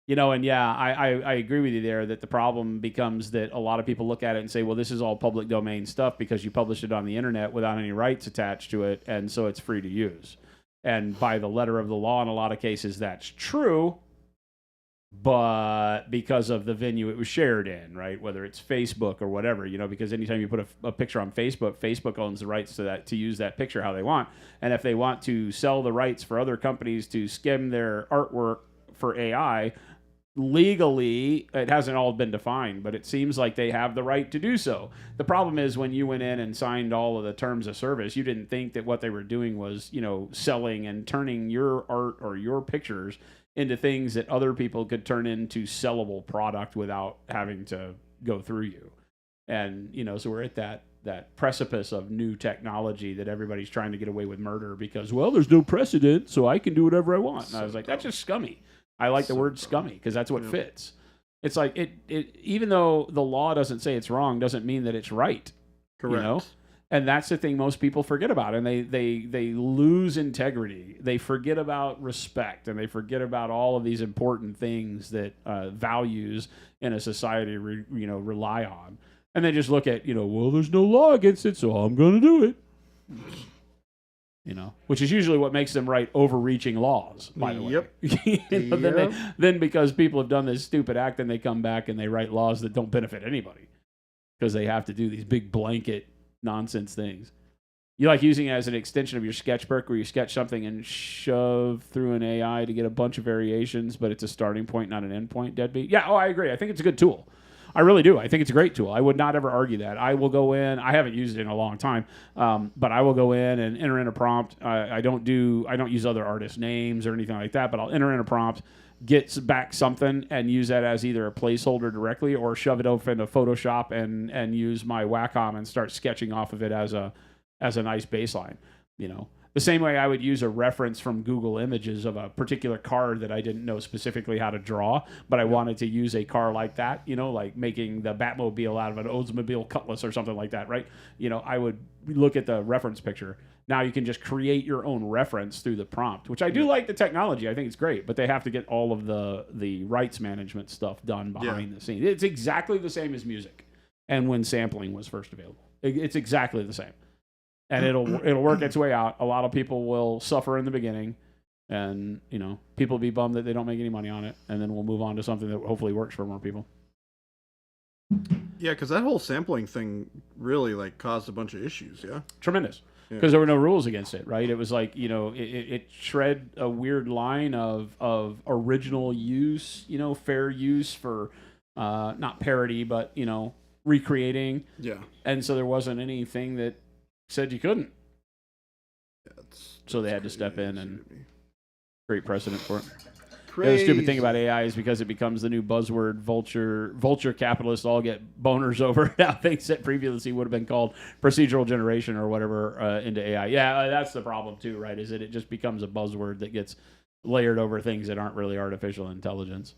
You know, and yeah, I agree with you there that the problem becomes that a lot of people look at it and say, well, this is all public domain stuff because you published it on the internet without any rights attached to it, and so it's free to use. And by the letter of the law, in a lot of cases, that's true, but because of the venue it was shared in, right? Whether it's Facebook or whatever, you know, because anytime you put a picture on Facebook, Facebook owns the rights to that, to use that picture how they want. And if they want to sell the rights for other companies to skim their artwork for AI, legally, it hasn't all been defined, but it seems like they have the right to do so. The problem is when you went in and signed all of the terms of service, you didn't think that what they were doing was, you know, selling and turning your art or your pictures into things that other people could turn into sellable product without having to go through you. And, you know, so we're at that precipice of new technology that everybody's trying to get away with murder because, well, there's no precedent, so I can do whatever I want. And I was like, that's just scummy. I like the word scummy because that's what fits. It's like it even though the law doesn't say it's wrong, doesn't mean that it's right. Correct. You know? And that's the thing most people forget about, and they lose integrity. They forget about respect, and they forget about all of these important things that values in a society rely on. And they just look at, well, there's no law against it, so I'm going to do it. Which is usually what makes them write overreaching laws, by the way. Then because people have done this stupid act, then they come back and they write laws that don't benefit anybody because they have to do these big blanket nonsense things. You like using it as an extension of your sketchbook where you sketch something and shove through an AI to get a bunch of variations, but it's a starting point, not an end point, deadbeat? Yeah, I agree. I think it's a good tool. I really do. I think it's a great tool. I would not ever argue that. I will go in. I haven't used it in a long time, but I will go in and enter in a prompt. I don't use other artists' names or anything like that, but I'll enter in a prompt, get back something, and use that as either a placeholder directly or shove it over into Photoshop and use my Wacom and start sketching off of it as a nice baseline. The same way I would use a reference from Google Images of a particular car that I didn't know specifically how to draw, but I wanted to use a car like that, like making the Batmobile out of an Oldsmobile Cutlass or something like that, right? I would look at the reference picture. Now you can just create your own reference through the prompt, which I do like the technology. I think it's great, but they have to get all of the rights management stuff done behind the scenes. It's exactly the same as music and when sampling was first available. It's exactly the same. And it'll work its way out. A lot of people will suffer in the beginning, and people will be bummed that they don't make any money on it, and then we'll move on to something that hopefully works for more people. Yeah, because that whole sampling thing really caused a bunch of issues. Yeah, tremendous. Because there were no rules against it, right? It was like it tread a weird line of original use, fair use for not parody, but recreating. Yeah, and so there wasn't anything that said you couldn't. So they had to step in and create precedent for it. The other stupid thing about AI is because it becomes the new buzzword, vulture capitalists all get boners over now things that previously would have been called procedural generation or whatever into AI. Yeah, that's the problem too, right? Is that it just becomes a buzzword that gets layered over things that aren't really artificial intelligence.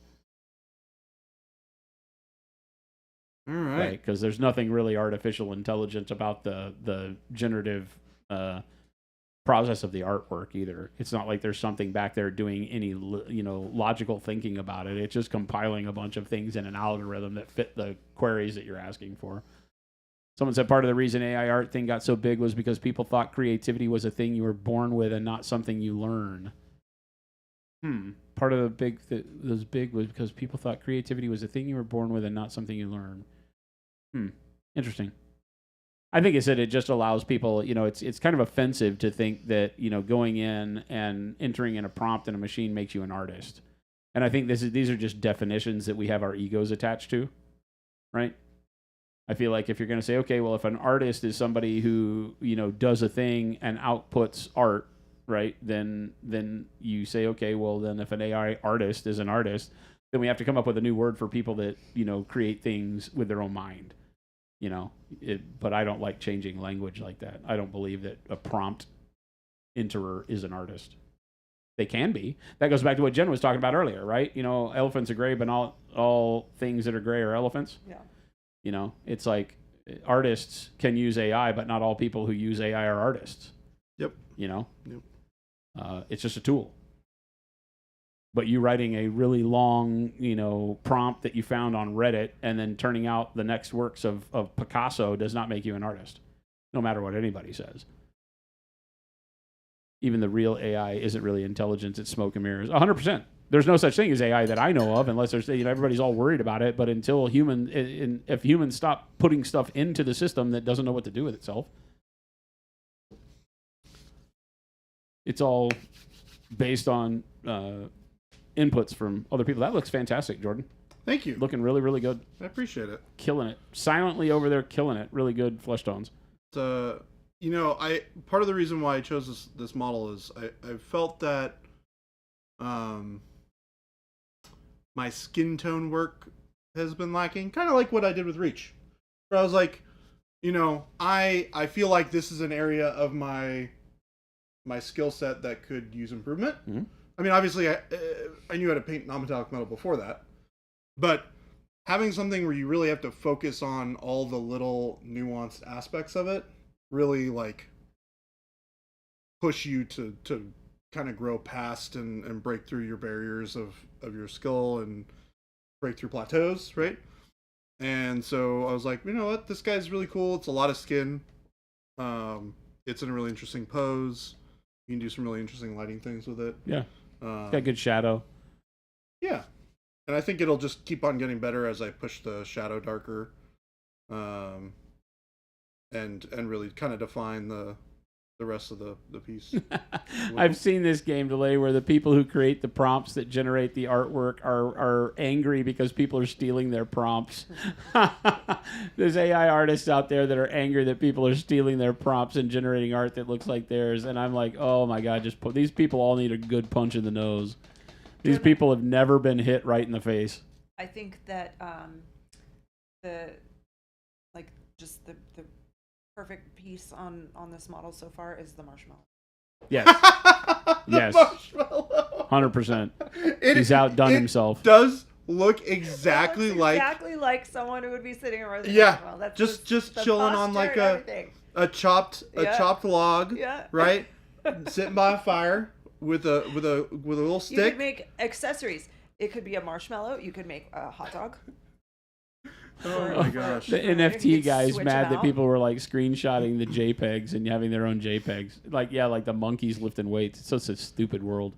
All right. Because there's nothing really artificial intelligent about the generative process of the artwork either. It's not like there's something back there doing any logical thinking about it. It's just compiling a bunch of things in an algorithm that fit the queries that you're asking for. Someone said part of the reason AI art thing got so big was because people thought creativity was a thing you were born with and not something you learn. Part of the big that was big was because people thought creativity was a thing you were born with and not something you learn. Interesting. I think it just allows people, it's kind of offensive to think that, going in and entering in a prompt in a machine makes you an artist. And I think these are just definitions that we have our egos attached to, right? I feel like if you're going to say, okay, well, if an artist is somebody who, does a thing and outputs art, right, then you say, okay, well, then if an AI artist is an artist, then we have to come up with a new word for people that, create things with their own mind. you know, but I don't like changing language like that. I don't believe that a prompt enterer is an artist. They can be. That goes back to what Jen was talking about earlier, right? You know, elephants are gray, but not all things that are gray are elephants. Yeah. You know, it's like artists can use AI, but not all people who use AI are artists. Yep. You know? Yep. It's just a tool. But you writing a really long, you know, prompt that you found on Reddit and then turning out the next works of Picasso does not make you an artist, no matter what anybody says. Even the real AI isn't really intelligence. It's smoke and mirrors. 100%. There's no such thing as AI that I know of, unless there's, you know, everybody's all worried about it. But until if humans stop putting stuff into the system that doesn't know what to do with itself, it's all based on inputs from other people. That looks fantastic, Jordan. Thank you. Looking really, really good. I appreciate it. Killing it. Silently over there, killing it. Really good flesh tones. You know, part of the reason why I chose this model is I felt that my skin tone work has been lacking, kind of like what I did with Reach, where I was like, you know, I feel like this is an area of my skill set that could use improvement. Mm-hmm. I mean, obviously, I knew how to paint non-metallic metal before that, but having something where you really have to focus on all the little nuanced aspects of it really like push you to kind of grow past and break through your barriers of your skill and break through plateaus, right? And so I was like, you know what, this guy's really cool. It's a lot of skin. It's in a really interesting pose. You can do some really interesting lighting things with it. Yeah. It's got good shadow. Yeah. And I think it'll just keep on getting better as I push the shadow darker. And really kind of define the rest of the piece. I've seen this game delay where the people who create the prompts that generate the artwork are angry because people are stealing their prompts. There's AI artists out there that are angry that people are stealing their prompts and generating art that looks like theirs. And I'm like, oh my God, these people all need a good punch in the nose. These people have never been hit right in the face. I think that the perfect piece on this model so far is the marshmallow. Yes. Yes. Marshmallow. 100%. He's outdone himself. Does look exactly like someone who would be sitting around the yeah, marshmallow. That's just chilling on like a chopped log, yeah. Right? Sitting by a fire with a little stick. You could make accessories. It could be a marshmallow. You could make a hot dog. Oh my gosh. The NFT guys mad that out. people were like screenshotting the JPEGs and having their own JPEGs. Like the monkeys lifting weights. It's such a stupid world.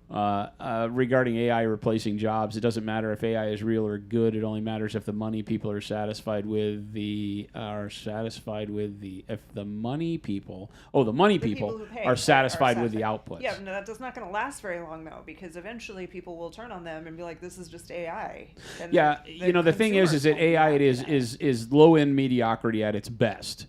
Regarding AI replacing jobs, it doesn't matter if AI is real or good. It only matters if the money people are satisfied with the money people are satisfied with the outputs. Yeah, no, that's not going to last very long though, because eventually people will turn on them and be like, "This is just AI." And yeah, the thing is that AI is low end mediocrity at its best.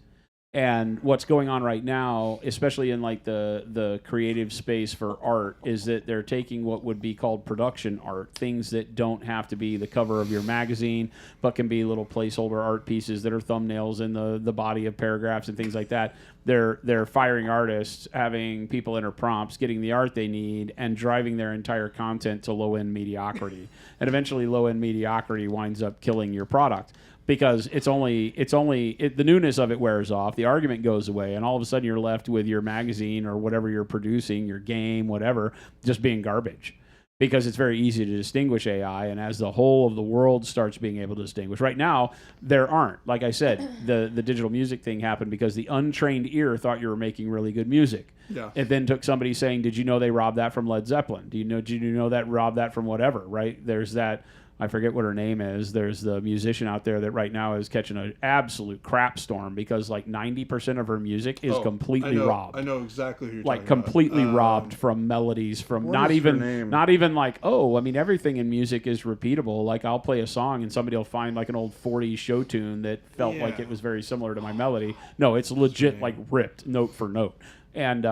And what's going on right now, especially in like the creative space for art, is that they're taking what would be called production art, things that don't have to be the cover of your magazine, but can be little placeholder art pieces that are thumbnails in the body of paragraphs and things like that. They're firing artists, having people enter prompts, getting the art they need, and driving their entire content to low-end mediocrity. And eventually low-end mediocrity winds up killing your product. Because the newness of it wears off, the argument goes away, and all of a sudden you're left with your magazine or whatever you're producing, your game, whatever, just being garbage. Because it's very easy to distinguish AI, and as the whole of the world starts being able to distinguish. Right now, there aren't. Like I said, the digital music thing happened because the untrained ear thought you were making really good music. Yeah. It then took somebody saying, did you know they robbed that from Led Zeppelin? Did you know that robbed that from whatever, right? There's that... I forget what her name is. There's the musician out there that right now is catching an absolute crap storm because like 90% of her music is completely robbed. I know exactly who you're like talking completely about. robbed from melodies, from not her even name? not even like, oh, I mean everything in music is repeatable. Like I'll play a song and somebody will find like an old 40s show tune that felt like it was very similar to my melody. No, it's legit like ripped note for note. And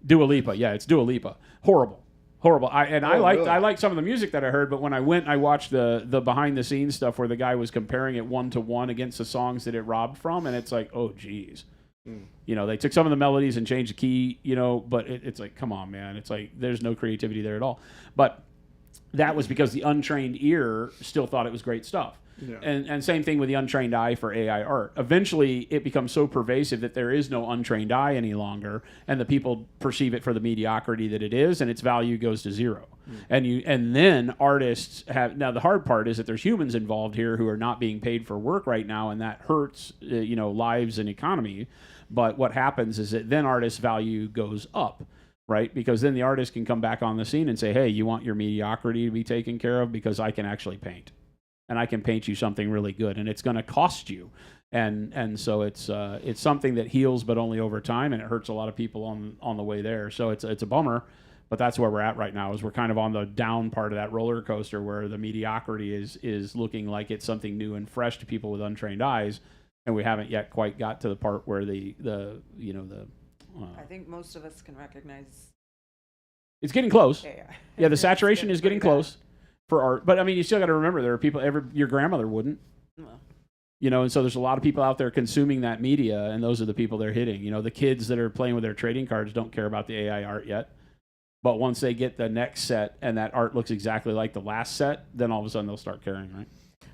Dua Lipa, it's Dua Lipa. Horrible. Horrible. I liked really? I liked some of the music that I heard, but when I went, I watched the behind the scenes stuff where the guy was comparing it 1-to-1 against the songs that it robbed from, and it's like, oh geez. They took some of the melodies and changed the key, but it's like, come on, man. It's like there's no creativity there at all. But that was because the untrained ear still thought it was great stuff. Yeah. And same thing with the untrained eye for AI art. Eventually, it becomes so pervasive that there is no untrained eye any longer, and the people perceive it for the mediocrity that it is, and its value goes to zero. And then artists have. Now, the hard part is that there's humans involved here who are not being paid for work right now, and that hurts lives and economy. But what happens is that then artists' value goes up. Right? Because then the artist can come back on the scene and say, hey, you want your mediocrity to be taken care of because I can actually paint. And I can paint you something really good, and it's going to cost you, and so it's something that heals, but only over time, and it hurts a lot of people on the way there. So it's a bummer, but that's where we're at right now. Is we're kind of on the down part of that roller coaster where the mediocrity is looking like it's something new and fresh to people with untrained eyes, and we haven't yet quite got to the part where the I think most of us can recognize. It's getting close. AI. Yeah, the saturation is getting pretty bad. close for art. But I mean, you still got to remember there are people. Your grandmother wouldn't. Well, And so there's a lot of people out there consuming that media, and those are the people they're hitting. The kids that are playing with their trading cards don't care about the AI art yet. But once they get the next set and that art looks exactly like the last set, then all of a sudden they'll start caring, right?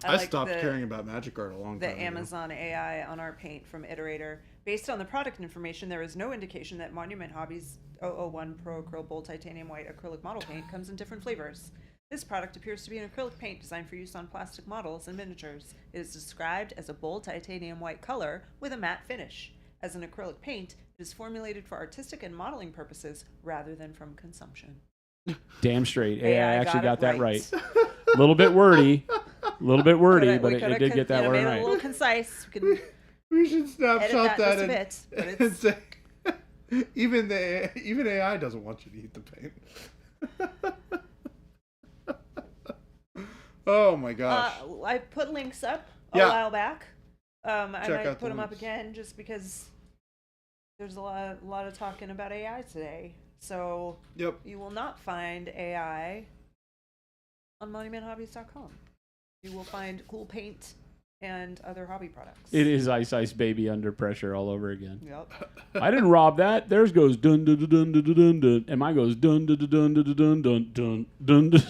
I stopped caring about magic art a long time ago. The Amazon AI on our paint from Iterator. Based on the product information, there is no indication that Monument Hobbies 001 Pro Acryl Bold Titanium White acrylic model paint comes in different flavors. This product appears to be an acrylic paint designed for use on plastic models and miniatures. It is described as a bold titanium white color with a matte finish. As an acrylic paint, it is formulated for artistic and modeling purposes rather than from consumption. Damn straight. AI actually got that right. right. A little bit wordy, but it did get that made one it right. a little concise. We could We should snapshot edit that that just a bit, but and it's say, even AI doesn't want you to eat the paint. Oh my gosh! I put links up a Yeah. while back. I Check might out put the them up links. again just because there's a lot of talking about AI today. So Yep. you will not find AI on monumenthobbies.com. You will find cool paint and other hobby products. It is Ice Baby under pressure all over again. Yep. I didn't rob that. Theirs goes dun dun dun dun dun dun dun, and mine goes dun dun dun dun dun dun dun dun dun dun.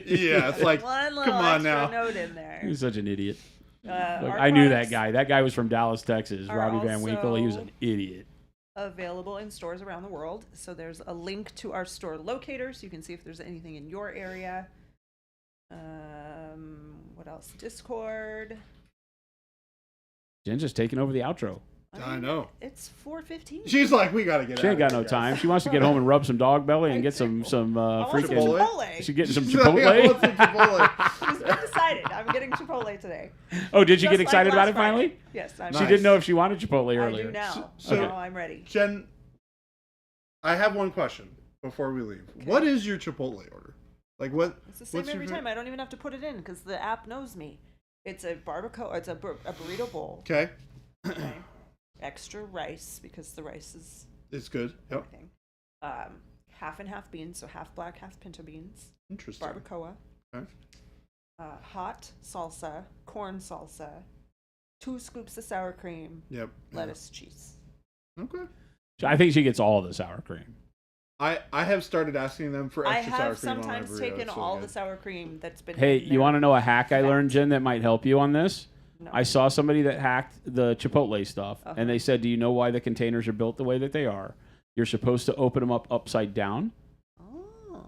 Yeah, it's like, One little come on extra now. note in there. He's such an idiot. Look, Our I knew that products guy. That guy was from Dallas, Texas. are Robbie Van Winkle. He was also an idiot. available in stores around the world. So there's a link to our store locator so you can see if there's anything in your area. What else? Discord. Jen's just taking over the outro. I know. It's 4:15. She's like, we gotta get. She ain't got no time. She wants to get home and rub some dog belly and get some I want some freaking. Chipotle. She's getting some She's like, I Chipotle. want some Chipotle. She's been decided. I'm getting Chipotle today. Oh, did you Just get like excited about last it finally? Friday. Yes, I'm She Nice. didn't know if she wanted Chipotle I earlier. do now. So- Now I'm ready. Jen, I have one question before we leave. What is your Chipotle order? Like what? It's the same what's your every fa- time. I don't even have to put it in because the app knows me. It's a barbacoa. It's a burrito bowl. Okay, Okay. Extra rice because the rice is it's good. Yep. everything. Half and half beans, so half black, half pinto beans. Interesting. Barbacoa. Okay. Hot salsa, corn salsa, 2 scoops of sour cream, Yep. yeah. lettuce, cheese. Okay. I think she gets all the sour cream. I have started asking them for I extra sour have cream on my sometimes burrito. taken It's so all good. the sour cream that's been. Hey, in you there. want to know a hack I Fat. learned, Jen, that might help you on this? No. I saw somebody that hacked the Chipotle stuff, Uh-huh. and they said, do you know why the containers are built the way that they are? You're supposed to open them up upside down Oh.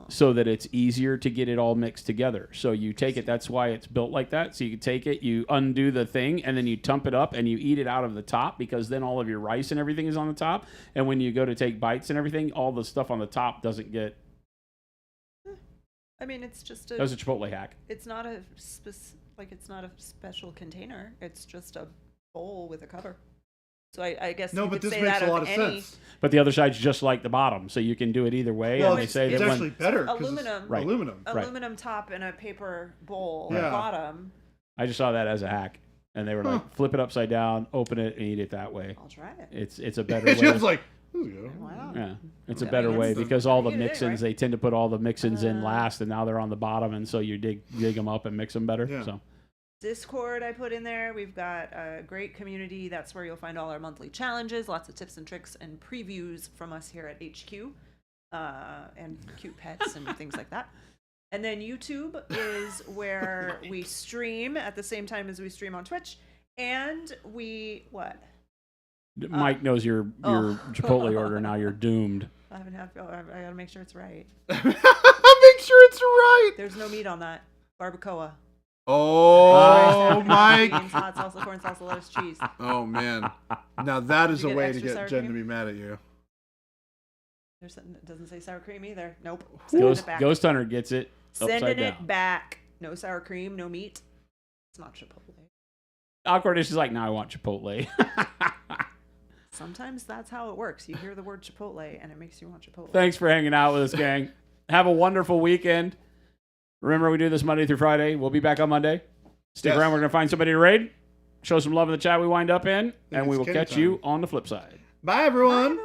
so that it's easier to get it all mixed together. So you take it, that's why it's built like that. So you can take it, you undo the thing, and then you tump it up and you eat it out of the top because then all of your rice and everything is on the top. And when you go to take bites and everything, all the stuff on the top doesn't get... I mean, it's just That was a Chipotle hack. It's not a it's not a special container. It's just a bowl with a cover. So I guess No, you but could this say makes that a lot of any sense. But the other side's just like the bottom, so you can do it either way. Well, and they it's, say it's that actually better. 'cause it's aluminum, Right. Aluminum. Right. aluminum top and a paper bowl Yeah. bottom. I just saw that as a hack, and they were like, flip it upside down, open it, and eat it that way. I'll try it. It's a better She way. was like, There you go. Why not? Yeah, it's a Yeah, better I mean, way it's the- because all the you get it, mix-ins, right? they tend to put all the mix-ins in last, and now they're on the bottom, and so you dig them up and mix them better. Yeah. So Discord I put in there. We've got a great community. That's where you'll find all our monthly challenges, lots of tips and tricks and previews from us here at HQ, and cute pets and things like that. And then YouTube is where we stream at the same time as we stream on Twitch. And what? Mike knows your Chipotle order now. You're doomed. I gotta make sure it's right. Make sure it's right. There's no meat on that. Barbacoa. Oh, Rice, Mike. beans, hot salsa, corn salsa, lettuce, cheese. Oh, man. Now that is You a get way to extra sour get Jen to cream? be mad at you. It doesn't say sour cream either. Nope. Ghost Hunter gets it. Sending upside it down. back. No sour cream, no meat. It's not Chipotle. Awkward is like, now I want Chipotle. Sometimes that's how it works. You hear the word Chipotle and it makes you want Chipotle. Thanks for hanging out with us, gang. Have a wonderful weekend. Remember, we do this Monday through Friday. We'll be back on Monday. Stick Yes. around. We're going to find somebody to raid. Show some love in the chat we wind up in. And we it's will Kenny catch time. you on the flip side. Bye, everyone. Bye,